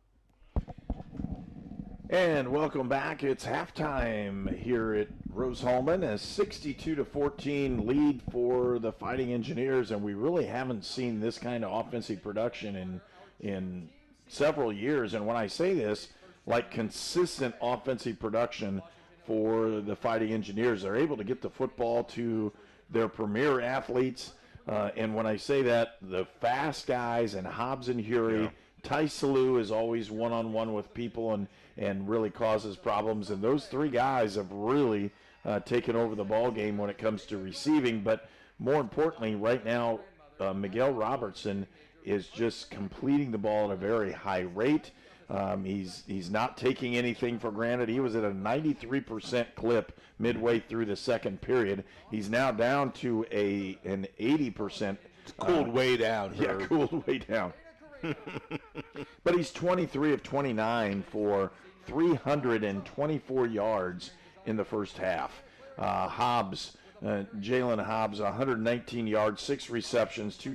And welcome back. It's halftime here at Rose-Hulman, a 62-14 lead for the Fighting Engineers, and we really haven't seen this kind of offensive production in several years. And when I say this, like consistent offensive production for the Fighting Engineers, they're able to get the football to their premier athletes. And when I say that, the fast guys and Hobbs and Hury, Ty Salou is always one-on-one with people and really causes problems. And those 3 guys have really taken over the ball game when it comes to receiving. But more importantly, right now, Miguel Robertson is just completing the ball at a very high rate. He's not taking anything for granted. He was at a 93% clip midway through the second period. He's now down to an 80%. It's cooled way down. Yeah, cooled way down. But he's 23 of 29 for 324 yards in the first half. Jalen Hobbs, 119 yards, 6 receptions, 2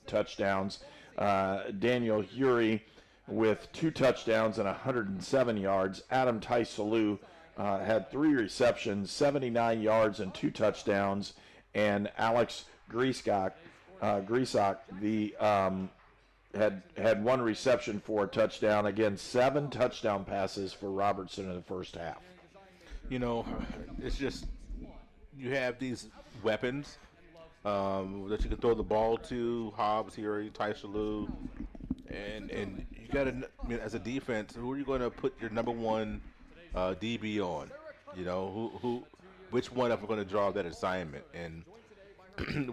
touchdowns. Daniel Hury with 2 touchdowns and 107 yards. Adam Ty Salou had 3 receptions, 79 yards, and 2 touchdowns. And Alex Grisak, had 1 reception for a touchdown. Again, 7 touchdown passes for Robertson in the first half. You know, it's just you have these weapons that you can throw the ball to, Hobbs, Hury, Ty Salou, and you got to, as a defense, who are you going to put your number 1 DB on? You know, which one of them are going to draw that assignment? And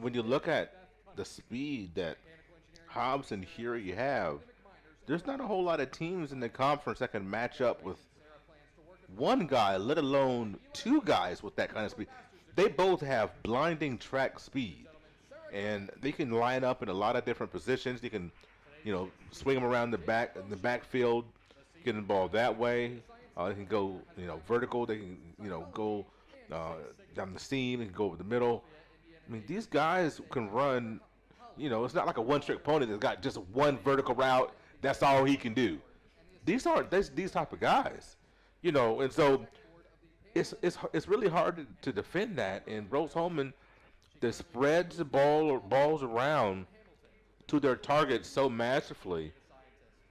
when you look at the speed that Hobbs and Hury have, there's not a whole lot of teams in the conference that can match up with 1 guy, let alone 2 guys with that kind of speed. They both have blinding track speed, and they can line up in a lot of different positions. They can, swing them around the backfield, get the ball that way. They can go, vertical. They can, go down the seam. They can go over the middle. I mean, these guys can run. It's not like a one-trick pony that's got just 1 vertical route. That's all he can do. These aren't these type of guys, and so it's really hard to defend that. And Rose-Hulman that spreads the balls around to their targets so masterfully.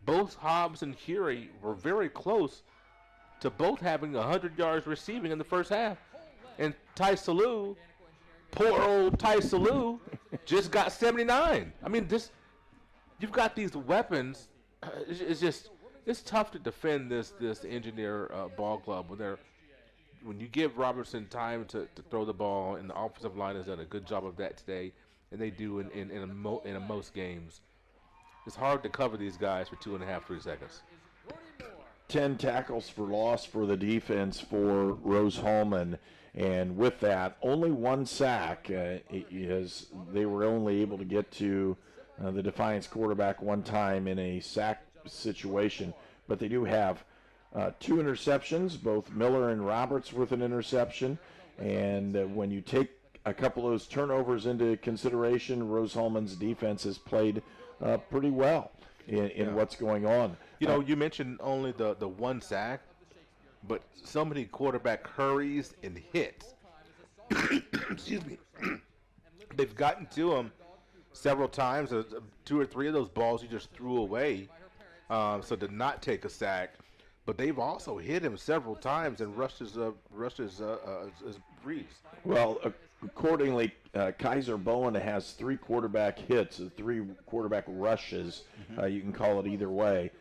Both Hobbs and Curie were very close to both having 100 yards receiving in the first half. And Ty Salou, poor old Ty Salou, just got 79. I mean, you've got these weapons. It's tough to defend this Engineer ball club when you give Robertson time to throw the ball, and the offensive line has done a good job of that today, and they do in most games. It's hard to cover these guys for 2.5, 3 seconds. 10 tackles for loss for the defense for Rose-Hulman, and with that, only 1 sack. As they were only able to get to the Defiance quarterback 1 time in a sack situation, but they do have 2 interceptions, both Miller and Roberts with an interception. And when you take a couple of those turnovers into consideration, Rose-Hulman's defense has played pretty well in what's going on. You mentioned only the 1 sack, but so many quarterback hurries and hits. Excuse me. They've gotten to him several times. 2 or 3 of those balls he just threw away, so did not take a sack. But they've also hit him several times and rushed his briefs. Well, accordingly, Kaiser Bowen has 3 quarterback hits, 3 quarterback rushes. You can call it either way.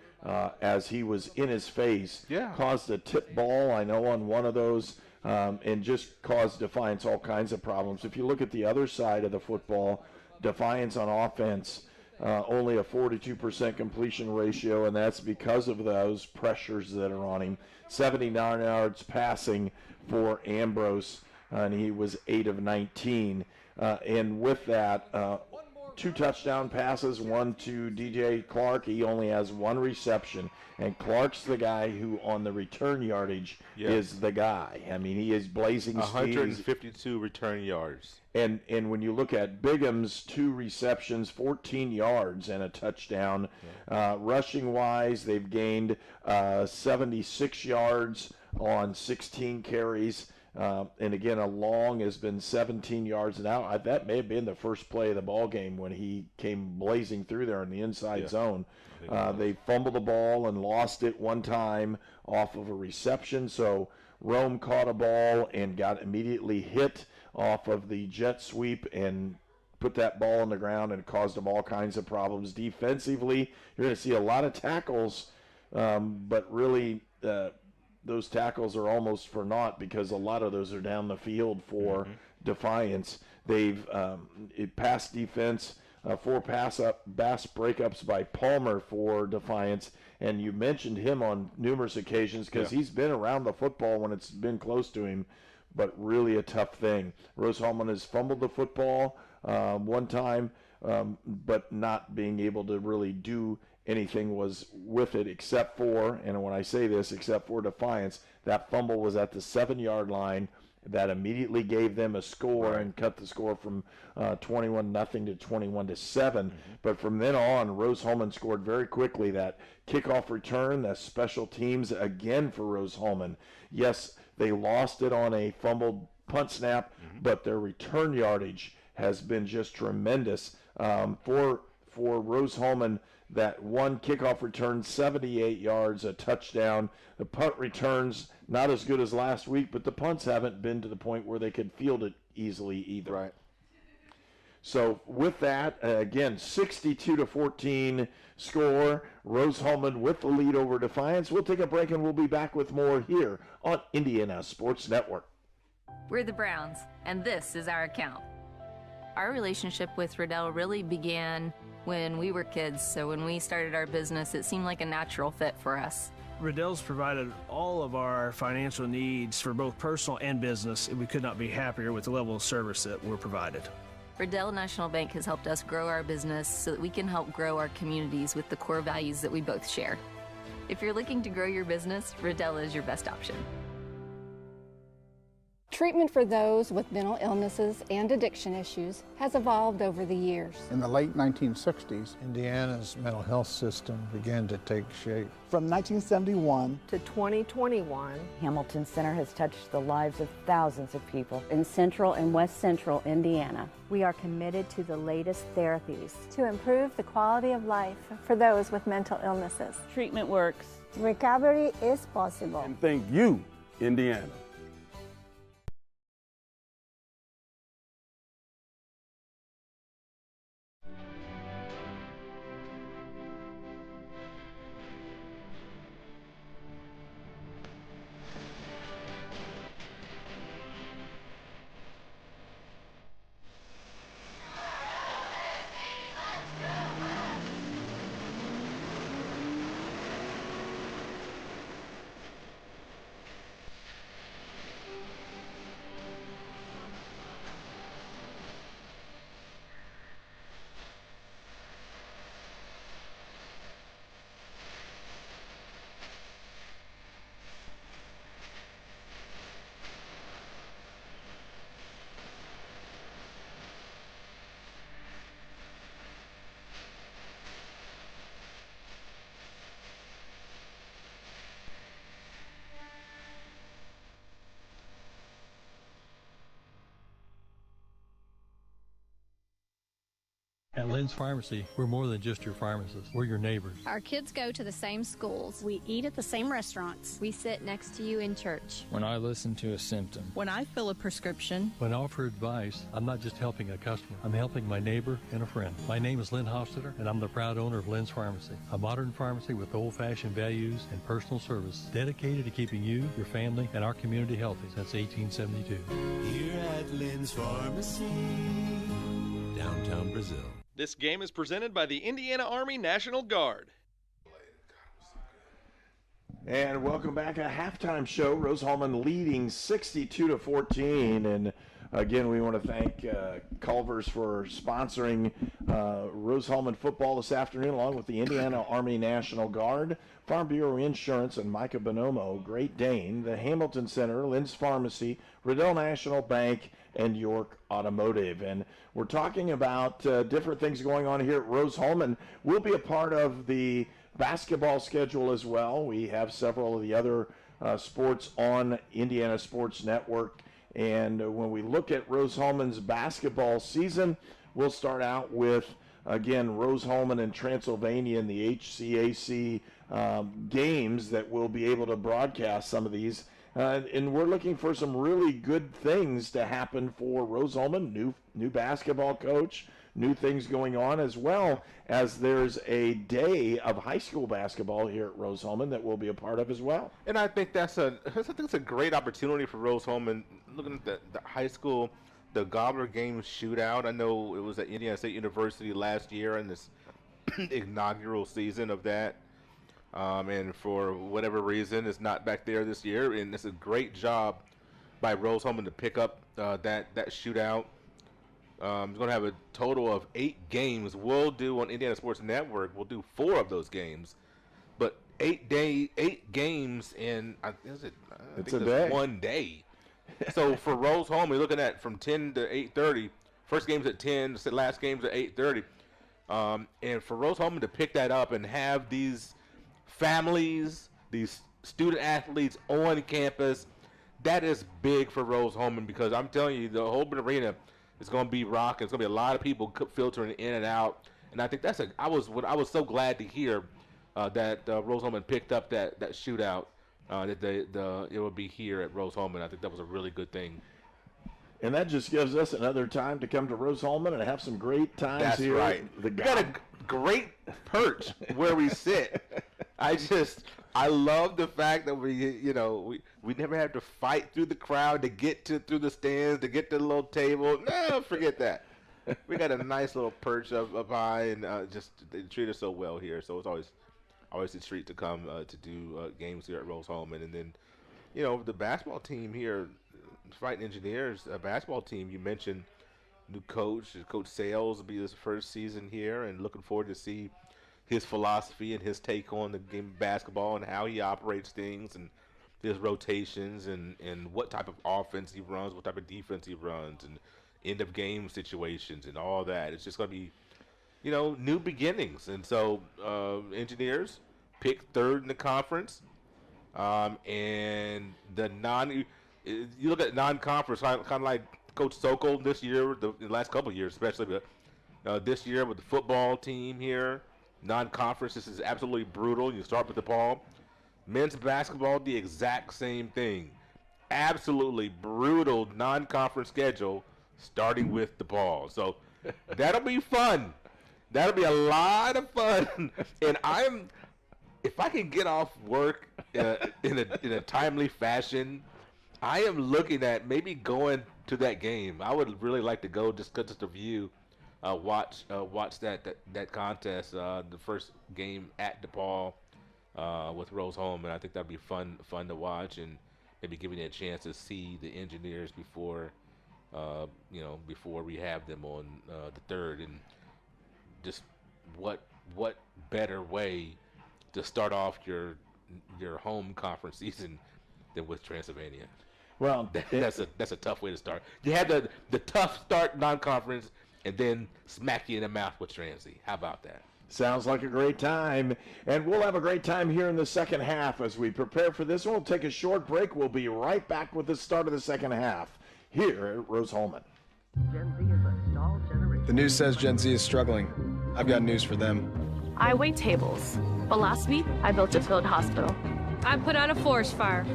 As he was in his face, caused a tip ball, I know, on one of those, and just caused Defiance all kinds of problems. If you look at the other side of the football, Defiance on offense, only a 42% completion ratio, and that's because of those pressures that are on him. 79 yards passing for Ambrose, and he was 8 of 19. And with that, 2 touchdown passes, 1 to DJ Clark. He only has 1 reception, and Clark's the guy who, on the return yardage, is the guy. I mean, he is blazing 152 return yards. And when you look at Bigham's 2 receptions, 14 yards and a touchdown. Rushing-wise, they've gained 76 yards on 16 carries. And again, a long has been 17 yards. Now that may have been the first play of the ball game when he came blazing through there in the inside zone. They fumbled the ball and lost it 1 time off of a reception. So Rome caught a ball and got immediately hit off of the jet sweep and put that ball on the ground and caused them all kinds of problems. Defensively, you're going to see a lot of tackles, but really those tackles are almost for naught because a lot of those are down the field for Defiance. They've pass defense, 4 pass breakups by Palmer for Defiance, and you mentioned him on numerous occasions because he's been around the football when it's been close to him, but really a tough thing. Rose-Hulman has fumbled the football 1 time, but not being able to really do anything was with it except for, and when I say this, except for Defiance, that fumble was at the 7-yard line. That immediately gave them a score and cut the score from 21-0 to 21-7. But from then on, Rose-Hulman scored very quickly. That kickoff return, that special teams again for Rose-Hulman. Yes, they lost it on a fumbled punt snap, but their return yardage has been just tremendous. For Rose-Hulman, that 1 kickoff return, 78 yards, a touchdown. The punt returns, not as good as last week, but the punts haven't been to the point where they could field it easily either. Right. So with that, again, 62-14 score. Rose-Hulman with the lead over Defiance. We'll take a break and we'll be back with more here on Indiana Sports Network. We're the Browns, and this is our account. Our relationship with Riddell really began when we were kids, so when we started our business, it seemed like a natural fit for us. Riddell's provided all of our financial needs for both personal and business, and we could not be happier with the level of service that we're provided. Riddell National Bank has helped us grow our business so that we can help grow our communities with the core values that we both share. If you're looking to grow your business, Riddell is your best option. Treatment for those with mental illnesses and addiction issues has evolved over the years. In the late 1960s, Indiana's mental health system began to take shape. From 1971 to 2021, Hamilton Center has touched the lives of thousands of people in Central and West Central Indiana. We are committed to the latest therapies to improve the quality of life for those with mental illnesses. Treatment works. Recovery is possible. And thank you, Indiana. At Lynn's Pharmacy, we're more than just your pharmacist. We're your neighbors. Our kids go to the same schools. We eat at the same restaurants. We sit next to you in church. When I listen to a symptom. When I fill a prescription. When I offer advice, I'm not just helping a customer. I'm helping my neighbor and a friend. My name is Lynn Hofstetter, and I'm the proud owner of Lynn's Pharmacy, a modern pharmacy with old-fashioned values and personal service dedicated to keeping you, your family, and our community healthy since 1872. Here at Lynn's Pharmacy, downtown Brazil. This game is presented by the Indiana Army National Guard. And welcome back. A halftime show. Rose-Hulman leading 62-14. And again, we want to thank Culver's for sponsoring Rose-Hulman football this afternoon, along with the Indiana Army National Guard, Farm Bureau Insurance, and Micah Bonomo, Great Dane, the Hamilton Center, Lynn's Pharmacy, Riddell National Bank, and York Automotive. And we're talking about different things going on here at Rose-Hulman. We'll be a part of the basketball schedule as well. We have several of the other sports on Indiana Sports Network. And when we look at Rose-Hulman's basketball season, we'll start out with, again, Rose-Hulman and Transylvania in the HCAC games that we'll be able to broadcast some of these. And we're looking for some really good things to happen for Rose-Hulman, new basketball coach, new things going on, as well as there's a day of high school basketball here at Rose-Hulman that we'll be a part of as well. And I think it's a great opportunity for Rose-Hulman. Looking at the high school, the Gobbler game shootout. I know it was at Indiana State University last year in this inaugural season of that. And for whatever reason, it's not back there this year. And it's a great job by Rose-Hulman to pick up that shootout. It's going to have a total of 8 games. We'll do on Indiana Sports Network. We'll do 4 of those games, but 8 games in It's a day. One day. So for Rose-Hulman, we're looking at from 10 to 8:30. First game's at 10. The last game's at 8:30. And for Rose-Hulman to pick that up and have these families, these student athletes on campus, that is big for Rose-Hulman, because I'm telling you, the Holman Arena is going to be rocking. It's going to be a lot of people filtering in and out, and I think I was so glad to hear that Rose-Hulman picked up that shootout. That it would be here at Rose-Hulman. I think that was a really good thing. And that just gives us another time to come to Rose-Hulman and have some great times. That's here. Right. We got a great perch where we sit. I love the fact that we never have to fight through the crowd to get through the stands, to get to the little table. No, forget that. We got a nice little perch up high, and they treat us so well here. So it's always a treat to come to do games here at Rose-Hulman. And then, the basketball team here, Fighting Engineers basketball team, you mentioned new coach Sales will be his first season here, and looking forward to see his philosophy and his take on the game of basketball and how he operates things. And his rotations and what type of offense he runs, what type of defense he runs, and end of game situations and all that. It's just going to be, new beginnings. And so Engineers picked third in the conference. And you look at non-conference, kind of like Coach Sokol this year, the last couple of years especially, but this year with the football team here, non-conference, this is absolutely brutal. You start with DePaul. Men's basketball, the exact same thing. Absolutely brutal non-conference schedule starting with DePaul. So that'll be fun. That'll be a lot of fun. And if I can get off work in a timely fashion, I am looking at maybe going to that game. I would really like to go just to view, watch that contest, the first game at DePaul with Rose-Hulman. I think that'd be fun to watch, and maybe giving you a chance to see the Engineers before we have them on the 3rd, and just what better way to start off your home conference season than with Transylvania. Well, that's a tough way to start. You had the tough start non-conference, and then smack you in the mouth with Transy. How about that? Sounds like a great time. And we'll have a great time here in the second half as we prepare for this one. We'll take a short break. We'll be right back with the start of the second half here at Rose-Hulman. Gen Z is a stalled generation. The news says Gen Z is struggling. I've got news for them. I wait tables, but last week I built a field hospital. I put out a forest fire.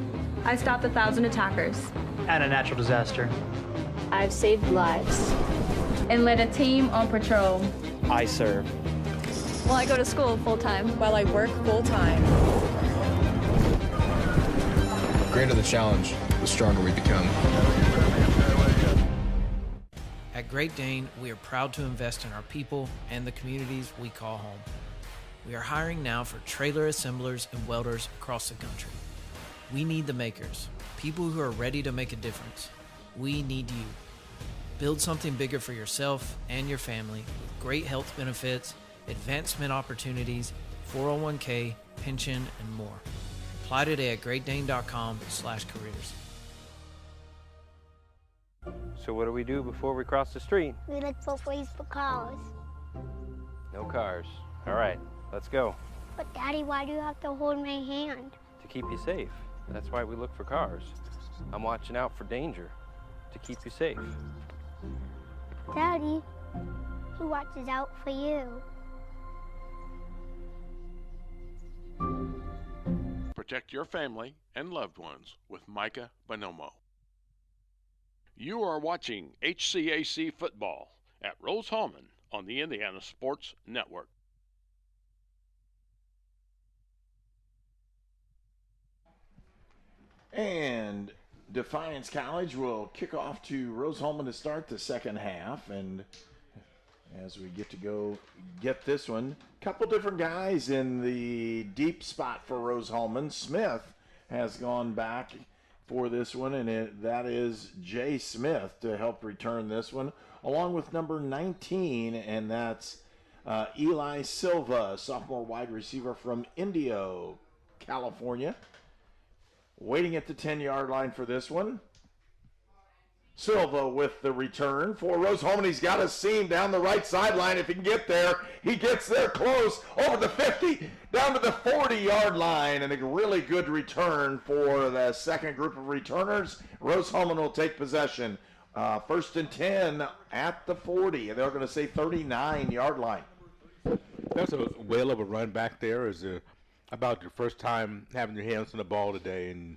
I stopped 1,000 attackers. And a natural disaster. I've saved lives. And led a team on patrol. I serve. Well, I go to school full-time. While I work full-time. The greater the challenge, the stronger we become. At Great Dane, we are proud to invest in our people and the communities we call home. We are hiring now for trailer assemblers and welders across the country. We need the makers, people who are ready to make a difference. We need you. Build something bigger for yourself and your family with great health benefits, advancement opportunities, 401k, pension, and more. Apply today at greatdane.com/careers. So what do we do before we cross the street? We look both ways for cars. No cars. All right, let's go. But Daddy, why do you have to hold my hand? To keep you safe. That's why we look for cars. I'm watching out for danger. To keep you safe. Daddy, who watches out for you? Protect your family and loved ones with Micah Bonomo. You are watching HCAC football at Rose-Hulman on the Indiana Sports Network. And Defiance College will kick off to Rose-Hulman to start the second half. And as we get to go get this one, a couple different guys in the deep spot for Rose-Hulman. Smith has gone back for this one, and that is Jay Smith to help return this one, along with number 19, and that's Eli Silva, sophomore wide receiver from Indio, California. Waiting at the 10-yard line for this one. Silva with the return for Rose-Hulman. He's got a seam down the right sideline. If he can get there, he gets there close, over the 50, down to the 40-yard line, and a really good return for the second group of returners. Rose-Hulman will take possession. First and 10 at the 40. They're going to say 39-yard line. That's a whale of a run back there. Is about your first time having your hands on the ball today, and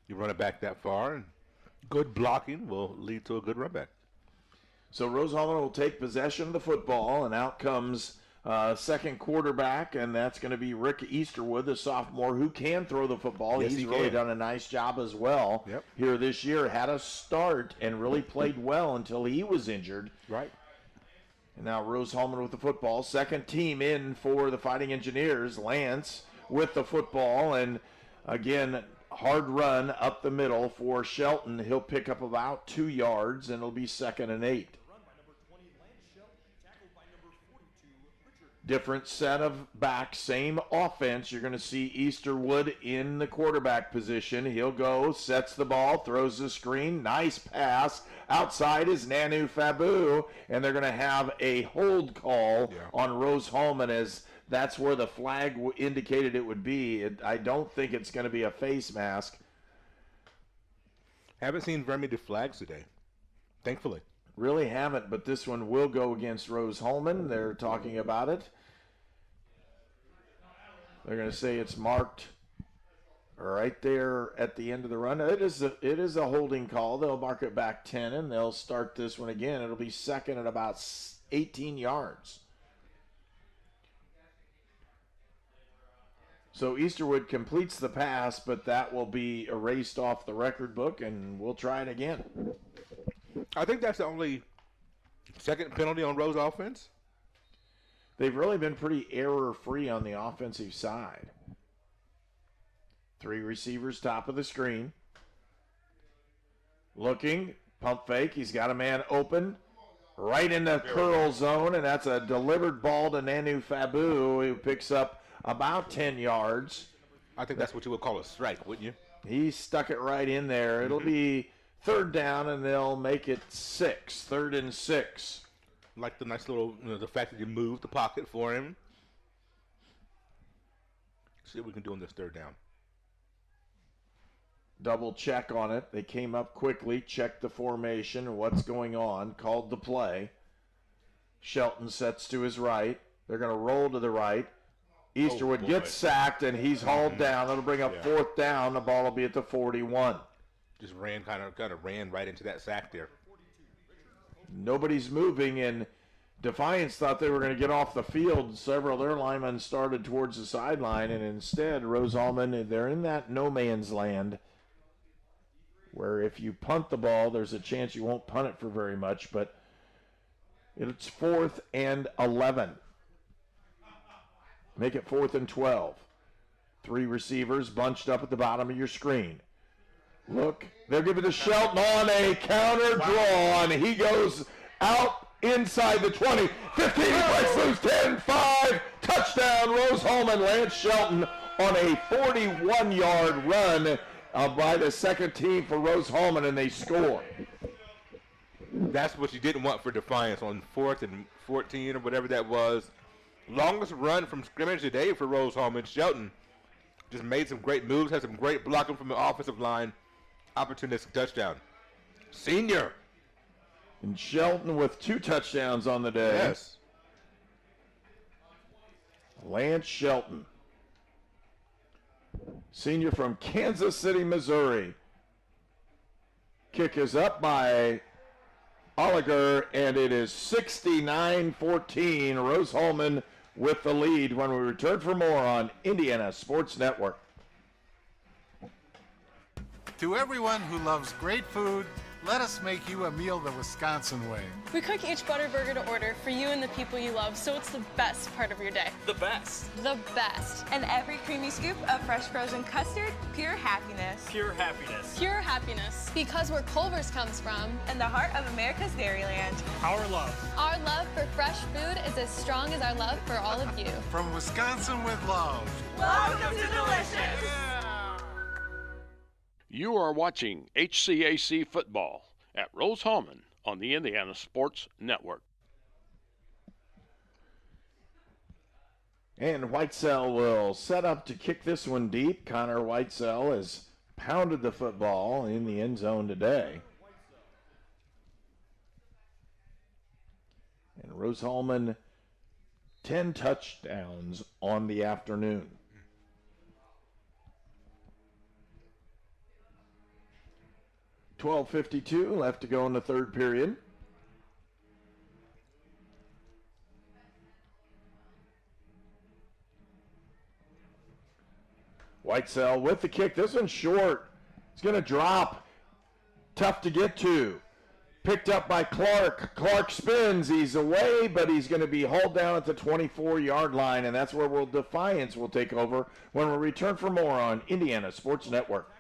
you run it back that far. And good blocking will lead to a good run back. So Rose-Hulman will take possession of the football, and out comes second quarterback, and that's going to be Rick Easterwood, the sophomore, who can throw the football. Yes, He's he really can. done a nice job as well here this year. Had a start and really played well until he was injured. Right. And now Rose-Hulman with the football. Second team in for the Fighting Engineers. Lance with the football, and again, hard run up the middle for Shelton. He'll pick up about 2 yards, and it'll be 2nd and 8. Different set of backs, same offense. You're going to see Easterwood in the quarterback position. He'll go, sets the ball, throws the screen. Nice pass. Outside is Nanu Fabu, and they're going to have a hold call on Rose-Hulman, as that's where the flag indicated it would be. I don't think it's going to be a face mask. Haven't seen very many flags today, thankfully. Really haven't, but this one will go against Rose-Hulman. They're talking about it. They're going to say it's marked right there at the end of the run. It is a holding call. They'll mark it back 10, and they'll start this one again. It'll be second at about 18 yards. So Easterwood completes the pass, but that will be erased off the record book, and we'll try it again. I think that's the only second penalty on Rose offense. They've really been pretty error-free on the offensive side. 3 receivers, top of the screen. Looking, pump fake. He's got a man open right in the curl zone, and that's a delivered ball to Nanu Fabu, who picks up about 10 yards. I think that's what you would call a strike, wouldn't you? He stuck it right in there. It'll be third down, and they'll make it 6, 3rd and 6. Like the nice little, the fact that you moved the pocket for him. See what we can do on this third down. Double check on it. They came up quickly, checked the formation, what's going on, called the play. Shelton sets to his right. They're going to roll to the right. Easterwood gets sacked, and he's hauled down. It'll bring up 4th down. The ball will be at the 41. Just ran, kind of ran right into that sack there. Nobody's moving, and Defiance thought they were going to get off the field. Several of their linemen started towards the sideline, and instead, Rose-Hulman, they're in that no man's land where if you punt the ball, there's a chance you won't punt it for very much, but it's 4th and 11. Make it 4th and 12. 3 receivers bunched up at the bottom of your screen. Look, they'll give it to Shelton on a counter draw, and he goes out inside the 20. 15, he breaks loose, 10, 5, touchdown, Rose-Hulman. Lance Shelton on a 41-yard run by the second team for Rose-Hulman, and they score. That's what you didn't want for Defiance on 4th and 14 or whatever that was. Longest run from scrimmage today for Rose-Hulman. Shelton just made some great moves, had some great blocking from the offensive line. Opportunistic touchdown. Senior. And Shelton with 2 touchdowns on the day. Yes. Lance Shelton. Senior from Kansas City, Missouri. Kick is up by Oliger, and it is 69-14. Rose-Hulman with the lead when we return for more on Indiana Sports Network. To everyone who loves great food, let us make you a meal the Wisconsin way. We cook each butter burger to order for you and the people you love, so it's the best part of your day. The best. The best. And every creamy scoop of fresh frozen custard, pure happiness. Pure happiness. Pure happiness. Because where Culver's comes from. And the heart of America's Dairyland. Our love. Our love for fresh food is as strong as our love for all of you. From Wisconsin with love. Welcome to Delicious. You are watching HCAC football at Rose-Hulman on the Indiana Sports Network. And Whitesell will set up to kick this one deep. Connor Whitesell has pounded the football in the end zone today. And Rose-Hulman, 10 touchdowns on the afternoon. .52 left to go in the third period. Whitesell with the kick. This one's short. It's going to drop. Tough to get to. Picked up by Clark. Clark spins. He's away, but he's going to be hauled down at the 24-yard line, and that's where Defiance will take over when we return for more on Indiana Sports Network.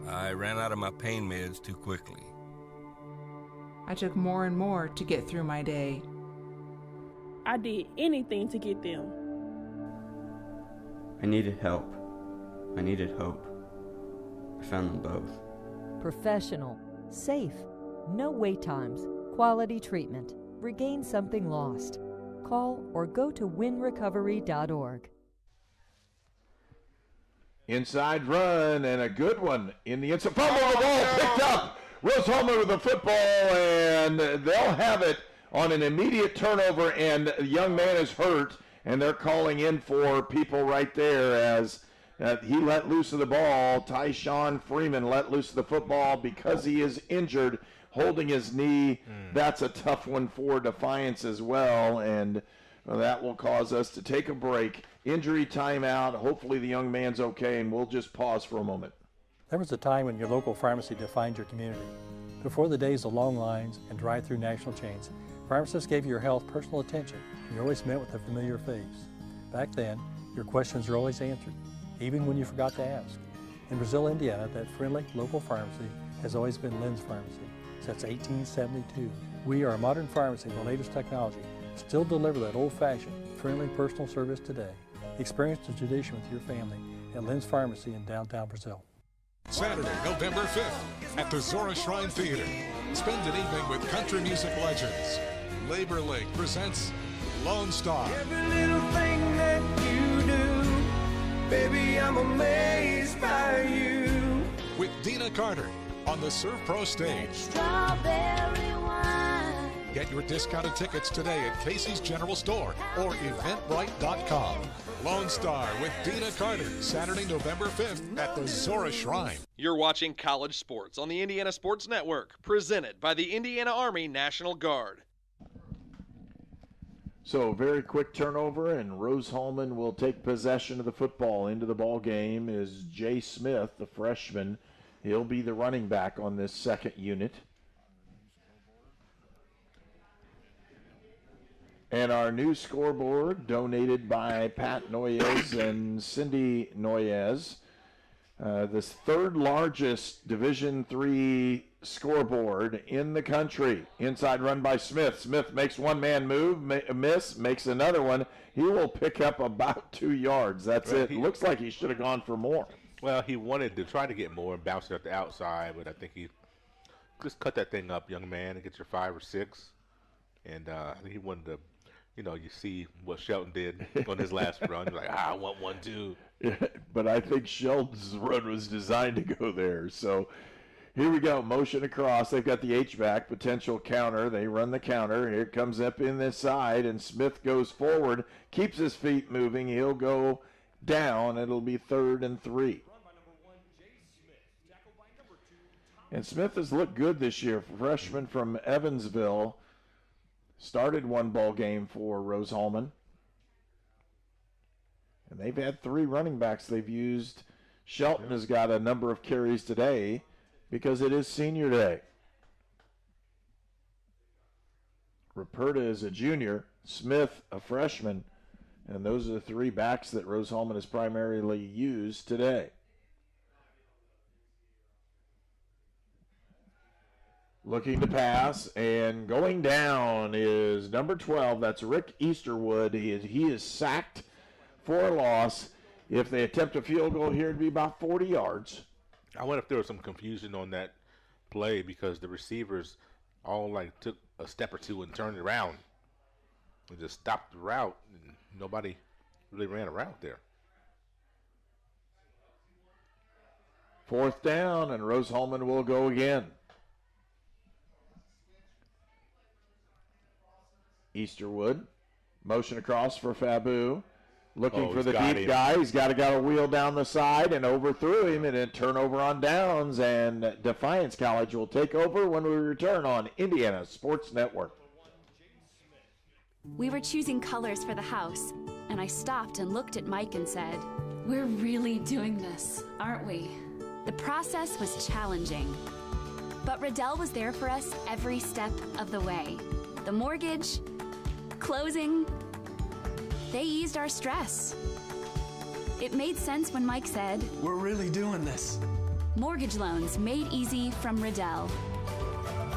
I ran out of my pain meds too quickly. I took more and more to get through my day. I did anything to get them. I needed help. I needed hope. I found them both. Professional, safe, no wait times, quality treatment. Regain something lost. Call or go to winrecovery.org. Inside run and a good one in the inside. Fumble, the ball picked up. Rose-Hulman with the football, and they'll have it on an immediate turnover, and the young man is hurt, and they're calling in for people right there as he let loose of the ball. Tyshawn Freeman let loose of the football because he is injured, holding his knee. That's a tough one for Defiance as well, and that will cause us to take a break. Injury timeout. Hopefully the young man's okay, and we'll just pause for a moment. There was a time when your local pharmacy defined your community. Before the days of long lines and drive-through national chains, pharmacists gave your health personal attention, and you always met with a familiar face. Back then, your questions were always answered, even when you forgot to ask. In Brazil, Indiana, that friendly local pharmacy has always been Lynn's Pharmacy since 1872. We are a modern pharmacy with the latest technology, still deliver that old-fashioned, friendly personal service today. Experience the tradition with your family at Lynn's Pharmacy in downtown Brazil. Saturday, November 5th at the Zora Shrine Theater. Spend an evening with country music legends. Labor League presents Lone Star. Every little thing that you do, baby, I'm amazed by you. With Dina Carter on the Serve Pro stage. Strawberry wine. Get your discounted tickets today at Casey's General Store or Eventbrite.com. Lone Star with Dina Carter, Saturday, November 5th at the Zora Shrine. You're watching College Sports on the Indiana Sports Network, presented by the Indiana Army National Guard. So very quick turnover, and Rose-Hulman will take possession of the football. Into the ball game is Jay Smith, the freshman. He'll be the running back on this second unit. And our new scoreboard, donated by Pat Noyes and Cindy Noyes. This third largest Division III scoreboard in the country. Inside run by Smith. Smith makes one man move, miss, makes another one. He will pick up about 2 yards. That's it. Looks like he should have gone for more. Well, he wanted to try to get more and bounce it at the outside, but I think he just cut that thing up, young man, and get your 5 or 6. And I think he wanted to, you see what Shelton did on his last run. You're like, I want one too. Yeah, but I think Shelton's run was designed to go there. So here we go. Motion across. They've got the H-back, potential counter. They run the counter. Here it comes up in this side, and Smith goes forward, keeps his feet moving. He'll go down. It'll be 3rd and 3. And Smith has looked good this year. Freshman from Evansville. Started one ball game for Rose-Hulman. And they've had 3 running backs they've used. Shelton has got a number of carries today because it is senior day. Ruperta is a junior. Smith, a freshman. And those are the 3 backs that Rose-Hulman has primarily used today. Looking to pass, and going down is number 12. That's Rick Easterwood. He is sacked for a loss. If they attempt a field goal here, it'd be about 40 yards. I wonder if there was some confusion on that play because the receivers all took a step or two and turned around and just stopped the route, and nobody really ran a route there. 4th down, and Rose-Hulman will go again. Easterwood, motion across for Fabu, looking for the deep guy. He's got a wheel down the side and overthrew him, and a turnover on downs, and Defiance College will take over when we return on Indiana Sports Network. We were choosing colors for the house, and I stopped and looked at Mike and said, "We're really doing this, aren't we?" The process was challenging, but Riddell was there for us every step of the way. The mortgage, closing, they eased our stress. It made sense when Mike said, "We're really doing this." Mortgage loans made easy from Riddell.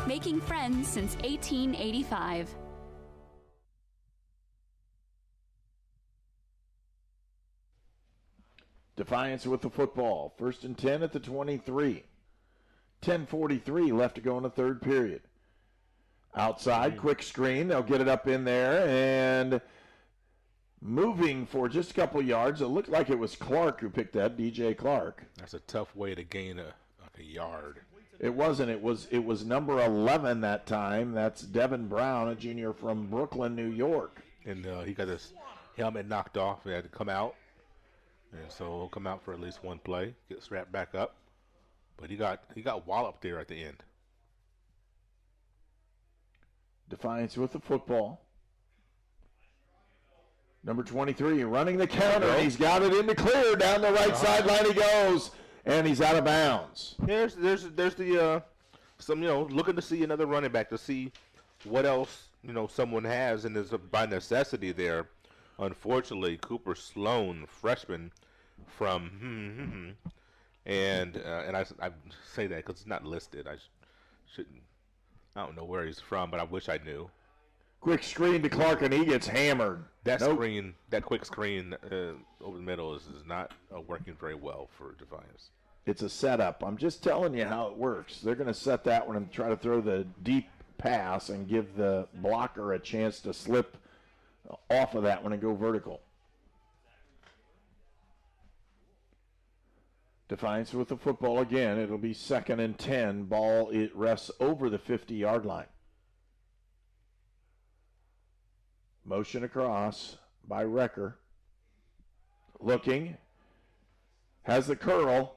making friends since 1885. Defiance with the football. 1st and 10 at the 23. 10:43 left to go in the third period. Outside, quick screen. They'll get it up in there and moving for just a couple yards. It looked like it was Clark who picked that, DJ Clark. That's a tough way to gain a yard. It wasn't. It was number 11 that time. That's Devin Brown, a junior from Brooklyn, New York. And he got his helmet knocked off. He had to come out. And so he'll come out for at least one play, get strapped back up. But he got walloped there at the end. Defiance with the football. Number 23 running the counter. And he's got it in the clear. Down the right sideline he goes. And he's out of bounds. There's the some looking to see another running back to see what else someone has, and there's by necessity there. Unfortunately, Cooper Sloan, freshman from and I say that because it's not listed. I shouldn't. I don't know where he's from, but I wish I knew. Quick screen to Clark, and he gets hammered. That quick screen over the middle is not working very well for Defiance. It's a setup. I'm just telling you how it works. They're going to set that one and try to throw the deep pass and give the blocker a chance to slip off of that one and go vertical. Defiance with the football again. It'll be 2nd and 10. Ball, it rests over the 50-yard line. Motion across by Wrecker. Looking. Has the curl.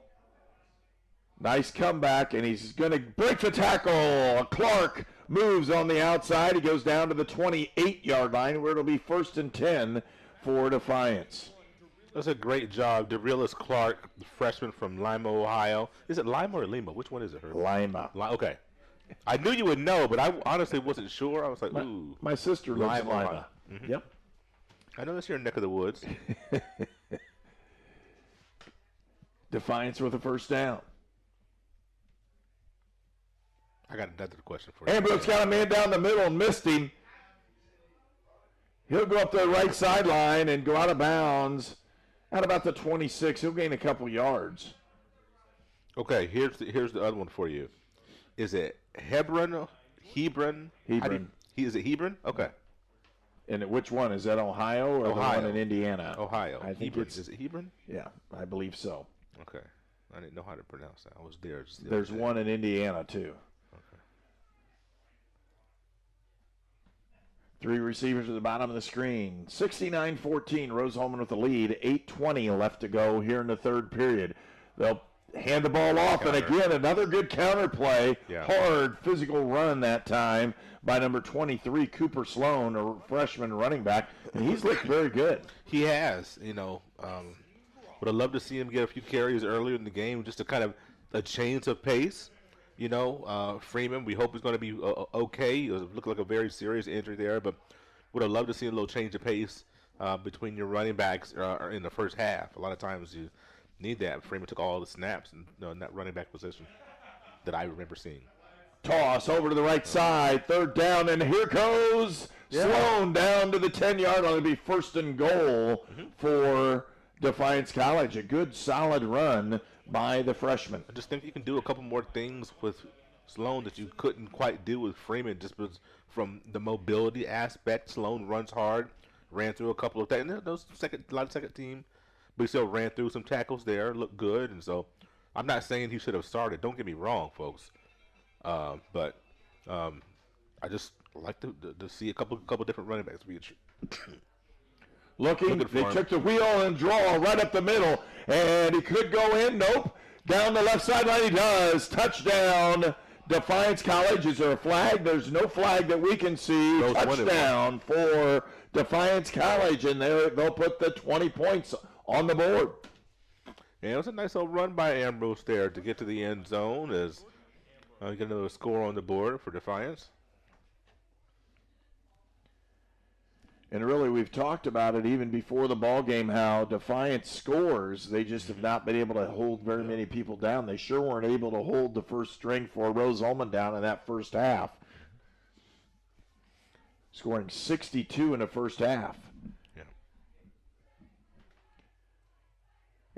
Nice comeback, and he's going to break the tackle. Clark moves on the outside. He goes down to the 28-yard line, where it'll be 1st and 10 for Defiance. That's a great job. DeRealis Clark, the freshman from Lima, Ohio. Is it Lima or Lima? Which one is it, Herb? Lima. Okay. I knew you would know, but I honestly wasn't sure. I was like, ooh. My sister lives in Lima. Mm-hmm. Yep. I know that's your neck of the woods. Defiance with a first down. I got another question for you. Ambrose got a man down the middle and missed him. He'll go up the right sideline and go out of bounds at about the 26. He'll gain a couple yards. Okay, here's the other one for you. Is it Hebron? Is it Hebron? Okay. And which one? Is that Ohio or Ohio. the one in Indiana? Ohio. I think Hebron. Is it Hebron? Yeah, I believe so. Okay. I didn't know how to pronounce that. I was there. There's one in Indiana, too. Okay. 3 receivers at the bottom of the screen. 69-14, Rose-Hulman with the lead. 8:20 left to go here in the third period. They'll hand the ball off, and again, another good counter play. Yeah. Hard physical run that time by number 23, Cooper Sloan, a freshman running back, and he's looked very good. He has, would have loved to see him get a few carries earlier in the game, just to kind of a change of pace. Freeman, we hope he's going to be okay. It looked like a very serious injury there, but would have loved to see a little change of pace between your running backs in the first half. A lot of times you need that. Freeman took all the snaps in that running back position that I remember seeing. Toss over to the right side, 3rd down, and here goes Sloan down to the 10-yard line. It'll be 1st and goal for Defiance College. A good, solid run by the freshman. I just think you can do a couple more things with Sloan that you couldn't quite do with Freeman, just from the mobility aspect. Sloan runs hard, ran through a couple of things. Those a lot of second team, but he still ran through some tackles there, looked good. And so I'm not saying he should have started. Don't get me wrong, folks. But I just like to see a couple different running backs. Looking they took the wheel and draw right up the middle, and he could go in. Nope. Down the left sideline he does. Touchdown, Defiance College. Is there a flag? There's no flag that we can see. Touchdown for Defiance College, and they'll put the 20 points on the board. Yeah, it was a nice little run by Ambrose there to get to the end zone as get another score on the board for Defiance. And really, we've talked about it even before the ball game, how Defiance scores. They just have not been able to hold very many people down. They sure weren't able to hold the first string for Rose-Hulman down in that first half. Scoring 62 in the first half. Yeah.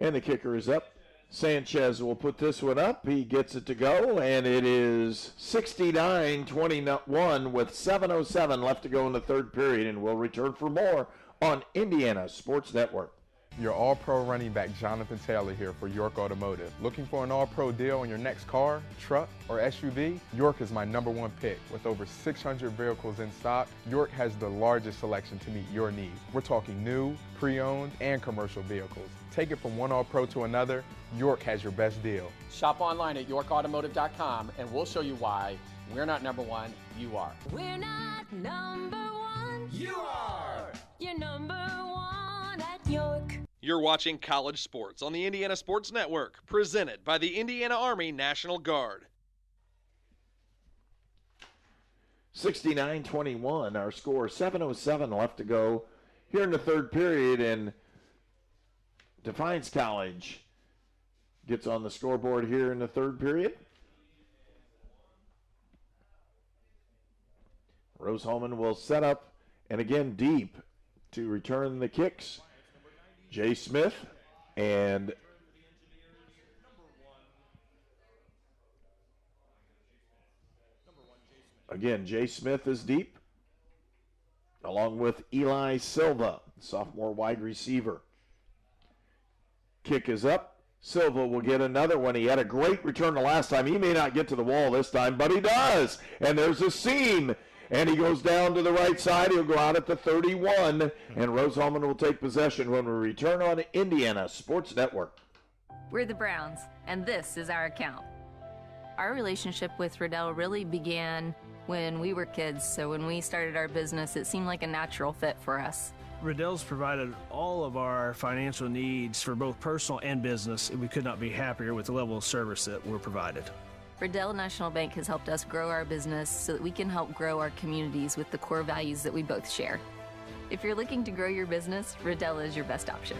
And the kicker is up. Sanchez will put this one up. He gets it to go, and it is 69-21 with 7:07 left to go in the third period, and we'll return for more on Indiana Sports Network. Your All-Pro running back Jonathan Taylor here for York Automotive. Looking for an All-Pro deal on your next car, truck, or SUV? York is my #1 pick. With over 600 vehicles in stock, York has the largest selection to meet your needs. We're talking new, pre-owned, and commercial vehicles. Take it from one All-Pro to another, York has your best deal. Shop online at yorkautomotive.com and we'll show you why we're not #1, you are. We're not #1, you are. You're #1 at York. You're watching College Sports on the Indiana Sports Network, presented by the Indiana Army National Guard. 69-21, our score, 7:07 left to go here in the third period, and Defiance College gets on the scoreboard here in the third period. Rose-Hulman will set up, and again deep to return the kicks. Jay Smith, and again, Jay Smith is deep, along with Eli Silva, sophomore wide receiver. Kick is up. Silva will get another one. He had a great return the last time. He may not get to the wall this time, but he does. And there's a seam. And he goes down to the right side. He'll go out at the 31. And Rose-Hulman will take possession when we return on Indiana Sports Network. We're the Browns, and this is our account. Our relationship with Riddell really began when we were kids. So when we started our business, it seemed like a natural fit for us. Riddell's provided all of our financial needs for both personal and business, and we could not be happier with the level of service that we're provided. Riddell National Bank has helped us grow our business so that we can help grow our communities with the core values that we both share. If you're looking to grow your business, Riddell is your best option.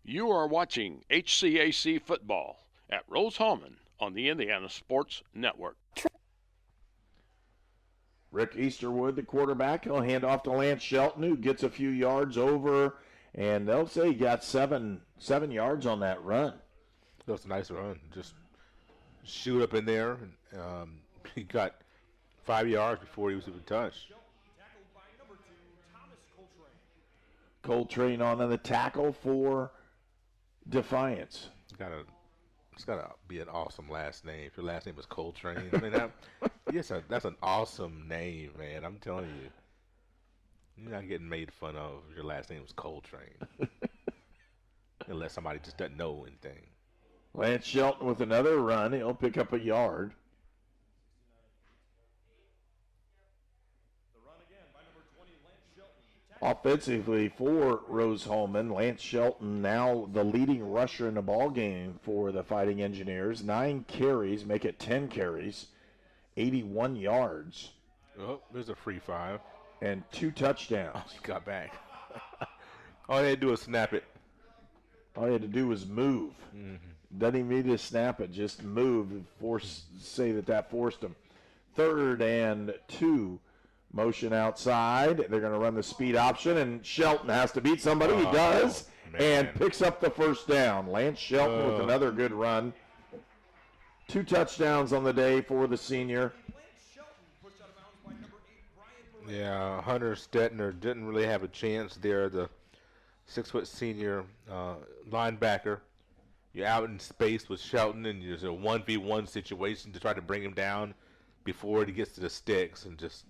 You are watching HCAC football at Rose-Hulman on the Indiana Sports Network. Rick Easterwood, the quarterback, he'll hand off to Lance Shelton, who gets a few yards over, and they'll say he got seven yards on that run. That was a nice run. Just shoot up in there. And, he got 5 yards before he was even touched. Coltrane on the tackle for Defiance. It's got to be an awesome last name. If your last name is Coltrane, I mean, that's an awesome name, man. I'm telling you. You're not getting made fun of if your last name is Coltrane. Unless somebody just doesn't know anything. Lance Shelton with another run. He'll pick up a yard. Offensively for Rose-Hulman, Lance Shelton now the leading rusher in the ball game for the Fighting Engineers. 9 carries, make it 10 carries, 81 yards. Oh, there's a free 5. And 2 touchdowns. Oh, he got back. All he had to do was snap it. All he had to do was move. Mm-hmm. Doesn't even need to snap it, just move. Say that forced him. 3rd and 2. Motion outside. They're going to run the speed option, and Shelton has to beat somebody. He does, and picks up the first down. Lance Shelton with another good run. 2 touchdowns on the day for the senior. Yeah, Hunter Stetner didn't really have a chance there. The 6-foot senior linebacker. You're out in space with Shelton, and there's a 1v1 situation to try to bring him down before he gets to the sticks, and just,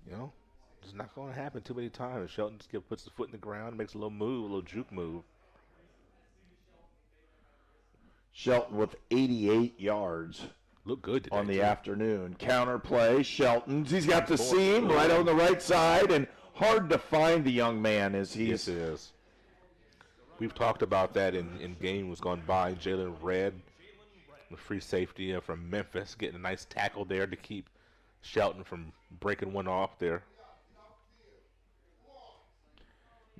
it's not going to happen too many times. Shelton just puts the foot in the ground, makes a little move, a little juke move. Shelton with 88 yards. Look good today, on the afternoon. Counter play, Shelton. He's got the seam right on the right side, and hard to find the young man as he's. Yes, it is. We've talked about that in games gone by. Jalen Redd, the free safety from Memphis, getting a nice tackle there to keep Shelton from breaking one off there.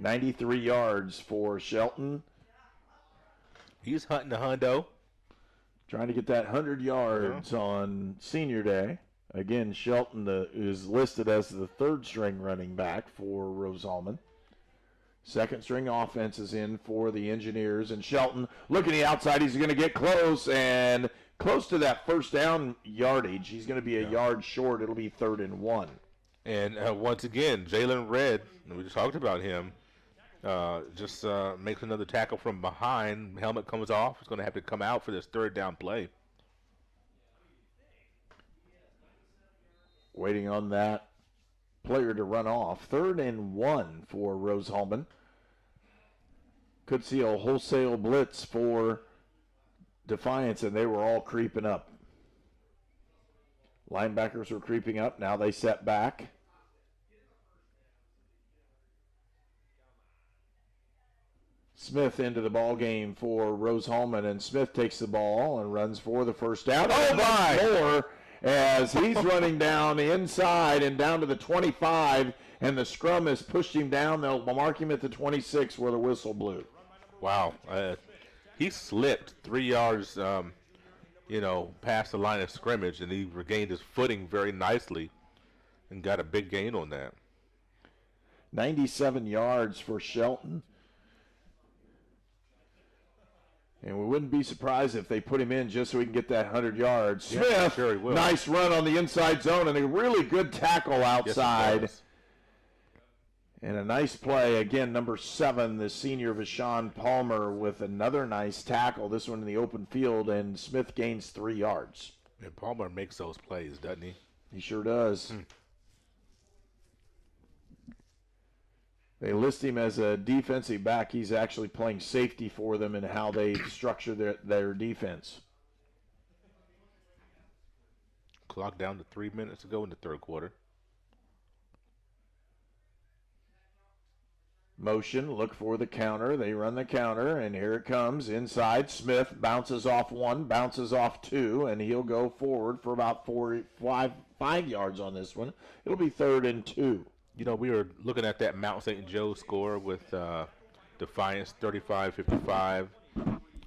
93 yards for Shelton. He's hunting the hundo. Trying to get that 100 yards on senior day. Again, Shelton is listed as the third-string running back for Rose-Hulman. Second-string offense is in for the Engineers. And Shelton, looking the outside, he's going to get close and close to that first down yardage. He's going to be a yard short. It'll be 3rd and 1. And once again, Jalen Red, we just talked about him, just makes another tackle from behind. Helmet comes off. He's going to have to come out for this 3rd down play. Waiting on that player to run off. 3rd and 1 for Rose-Hulman. Could see a wholesale blitz for Defiance, and they were all creeping up. Linebackers were creeping up. Now they set back. Smith into the ball game for Rose-Hulman, and Smith takes the ball and runs for the first down. Oh, my! More as he's running down the inside and down to the 25, and the scrum has pushed him down. They'll mark him at the 26 where the whistle blew. Wow. He slipped 3 yards, past the line of scrimmage, and he regained his footing very nicely and got a big gain on that. 97 yards for Shelton. And we wouldn't be surprised if they put him in just so he can get that 100 yards. Smith, yeah, sure he will. Nice run on the inside zone and a really good tackle outside. Yes, and a nice play. Again, number 7, the senior Vashon Palmer with another nice tackle. This one in the open field, and Smith gains 3 yards. And Palmer makes those plays, doesn't he? He sure does. They list him as a defensive back. He's actually playing safety for them in how they structure their defense. Clock down to 3 minutes to go in the 3rd quarter. Motion, look for the counter. They run the counter, and here it comes. Inside, Smith bounces off 1, bounces off 2, and he'll go forward for about 5 yards on this one. It'll be 3rd and 2. You know, we were looking at that Mount St. Joe score with Defiance 35-55.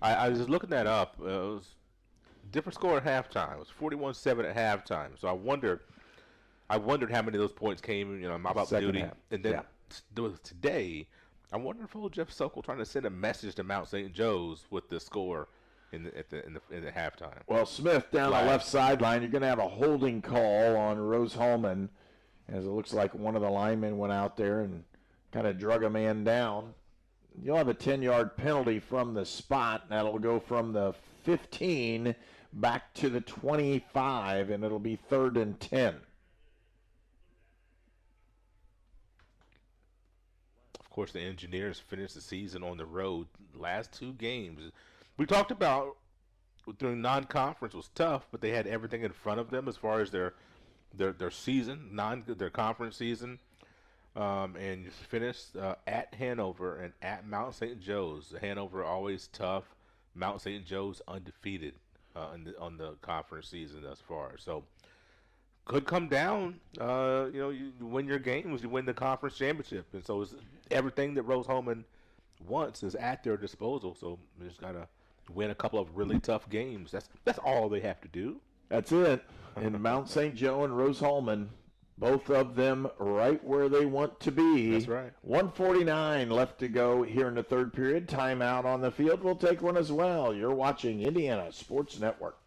I was looking that up. It was a different score at halftime. It was 41-7 at halftime. So I wondered how many of those points came, about Second duty. half. And then today, I wonder if old Jeff Sokol trying to send a message to Mount St. Joe's with the score in the halftime. Well, Smith down the left sideline. You're going to have a holding call on Rose-Hulman, as it looks like one of the linemen went out there and kind of drug a man down. You'll have a 10-yard penalty from the spot. That'll go from the 15 back to the 25, and it'll be 3rd and 10. Of course, the Engineers finished the season on the road. Last 2 games. We talked about during non-conference was tough, but they had everything in front of them as far as their season, their conference season, and you finished at Hanover and at Mount St. Joe's. Hanover always tough. Mount St. Joe's undefeated on the conference season thus far. So could come down. You win your games, you win the conference championship, and so it's everything that Rose-Hulman wants is at their disposal. So they just gotta win a couple of really tough games. That's all they have to do. That's it. And Mount St. Joe and Rose-Hulman, both of them right where they want to be. That's right. 1:49 left to go here in the 3rd period. Timeout on the field. We'll take one as well. You're watching Indiana Sports Network.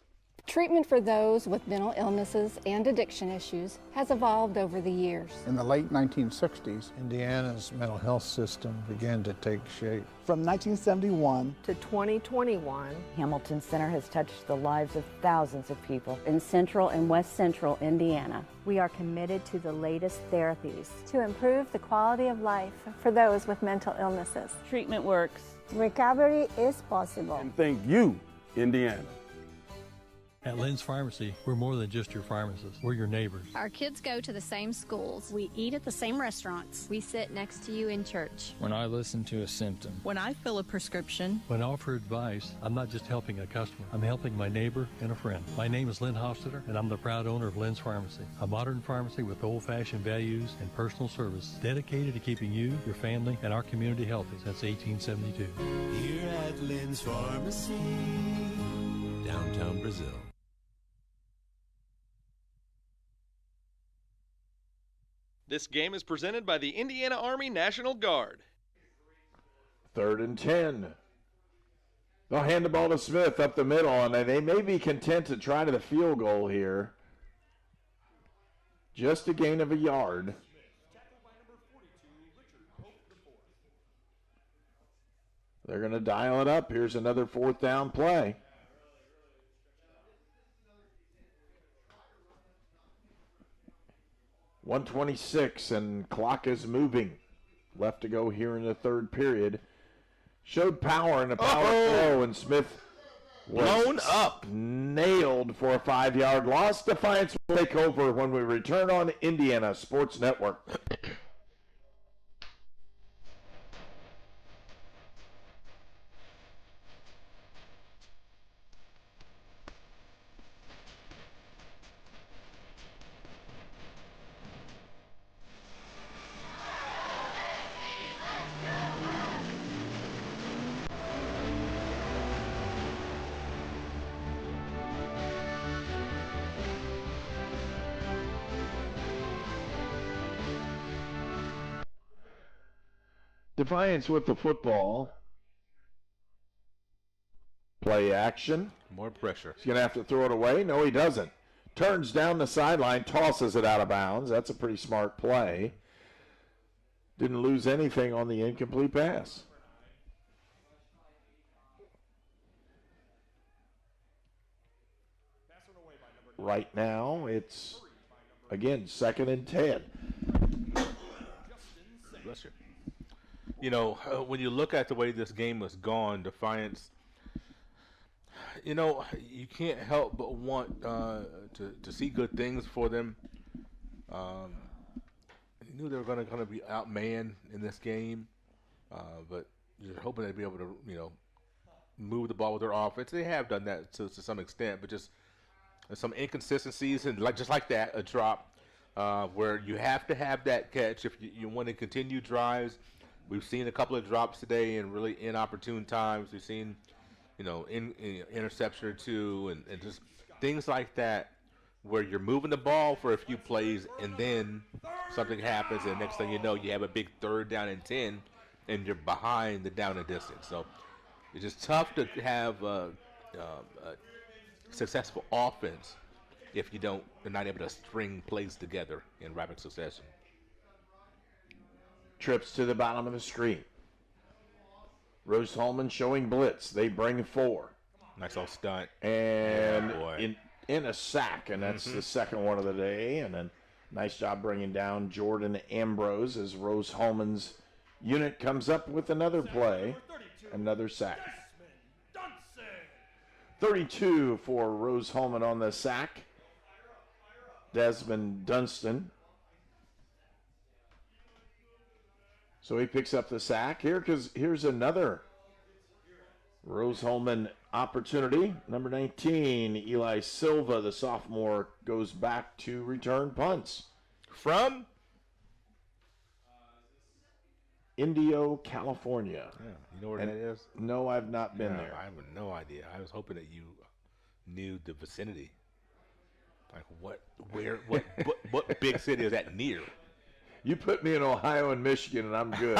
Treatment for those with mental illnesses and addiction issues has evolved over the years. In the late 1960s, Indiana's mental health system began to take shape. From 1971 to 2021, Hamilton Center has touched the lives of thousands of people in central and west central Indiana. We are committed to the latest therapies to improve the quality of life for those with mental illnesses. Treatment works. Recovery is possible. And thank you, Indiana. At Lynn's Pharmacy, we're more than just your pharmacist. We're your neighbors. Our kids go to the same schools. We eat at the same restaurants. We sit next to you in church. When I listen to a symptom. When I fill a prescription. When I offer advice, I'm not just helping a customer. I'm helping my neighbor and a friend. My name is Lynn Hofstetter, and I'm the proud owner of Lynn's Pharmacy, a modern pharmacy with old-fashioned values and personal service, dedicated to keeping you, your family, and our community healthy since 1872. Here at Lynn's Pharmacy, downtown Brazil. This game is presented by the Indiana Army National Guard. 3rd and 10. They'll hand the ball to Smith up the middle, and they may be content to try to the field goal here. Just a gain of a yard. They're going to dial it up. Here's another 4th down play. .126 and clock is moving. Left to go here in the 3rd period. Showed power in the power throw, and Smith was blown up. Nailed for a 5-yard loss. Defiance will take over when we return on Indiana Sports Network. Defiance with the football. Play action. More pressure. He's going to have to throw it away. No, he doesn't. Turns down the sideline, tosses it out of bounds. That's a pretty smart play. Didn't lose anything on the incomplete pass. Right now, it's, again, 2nd and 10. Bless you. You know, when you look at the way this game was gone, Defiance, you know, you can't help but want to see good things for them. You knew they were going to be outmanned in this game, but you're hoping they'd be able to, you know, move the ball with their offense. They have done that to some extent, but just some inconsistencies, and just like that, a drop where you have to have that catch if you want to continue drives. We've seen a couple of drops today in really inopportune times. We've seen, you know, interception or two and just things like that where you're moving the ball for a few plays and then something happens and next thing you know you have a big 3rd down and 10 and you're behind the down and distance. So it's just tough to have a successful offense if you're not able to string plays together in rapid succession. Trips to the bottom of the screen. Rose-Hulman showing blitz. They bring 4. Nice little stunt. And in a sack, and that's the 2nd one of the day. And then nice job bringing down Jordan Ambrose as Rose-Hulman's unit comes up with another play, another sack. 32 for Rose-Hulman on the sack. Desmond Dunstan. So he picks up the sack here because here's another Rose-Hulman opportunity. Number 19, Eli Silva, the sophomore, goes back to return punts. From? Indio, California. Yeah, you know where that is? No, I've not been there. I have no idea. I was hoping that you knew the vicinity. Like what big city is that near? You put me in Ohio and Michigan, and I'm good.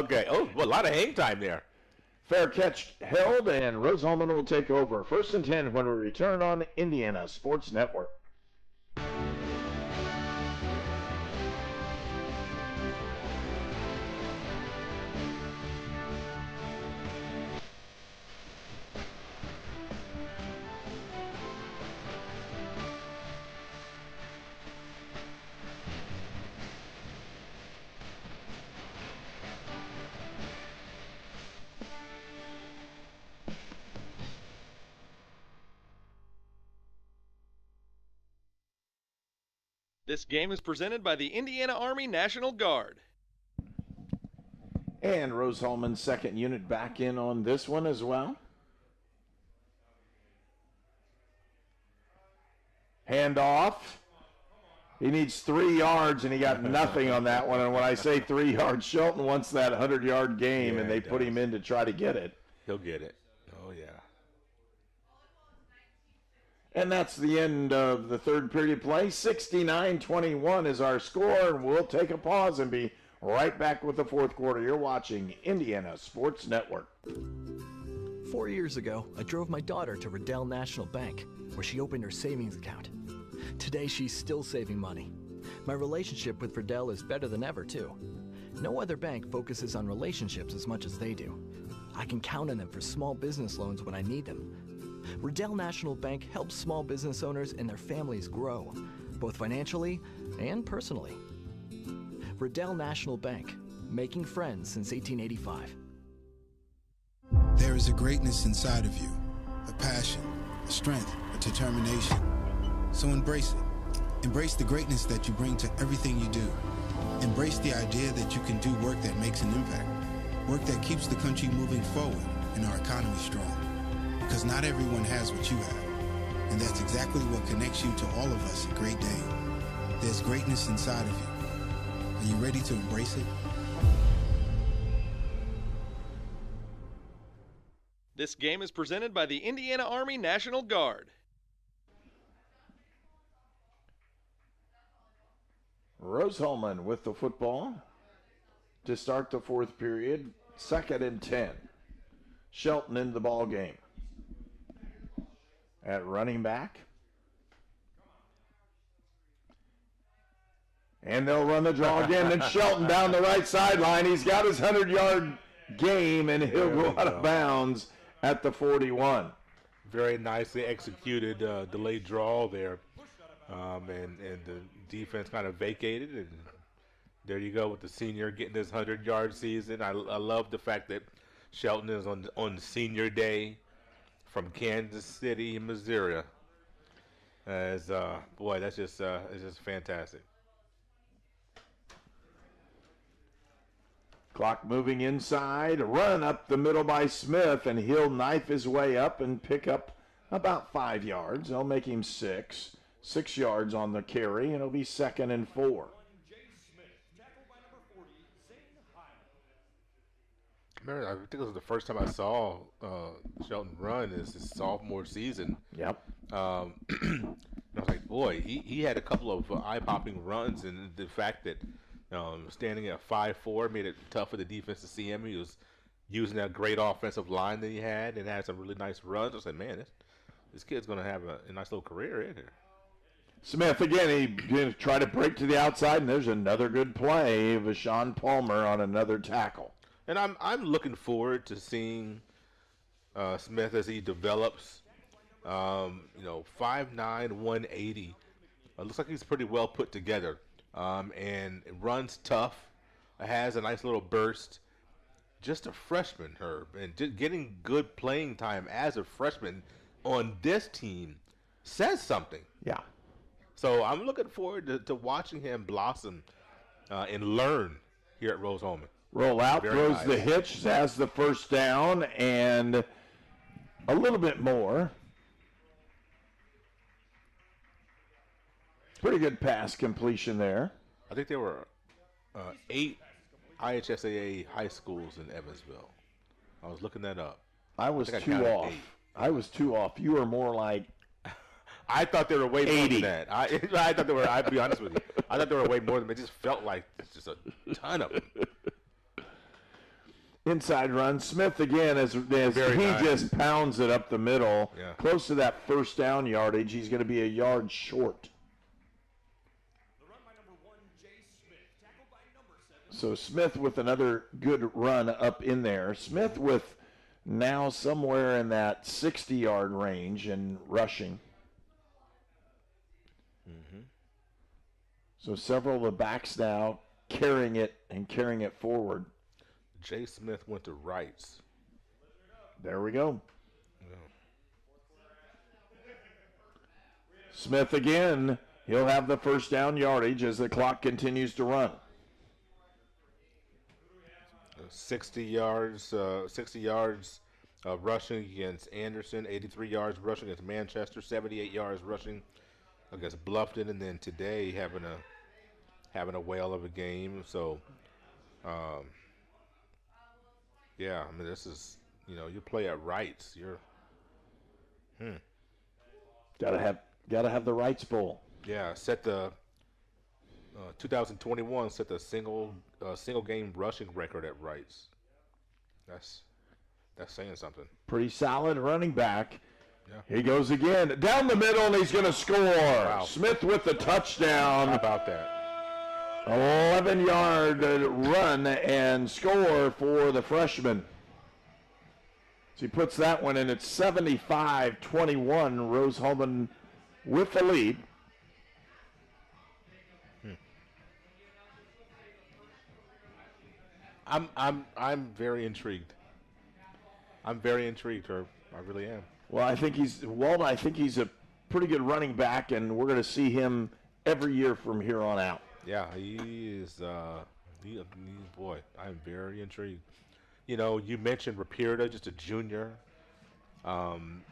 Okay. Oh, well, a lot of hang time there. Fair catch held, and Rose-Hulman will take over. 1st and 10 when we return on Indiana Sports Network. This game is presented by the Indiana Army National Guard. And Rose-Hulman's second unit back in on this one as well. Handoff. He needs 3 yards, and he got nothing on that one. And when I say 3 yards, Shelton wants that 100-yard game, and they put him in to try to get it. He'll get it. Oh, yeah. And that's the end of the third period play. 69-21 is our score, and we'll take a pause and be right back with the fourth quarter. You're watching Indiana Sports Network. 4 years ago, I drove my daughter to Riddell National Bank, where she opened her savings account. Today, she's still saving money. My relationship with Riddell is better than ever, too. No other bank focuses on relationships as much as they do. I can count on them for small business loans when I need them. Riddell National Bank helps small business owners and their families grow, both financially and personally. Riddell National Bank, making friends since 1885. There is a greatness inside of you, a passion, a strength, a determination. So embrace it. Embrace the greatness that you bring to everything you do. Embrace the idea that you can do work that makes an impact, work that keeps the country moving forward and our economy strong. Because not everyone has what you have, and that's exactly what connects you to all of us at Great Dane. There's greatness inside of you. Are you ready to embrace it? This game is presented by the Indiana Army National Guard. Rose-Hulman with the football to start the fourth period. 2nd and 10. Shelton in the ball game. At running back. And they'll run the draw again. And Shelton down the right sideline. He's got his 100-yard game, and he'll go out of bounds at the 41. Very nicely executed delayed draw there. And the defense kind of vacated, and there you go with the senior getting his 100-yard season. I love the fact that Shelton is on senior day from Kansas City, Missouri. Boy, that's just it's just fantastic. Clock moving inside, run up the middle by Smith, and he'll knife his way up and pick up about 5 yards. They'll make him 6. 6 yards on the carry, and it'll be 2nd and 4. I think it was the first time I saw Shelton run is his sophomore season. Yep. I was like, boy, he had a couple of eye-popping runs, and the fact that standing at 5'4" made it tough for the defense to see him. He was using that great offensive line that he had and had some really nice runs. I said, man, this kid's going to have a nice little career in here. Smith again, he going to try to break to the outside, and there's another good play of Sean Palmer on another tackle. And I'm looking forward to seeing Smith as he develops. 5'9", 180. Looks like he's pretty well put together. And runs tough. Has a nice little burst. Just a freshman, Herb, and just getting good playing time as a freshman on this team says something. Yeah. So I'm looking forward to watching him blossom and learn here at Rose-Hulman. Roll out, Very throws nice. the hitch, has the first down, and a little bit more. Pretty good pass completion there. I think there were 8 IHSAA high schools in Evansville. I was looking that up. I was think I too counted off. 8. I was too off. You were more like I thought they were way more 80. than that. I thought they were, I'll be honest with you. I thought they were way more than that. It just felt like it's just a ton of them. inside run. Smith again, as he nice. just pounds it up the middle. Yeah. Close to that first down yardage. He's going to be a yard short. So Smith with another good run up in there. Smith with now somewhere in that 60-yard range and rushing. Mm-hmm. So several of the backs now carrying it forward. Jay Smith went to Wrights. There we go. Yeah. Smith again He'll have the first down yardage as the clock continues to run. 60 yards rushing against Anderson, 83 yards rushing against Manchester, 78 yards rushing against Bluffton, and then today having a whale of a game. So, yeah, I mean, this is, you play at Wrights. Gotta have the Wrights Bowl. Yeah, set the 2021 set the single game rushing record at Wrights. That's saying something. Pretty solid running back. Yeah. He goes again down the middle, and he's going to score. Wow. Smith with the touchdown. How about that? 11-yard run and score for the freshman. So he puts that one in. It's 75-21. Rose-Hulman with the lead. I'm very intrigued. I'm very intrigued, Herb. I really am. Well, I think he's a pretty good running back, and we're going to see him every year from here on out. Yeah, he is. Boy, I'm very intrigued. You mentioned Rapierda, just a junior. And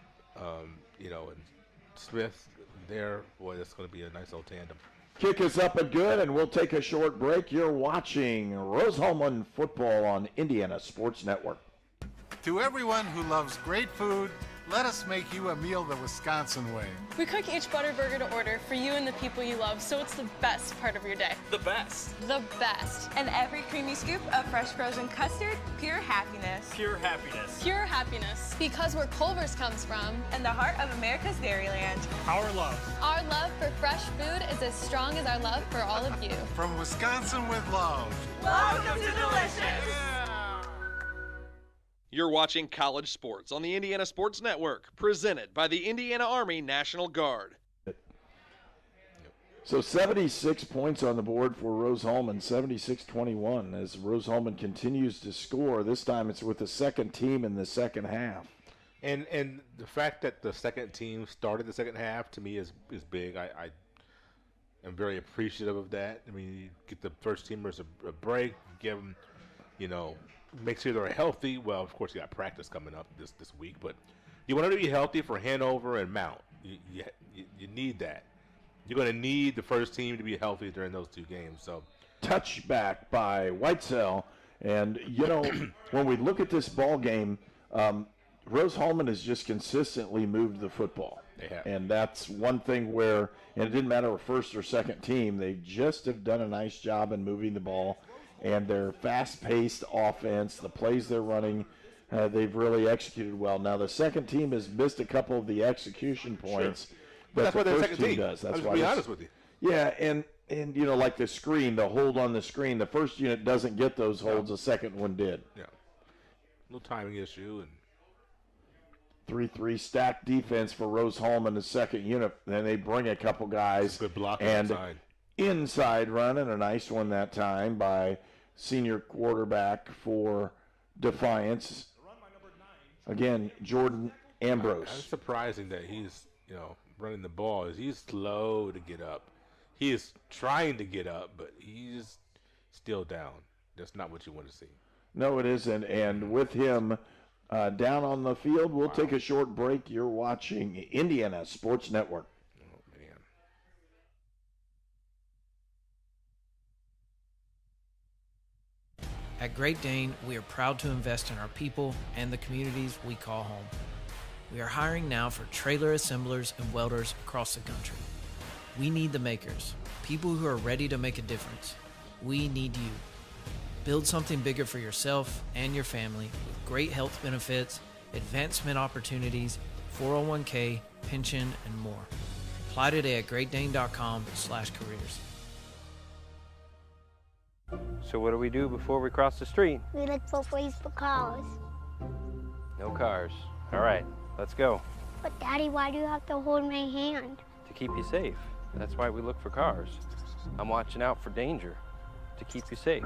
Smith there. Boy, that's going to be a nice old tandem. Kick is up and good, and we'll take a short break. You're watching Rose-Hulman football on Indiana Sports Network. To everyone who loves great food, let us make you a meal the Wisconsin way. We cook each butter burger to order for you and the people you love, so it's the best part of your day. The best. The best. And every creamy scoop of fresh frozen custard, pure happiness. Pure happiness. Pure happiness. Because where Culver's comes from. And the heart of America's Dairyland. Our love. Our love for fresh food is as strong as our love for all of you. From Wisconsin with love. Welcome to Delicious. You're watching College Sports on the Indiana Sports Network, presented by the Indiana Army National Guard. So 76 points on the board for Rose-Hulman, 76-21, as Rose-Hulman continues to score. This time it's with the second team in the second half. And the fact that the second team started the second half, to me, is big. I am very appreciative of that. I mean, you get the first teamers a break, give them, make sure they're healthy. Well, of course, you got practice coming up this week, but you want them to be healthy for Hanover and Mount. You need that. You're going to need the first team to be healthy during those two games. So, touchback by Whitesell, and when we look at this ball game, Rose-Hulman has just consistently moved the football. They have. And that's one thing where, and it didn't matter if first or second team, they just have done a nice job in moving the ball. And their fast-paced offense, the plays they're running, they've really executed well. Now, the second team has missed a couple of the execution points. Sure. But that's what the second team does. That's why. I'll be honest with you. Yeah, and like the screen, the hold on the screen, the first unit doesn't get those holds, the second one did. Yeah. No timing issue. And 3-3 stacked defense for Rose-Hulman, the second unit. Then they bring a couple guys. Good block and inside run, and a nice one that time by senior quarterback for Defiance. Again, Jordan Ambrose. It's surprising that he's, running the ball. He's slow to get up. He is trying to get up, but he's still down. That's not what you want to see. No, it isn't. And with him down on the field, we'll take a short break. You're watching Indiana Sports Network. Oh, man. At Great Dane, we are proud to invest in our people and the communities we call home. We are hiring now for trailer assemblers and welders across the country. We need the makers, people who are ready to make a difference. We need you. Build something bigger for yourself and your family with great health benefits, advancement opportunities, 401k, pension, and more. Apply today at greatdane.com/careers. So what do we do before we cross the street? We look for ways for cars. No cars. All right, let's go. But Daddy, why do you have to hold my hand? To keep you safe. That's why we look for cars. I'm watching out for danger to keep you safe.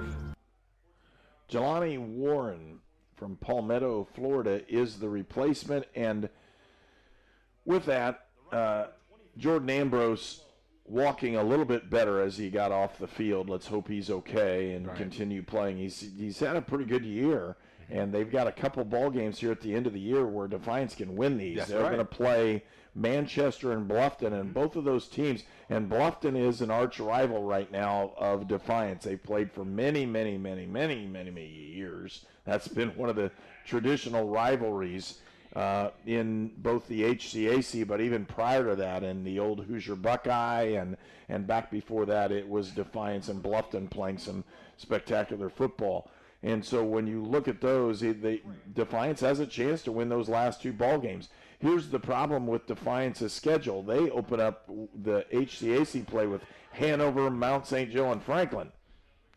Jelani Warren from Palmetto, Florida is the replacement, and with that, Jordan Ambrose walking a little bit better as he got off the field. Let's hope he's okay and continue playing. He's had a pretty good year, and they've got a couple ball games here at the end of the year where Defiance can win these. They're going to play Manchester and Bluffton, and both of those teams, and Bluffton is an arch rival right now of Defiance. They've played for many, many, many, many, many, many years. That's been one of the traditional rivalries in both the HCAC, but even prior to that, in the old Hoosier Buckeye, and back before that, it was Defiance and Bluffton playing some spectacular football. And so when you look at those, Defiance has a chance to win those last two ball games. Here's the problem with Defiance's schedule. They open up the HCAC play with Hanover, Mount St. Joe, and Franklin.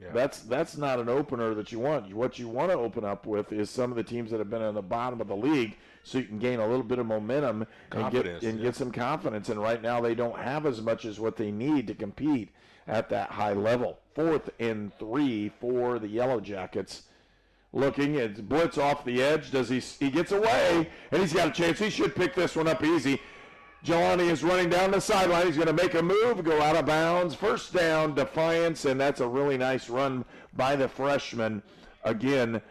Yeah. That's not an opener that you want. What you want to open up with is some of the teams that have been in the bottom of the league, so you can gain a little bit of momentum and get some confidence. And right now they don't have as much as what they need to compete at that high level. 4th and 3 for the Yellow Jackets. Looking at blitz off the edge. He gets away, and he's got a chance. He should pick this one up easy. Jelani is running down the sideline. He's going to make a move, go out of bounds. First down, Defiance, and that's a really nice run by the freshman. Again,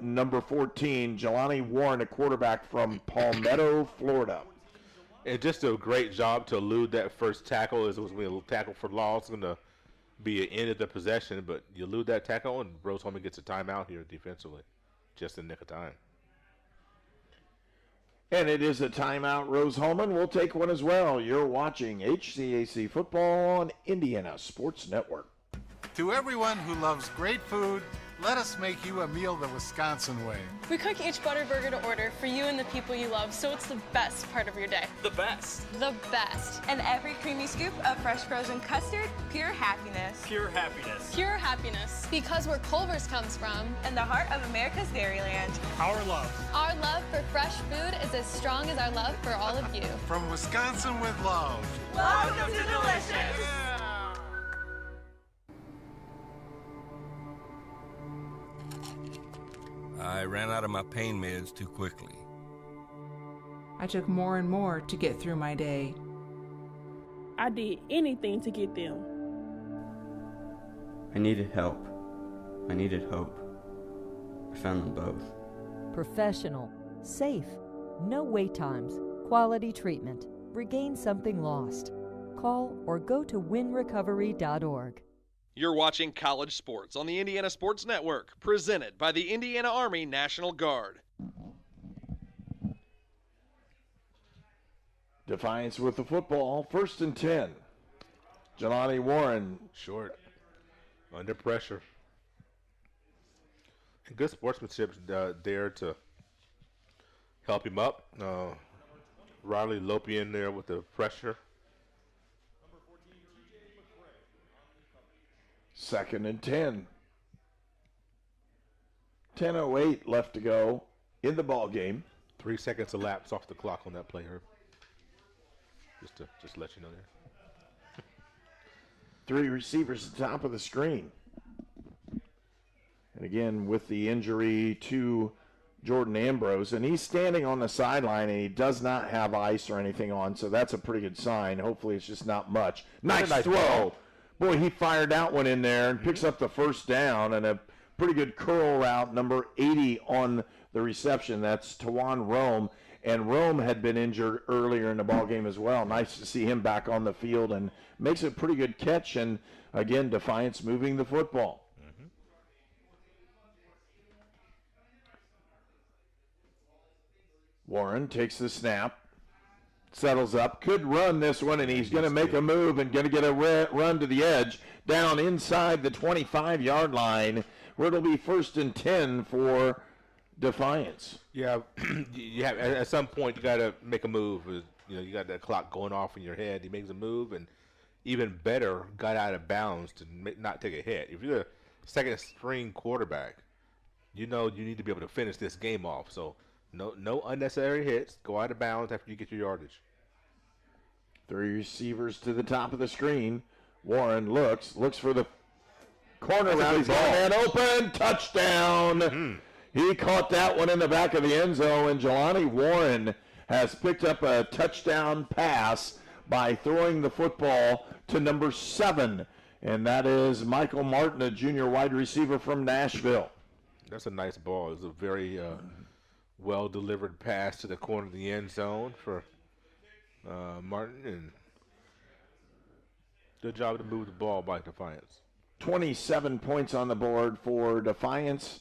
number 14, Jelani Warren, a quarterback from Palmetto, Florida. And just a great job to elude that first tackle. It was going to be a tackle for loss. It's going to be an end of the possession, but you elude that tackle, and Rose-Hulman gets a timeout here defensively, just in the nick of time. And it is a timeout. Rose-Hulman will take one as well. You're watching HCAC football on Indiana Sports Network. To everyone who loves great food, let us make you a meal the Wisconsin way. We cook each butter burger to order for you and the people you love, so it's the best part of your day. The best. The best. And every creamy scoop of fresh frozen custard, pure happiness. Pure happiness. Pure happiness. Because where Culver's comes from. And the heart of America's Dairyland. Our love. Our love for fresh food is as strong as our love for all of you. From Wisconsin with love. Welcome to Delicious. I ran out of my pain meds too quickly. I took more and more to get through my day. I did anything to get them. I needed help. I needed hope. I found them both. Professional, safe, no wait times, quality treatment. Regain something lost. Call or go to winrecovery.org. You're watching College Sports on the Indiana Sports Network, presented by the Indiana Army National Guard. Defiance with the football, 1st and 10. Jelani Warren. Short. Under pressure. And good sportsmanship there to help him up. Riley Lopian there with the pressure. 2nd and 10. 10:08 left to go in the ball game. 3 seconds elapsed off the clock on that play, Herb. Just to let you know there. 3 receivers at the top of the screen. And again, with the injury to Jordan Ambrose, and he's standing on the sideline, and he does not have ice or anything on, so that's a pretty good sign. Hopefully it's just not much. Nice throw. Boy, he fired that one in there and picks up the first down, and a pretty good curl route, number 80 on the reception. That's Tawan Rome, and Rome had been injured earlier in the ball game as well. Nice to see him back on the field, and makes a pretty good catch, and again, Defiance moving the football. Warren takes the snap, settles up, could run this one, and he's going to make a move and going to get a run to the edge down inside the 25-yard line, where it'll be 1st and 10 for Defiance. Yeah, at some point you got to make a move. You got that clock going off in your head. He makes a move, and even better, got out of bounds to not take a hit. If you're a second-string quarterback, you know you need to be able to finish this game off. So no unnecessary hits. Go out of bounds after you get your yardage. 3 receivers to the top of the screen. Warren looks for the corner route. He's got a man open. Touchdown. He caught that one in the back of the end zone, and Jelani Warren has picked up a touchdown pass by throwing the football to number 7, and that is Michael Martin, a junior wide receiver from Nashville. That's a nice ball. It's a very well-delivered pass to the corner of the end zone for Martin, and good job to move the ball by Defiance. 27 points on the board for Defiance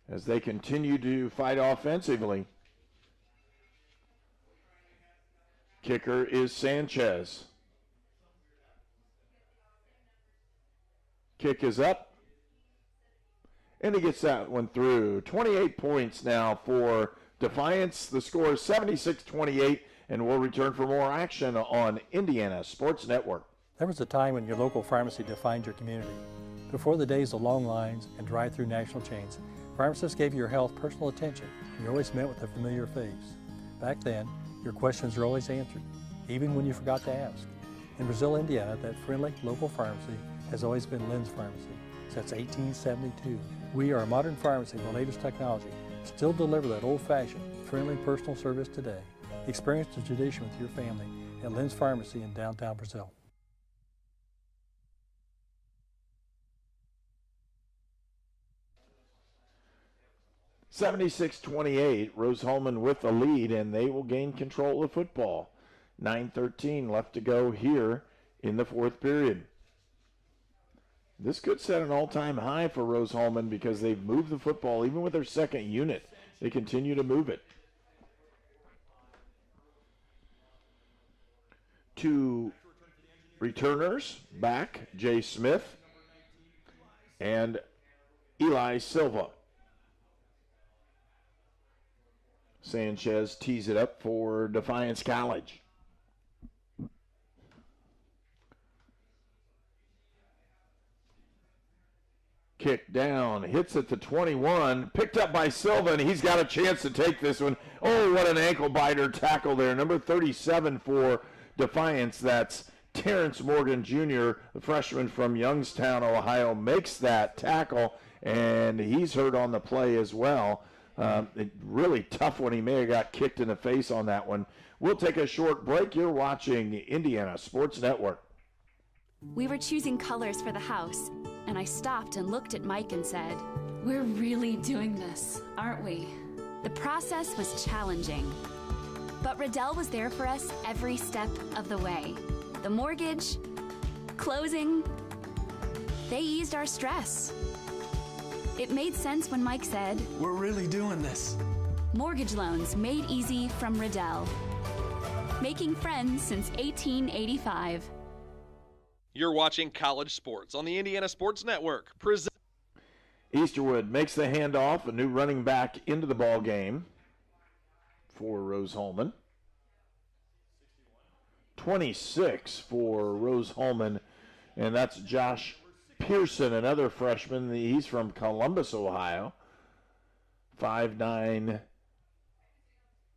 as they continue to fight offensively. Kicker is Sanchez. Kick is up, and he gets that one through. 28 points now for Defiance. The score is 76-28, and we'll return for more action on Indiana Sports Network. There was a time when your local pharmacy defined your community. Before the days of long lines and drive-through national chains, pharmacists gave your health personal attention, and you always met with a familiar face. Back then, your questions were always answered, even when you forgot to ask. In Brazil, Indiana, that friendly local pharmacy has always been Lynn's Pharmacy since 1872. We are a modern pharmacy with the latest technology, still deliver that old-fashioned, friendly personal service today. Experience the tradition with your family at Lynn's Pharmacy in downtown Brazil. (76-28), Rose-Hulman with the lead, and they will gain control of the football. 9:13 left to go here in the fourth period. This could set an all-time high for Rose-Hulman because they've moved the football. Even with their second unit, they continue to move it. Two returners back, Jay Smith and Eli Silva. Sanchez tees it up for Defiance College. Kick down, hits at the 21, picked up by Silva, and he's got a chance to take this one. Oh, what an ankle biter tackle there. Number 37 for Defiance, that's Terrence Morgan Jr., the freshman from Youngstown, Ohio, makes that tackle, and he's hurt on the play as well. Really tough one. He may have got kicked in the face on that one. We'll take a short break. You're watching Indiana Sports Network. We were choosing colors for the house, and I stopped and looked at Mike and said, "We're really doing this, aren't we?" The process was challenging, but Riddell was there for us every step of the way. The mortgage, closing, they eased our stress. It made sense when Mike said, "We're really doing this." Mortgage loans made easy from Riddell. Making friends since 1885. You're watching College Sports on the Indiana Sports Network. Easterwood makes the handoff, a new running back into the ball game for Rose-Hulman. 26 for Rose-Hulman, and that's Josh Pearson, another freshman. He's from Columbus, Ohio. 5'9"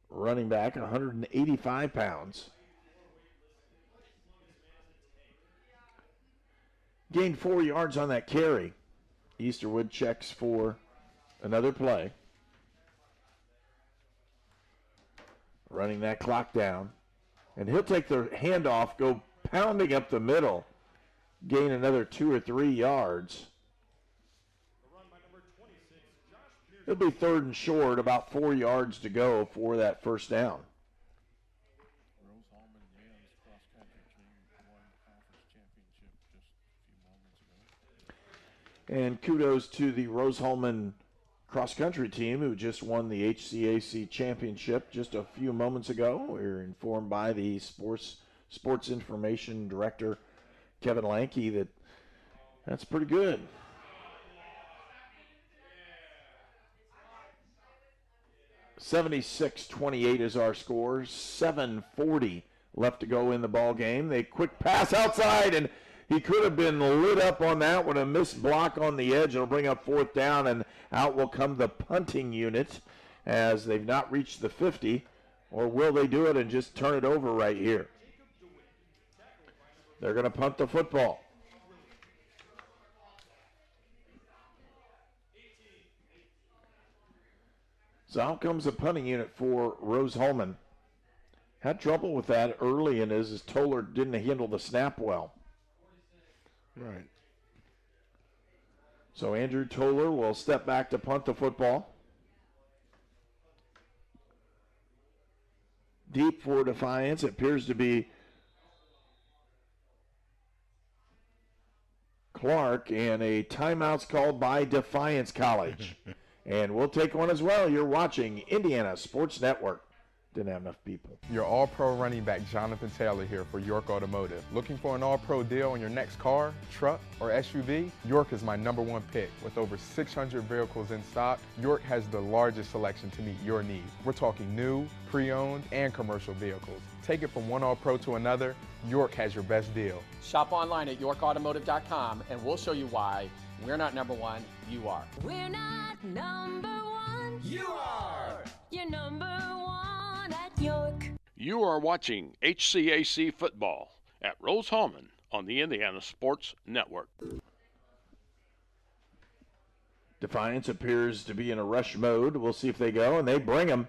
running back, 185 pounds. Gained 4 yards on that carry. Easterwood checks for another play. Running that clock down. And he'll take the handoff, go pounding up the middle. Gain another 2 or 3 yards. It'll be third and short, about 4 yards to go for that first down. And kudos to the Rose-Hulman cross-country team who just won the HCAC championship just a few moments ago. We were informed by the sports information director, Kevin Lanke, that's pretty good. (76-28) is our score. 7:40 left to go in the ball game. They quick pass outside, and he could have been lit up on that one. A missed block on the edge. It'll bring up fourth down, and out will come the punting unit as they've not reached the 50. Or will they do it and just turn it over right here? They're going to punt the football. So out comes the punting unit for Rose-Hulman. Had trouble with that early in his Toller didn't handle the snap well. Right. So Andrew Toller will step back to punt the football. Deep for Defiance. It appears to be Clark, and a timeout's called by Defiance College. And we'll take one as well. You're watching Indiana Sports Network. Didn't have enough people. Your All-Pro running back Jonathan Taylor here for York Automotive. Looking for an All-Pro deal on your next car, truck, or SUV? York is my #1 pick. With over 600 vehicles in stock, York has the largest selection to meet your needs. We're talking new, pre-owned, and commercial vehicles. Take it from one All-Pro to another, York has your best deal. Shop online at yorkautomotive.com and we'll show you why we're not #1, you are. We're not #1. You are. You're #1 at York. You are watching HCAC football at Rose-Hulman on the Indiana Sports Network. Defiance appears to be in a rush mode. We'll see if they go, and they bring him.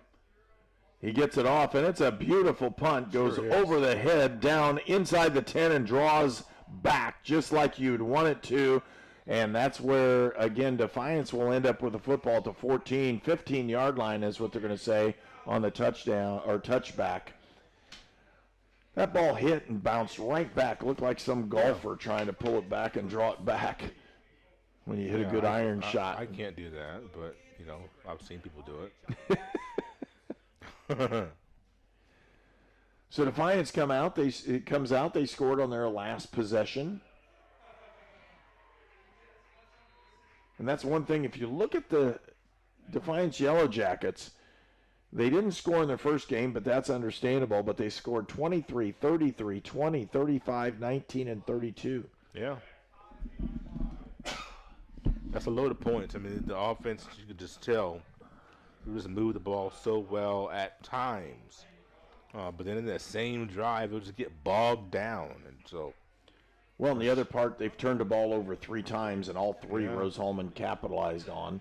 He gets it off, and it's a beautiful punt. Goes over the head, down inside the 10, and draws back just like you'd want it to. And that's where, again, Defiance will end up with the football at the 14, 15-yard line is what they're going to say on the touchdown or touchback. That ball hit and bounced right back. Looked like some golfer trying to pull it back and draw it back when you hit a good iron shot. I can't do that, but, you know, I've seen people do it. So Defiance comes out. They scored on their last possession. And that's one thing. If you look at the Defiance Yellow Jackets, they didn't score in their first game, but that's understandable. But they scored 23, 33, 20, 35, 19, and 32. Yeah. That's a load of points. I mean, the offense, you could just tell, we just moved the ball so well at times. But then in that same drive, it would just get bogged down. And so, well, in the other part, they've turned the ball over 3 times, and all 3 Rose-Hulman capitalized on.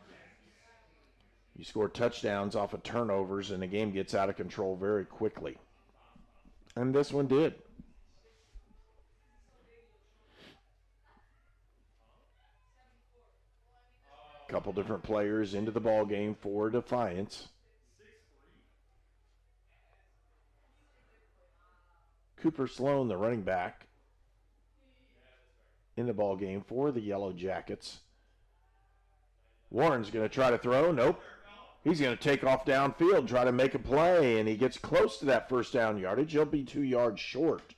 You score touchdowns off of turnovers, and the game gets out of control very quickly. And this one did. Couple different players into the ball game for Defiance. Cooper Sloan, the running back, in the ball game for the Yellow Jackets. Warren's going to try to throw. Nope. He's going to take off downfield, try to make a play, and he gets close to that first down yardage. He'll be 2 yards short.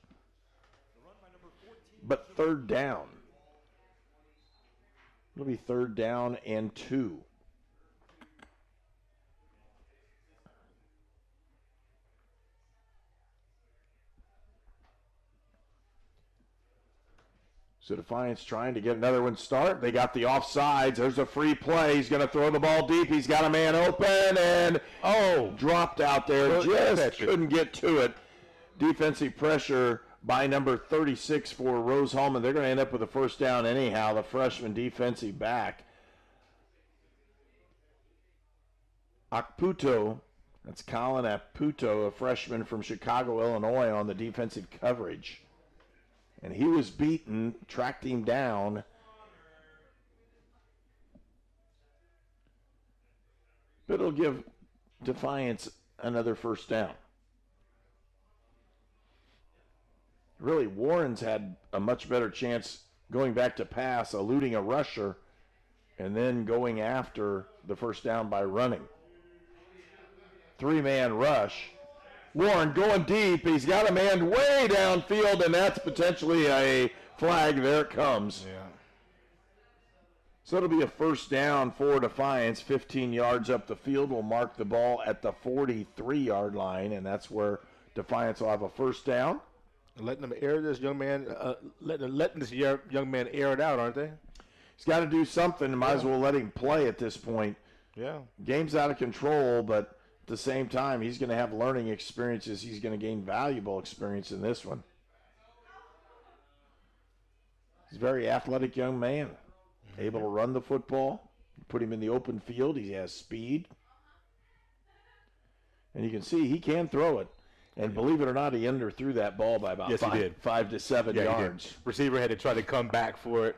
But third down. It'll be 3rd down and 2. So Defiance trying to get another one start. They got the offsides. There's a free play. He's going to throw the ball deep. He's got a man open and, dropped out there. Just couldn't get to it. Defensive pressure by number 36 for Rose-Hulman. They're going to end up with a first down anyhow, the freshman defensive back. Akputo, that's Colin Akputo, a freshman from Chicago, Illinois, on the defensive coverage. And he was beaten, tracked him down. But it'll give Defiance another first down. Really, Warren's had a much better chance going back to pass, eluding a rusher, and then going after the first down by running. 3-man rush. Warren going deep. He's got a man way downfield, and that's potentially a flag. There it comes. Yeah. So it'll be a first down for Defiance. 15 yards up the field will mark the ball at the 43-yard line, and that's where Defiance will have a first down. Letting them air this young man, letting this young man air it out, aren't they? He's got to do something. Might as well let him play at this point. Yeah. Game's out of control, but at the same time, he's going to have learning experiences. He's going to gain valuable experience in this one. He's a very athletic young man, able to run the football. Put him in the open field. He has speed. And you can see he can throw it. And believe it or not, he underthrew that ball by about Yes, he did. 5 to 7 yards. Receiver had to try to come back for it.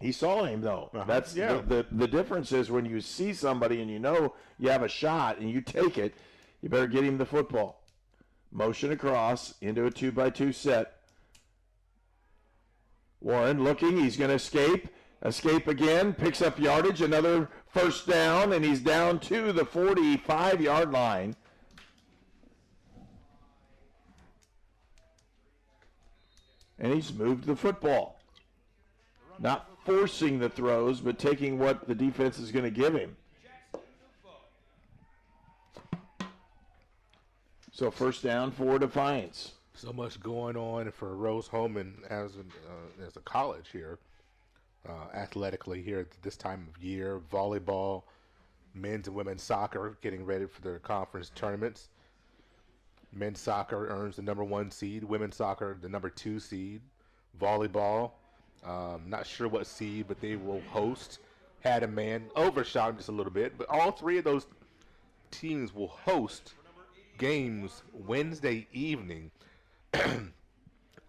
He saw him, though. That's Yeah. the difference is when you see somebody and you know you have a shot and you take it, you better get him the football. Motion across into a 2-by-2 set. Warren looking. He's going to escape. Escape again. Picks up yardage. Another first down, and he's down to the 45-yard line. And he's moved the football. Not forcing the throws, but taking what the defense is going to give him. So first down for Defiance. So much going on for Rose-Hulman as a college here, athletically here at this time of year. Volleyball, men's and women's soccer getting ready for their conference tournaments. Men's soccer earns the number 1 seed. Women's soccer, the number 2 seed. Volleyball, not sure what seed, but they will host. Had a man overshot him just a little bit, but all 3 of those teams will host games Wednesday evening.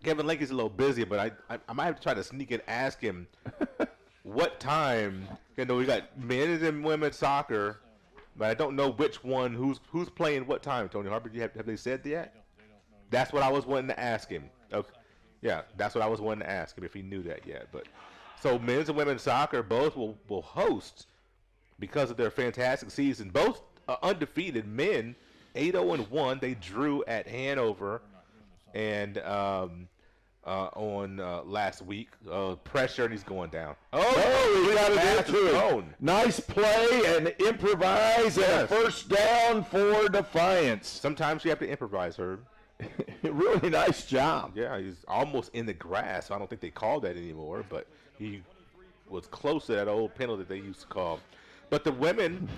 Kevin Lake is a little busy, but I might have to try to sneak and ask him what time. You know, we got men's and women's soccer, but I don't know which one, who's playing what time. Tony Harper, have they said that yet? That's what I was wanting to ask him. Okay. Yeah, that's what I was wanting to ask him if he knew that yet. But so men's and women's soccer both will host because of their fantastic season. Both undefeated men, 8-0-1. They drew at Hanover and on last week. Pressure, and he's going down. Oh, he got it into it. Nice play and improvise, and a first down for Defiance. Sometimes you have to improvise, Herb. Really nice job. Yeah, he's almost in the grass. I don't think they call that anymore, but he was close to that old penalty they used to call. But the women,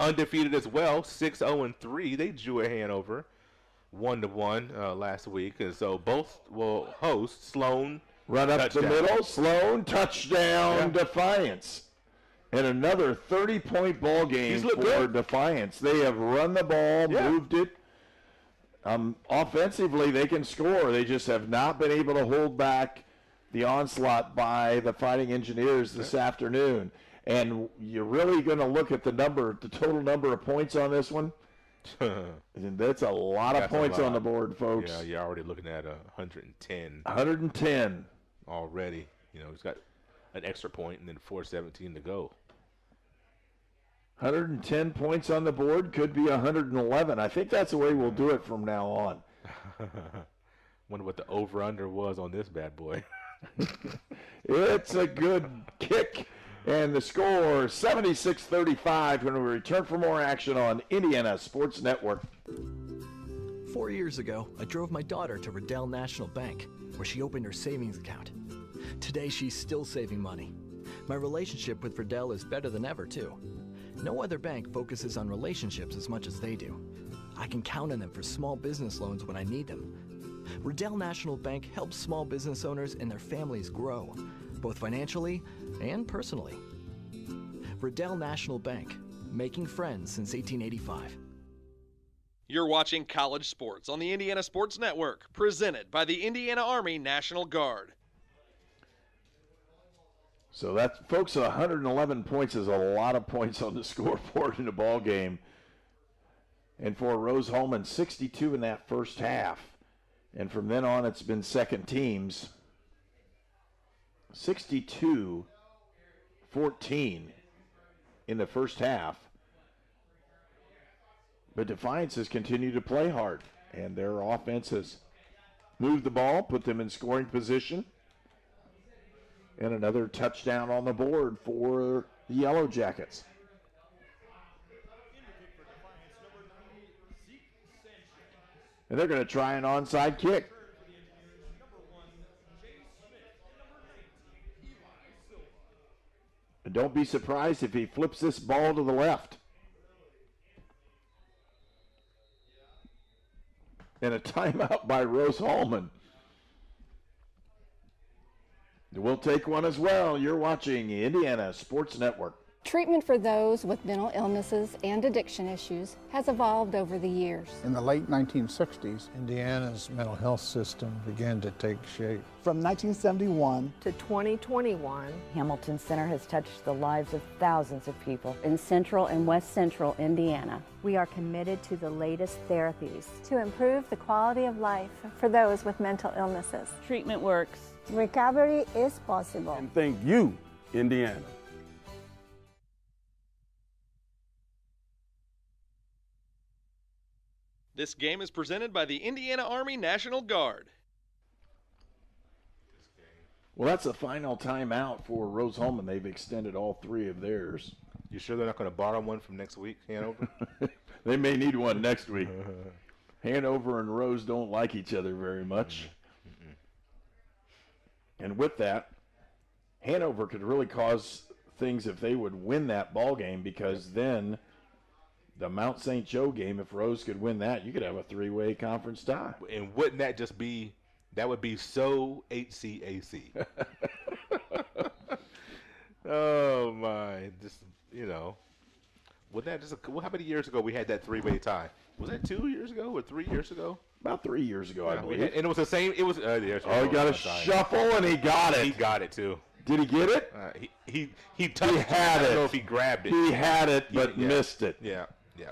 undefeated as well, 6-0-3. They drew at Hanover, 1-1 last week. And so both will host. Sloan, run up touchdown. the middle. Sloan, touchdown, Defiance. And another 30-point ball game for good. Defiance. They have run the ball, moved it. Offensively, they can score. They just have not been able to hold back the onslaught by the Fighting Engineers this afternoon. And you're really going to look at the total number of points on this one. And that's a lot of points on the board, folks. Yeah, you're already looking at 110. 110 already. You know, he's got an extra point and then 4:17 to go. 110 points on the board, could be 111. I think that's the way we'll do it from now on. Wonder what the over-under was on this bad boy. It's a good kick. And the score, 76-35, when we return for more action on Indiana Sports Network. 4 years ago, I drove my daughter to Riddell National Bank, where she opened her savings account. Today, she's still saving money. My relationship with Riddell is better than ever, too. No other bank focuses on relationships as much as they do. I can count on them for small business loans when I need them. Riddell National Bank helps small business owners and their families grow, both financially and personally. Riddell National Bank, making friends since 1885. You're watching College Sports on the Indiana Sports Network, presented by the Indiana Army National Guard. So that, folks, 111 points is a lot of points on the scoreboard in a ball game. And for Rose-Hulman, 62 in that first half. And from then on, it's been second teams. 62-14 in the first half. But Defiance has continued to play hard, and their offense has moved the ball, put them in scoring position. And another touchdown on the board for the Yellow Jackets. And they're going to try an onside kick. And don't be surprised if he flips this ball to the left. And a timeout by Rose-Hulman. We'll take one as well. You're watching Indiana Sports Network. Treatment for those with mental illnesses and addiction issues has evolved over the years. In the late 1960s, Indiana's mental health system began to take shape. From 1971 to 2021, Hamilton Center has touched the lives of thousands of people in central and west central Indiana. We are committed to the latest therapies to improve the quality of life for those with mental illnesses. Treatment works. Recovery is possible. And thank you, Indiana. This game is presented by the Indiana Army National Guard. Well, that's the final timeout for Rose-Hulman. They've extended all 3 of theirs. You sure they're not going to borrow one from next week, Hanover? They may need one next week. Hanover and Rose don't like each other very much. And with that, Hanover could really cause things if they would win that ball game, because then the Mount St. Joe game, if Rose could win that, you could have a 3-way conference tie. And wouldn't that just be, that would be so HCAC. Oh, my. Just, you know. Wasn't that just, how many years ago we had that 3-way tie? Was that 2 years ago or 3 years ago? About 3 years ago, I believe. And it was the same, it was, he got a shuffle, and he got it. He got it, too. Did he get it? He touched it. I don't know if he grabbed it. He had it, but missed it. Yeah, yeah.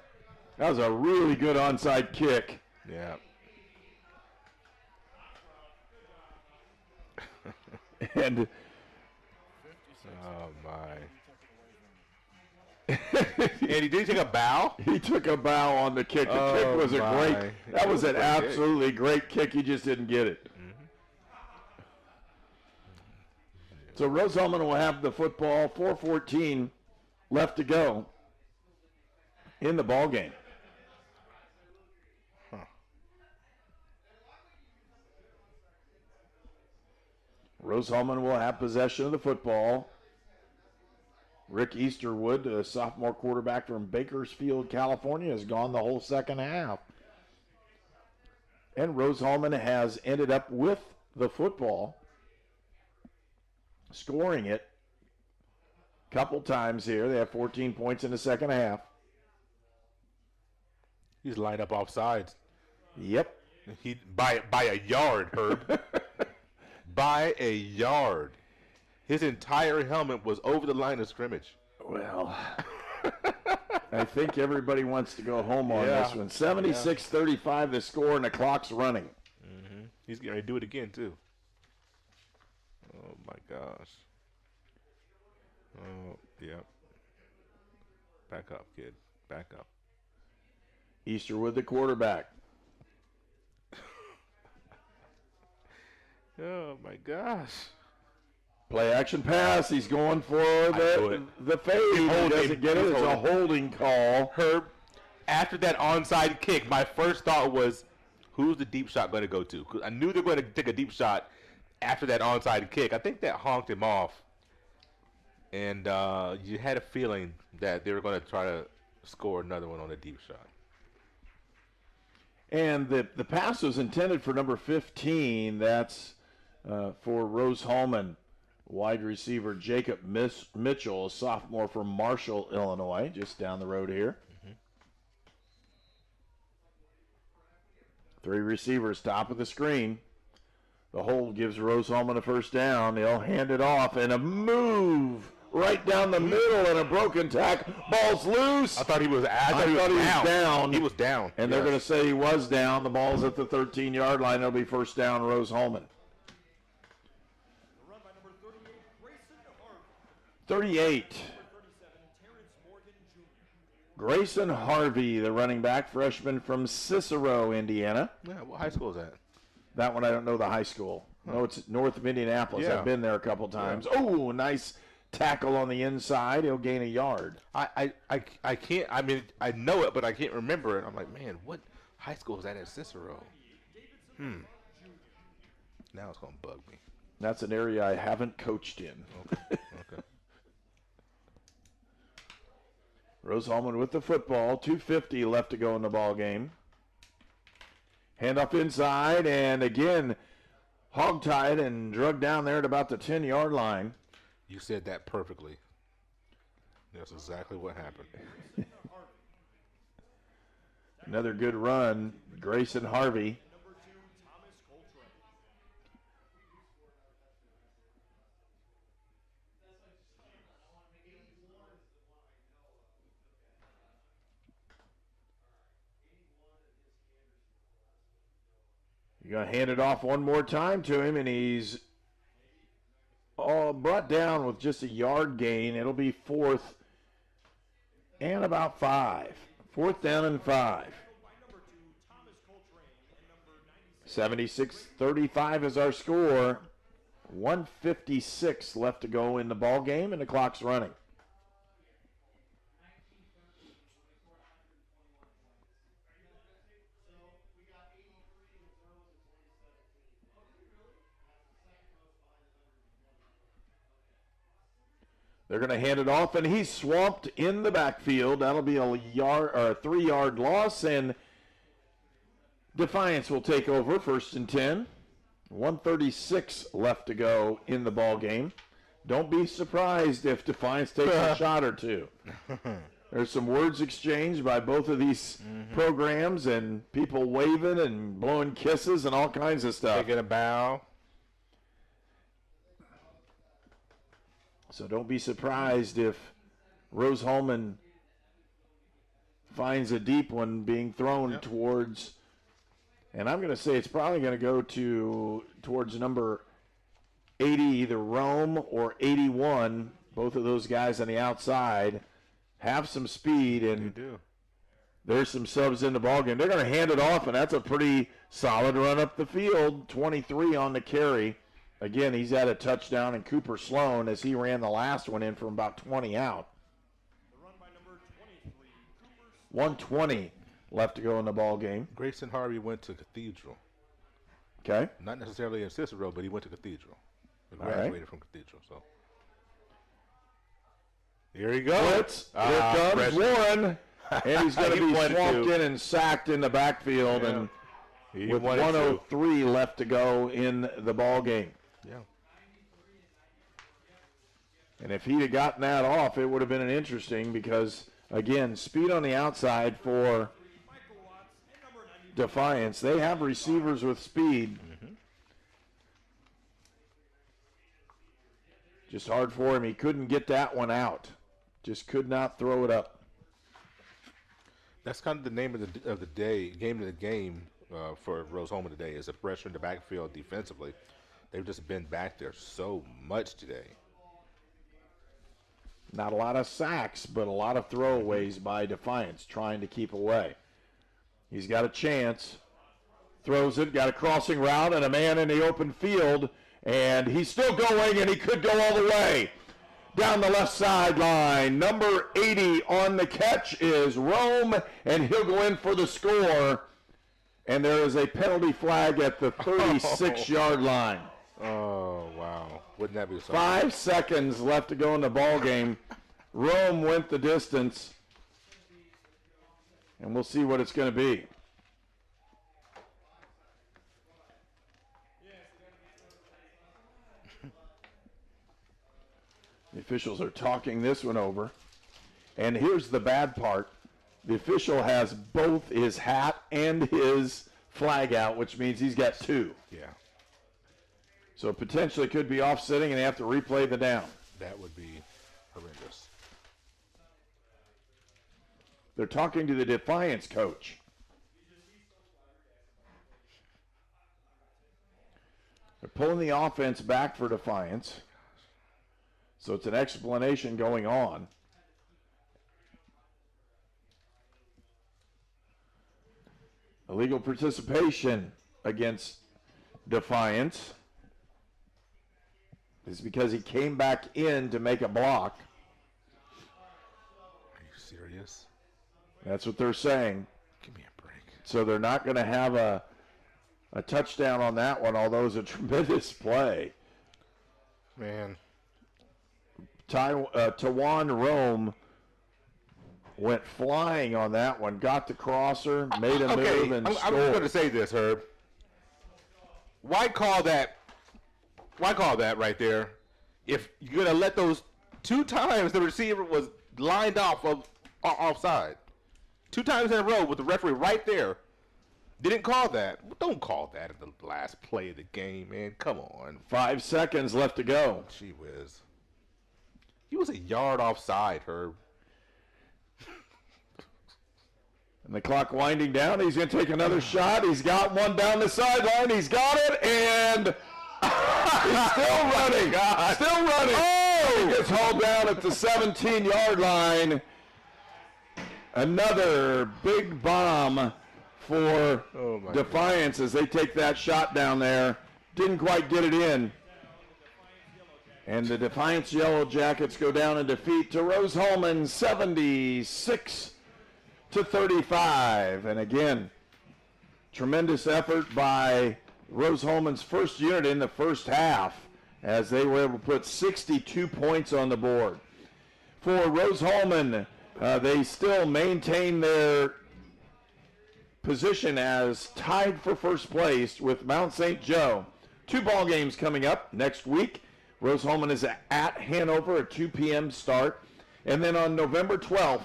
That was a really good onside kick. Yeah. And oh my. And he did take a bow? He took a bow on the kick. The kick was a great, that was an absolutely great kick. He just didn't get it. So Rose-Hulman will have the football, 4:14 left to go in the ball game. Rose-Hulman will have possession of the football. Rick Easterwood, a sophomore quarterback from Bakersfield, California, has gone the whole second half. And Rose-Hulman has ended up with the football, scoring it a couple times here. They have 14 points in the second half. He's lined up off sides. Yep. He by a yard, Herb. By a yard. His entire helmet was over the line of scrimmage. Well, I think everybody wants to go home on this one. 76-35 the score, and the clock's running. He's going to do it again, too. Oh, my gosh. Oh, yeah. Back up, kid. Back up. Easterwood, the quarterback. Oh, my gosh. Play action pass. He's going for the fade. He doesn't get it. It's a holding call. Herb, after that onside kick, my first thought was, who's the deep shot going to go to? 'Cause I knew they were going to take a deep shot after that onside kick. I think that honked him off. And you had a feeling that they were going to try to score another one on a deep shot. And the pass was intended for number 15. That's for Rose-Hulman. Wide receiver Jacob Mitchell, a sophomore from Marshall, Illinois, just down the road here. 3 receivers, top of the screen. The hold gives Rose-Hulman a first down. They'll hand it off, and a move right down the middle, and a broken tackle. Ball's loose. I thought he was down. He was down. And they're going to say he was down. The ball's at the 13-yard line. It'll be first down, Rose-Hulman. 38. Grayson Harvey, the running back, freshman from Cicero, Indiana. Yeah, what high school is that? That one I don't know the high school. No, it's north of Indianapolis. Yeah. I've been there a couple times. Oh, nice tackle on the inside. He'll gain a yard. I can't, I mean, I know it, but I can't remember it. I'm like, man, what high school is that at Cicero? Now it's going to bug me. That's an area I haven't coached in. Okay. Rose-Hulman with the football. 2:50 left to go in the ball game. Hand off inside, and again, hog-tied and drugged down there at about the 10-yard line. You said that perfectly. That's exactly what happened. Another good run, Grayson Harvey. You're going to hand it off one more time to him, and he's brought down with just a yard gain. It'll be 4th and about 5. 4th down and 5. 76-35 is our score. 1:56 left to go in the ball game, and the clock's running. They're going to hand it off, and he's swamped in the backfield. That'll be a 3-yard loss, and Defiance will take over, 1st and 10. 1:36 left to go in the ball game. Don't be surprised if Defiance takes a shot or two. There's some words exchanged by both of these programs, and people waving and blowing kisses and all kinds of stuff. Taking a bow. So don't be surprised if Rose-Hulman finds a deep one being thrown towards, and I'm going to say it's probably going to go towards number 80, either Rome or 81. Both of those guys on the outside have some speed, and there's some subs in the ballgame. They're going to hand it off, and that's a pretty solid run up the field. 23 on the carry. Again, he's had a touchdown, and Cooper Sloan, as he ran the last one in from about 20 out. 1:20 left to go in the ball game. Grayson Harvey went to Cathedral. Okay. Not necessarily in Cicero, but he went to Cathedral. He All graduated from Cathedral. So here he goes. Blitz. Here comes Warren, and he's going to be swamped in and sacked in the backfield, and with 1:03 left to go in the ball game. Yeah. And if he'd have gotten that off, it would have been an interesting, because, again, speed on the outside for Defiance. They have receivers with speed. Just hard for him. He couldn't get that one out. Just could not throw it up. That's kind of the name of the day, game of the game for Rose-Hulman today, is a pressure in the backfield defensively. They've just been back there so much today. Not a lot of sacks, but a lot of throwaways by Defiance, trying to keep away. He's got a chance. Throws it, got a crossing route, and a man in the open field. And he's still going, and he could go all the way. Down the left sideline, number 80 on the catch is Rome, and he'll go in for the score. And there is a penalty flag at the 36-yard line. Oh, wow. Wouldn't that be something? 5 seconds left to go in the ball game. Rome went the distance. And we'll see what it's going to be. The officials are talking this one over. And here's the bad part. The official has both his hat and his flag out, which means he's got 2. Yeah. So potentially could be offsetting, and they have to replay the down. That would be horrendous. They're talking to the Defiance coach. They're pulling the offense back for Defiance. So it's an explanation going on. Illegal participation against Defiance is because he came back in to make a block. Are you serious? That's what they're saying. Give me a break. So they're not going to have a touchdown on that one, although it's a tremendous play. Man. Tawan Rome went flying on that one, got the crosser, made a move, and scored. I'm just going to say this, Herb. Why call that right there if you're going to let those 2 times the receiver was lined off of offside. 2 times in a row with the referee right there. Didn't call that. Don't call that at the last play of the game, man. Come on. 5 seconds left to go. Gee whiz. He was a yard offside, Herb. And the clock winding down. He's going to take another shot. He's got one down the sideline. He's got it, and he's still running. Still running. Oh! He gets hauled down at the 17-yard line. Another big bomb for Defiance as they take that shot down there. Didn't quite get it in. And the Defiance Yellow Jackets go down in defeat to Rose-Hulman 76-35. And again, tremendous effort by Rose-Hulman's first unit in the first half as they were able to put 62 points on the board. For Rose-Hulman, they still maintain their position as tied for first place with Mount St. Joe. 2 ball games coming up next week. Rose-Hulman is at Hanover, a 2 p.m. start. And then on November 12th,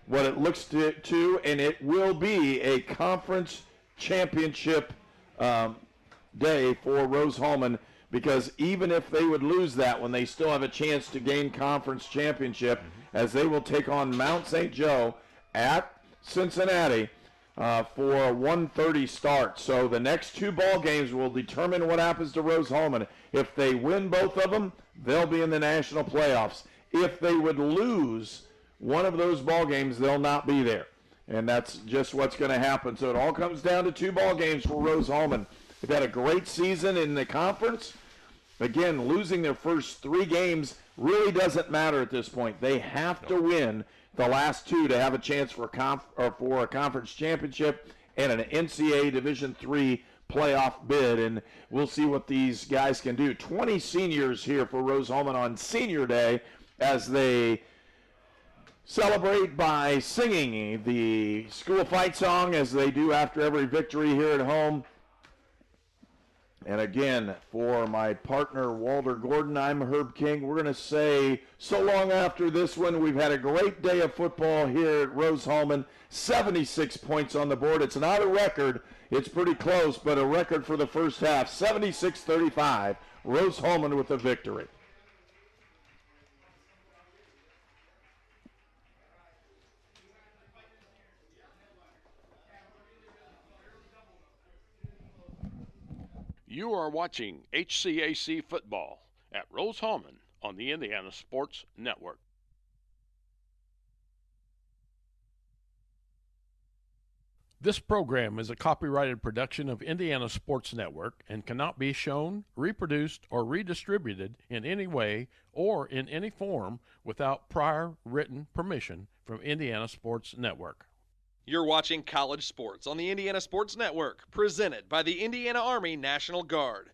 what it looks to and it will be a conference championship day for Rose-Hulman, because even if they would lose that one, they still have a chance to gain conference championship as they will take on Mount St. Joe at Cincinnati for a 1:30 start. So the next 2 ball games will determine what happens to Rose-Hulman. If they win both of them, they'll be in the national playoffs. If they would lose one of those ball games, they'll not be there. And that's just what's going to happen. So it all comes down to 2 ball games for Rose-Hulman. They've had a great season in the conference. Again, losing their first 3 games really doesn't matter at this point. They have to win the last 2 to have a chance for a conference championship and an NCAA Division III playoff bid, and we'll see what these guys can do. 20 seniors here for Rose-Hulman on Senior Day as they celebrate by singing the school fight song as they do after every victory here at home. And again, for my partner Walter Gordon, I'm Herb King. We're going to say so long after this one. We've had a great day of football here at Rose-Hulman. 76 points on the board. It's not a record. It's pretty close, but a record for the first half. 76-35. Rose-Hulman with the victory. You are watching HCAC football at Rose-Hulman on the Indiana Sports Network. This program is a copyrighted production of Indiana Sports Network and cannot be shown, reproduced, or redistributed in any way or in any form without prior written permission from Indiana Sports Network. You're watching College Sports on the Indiana Sports Network, presented by the Indiana Army National Guard.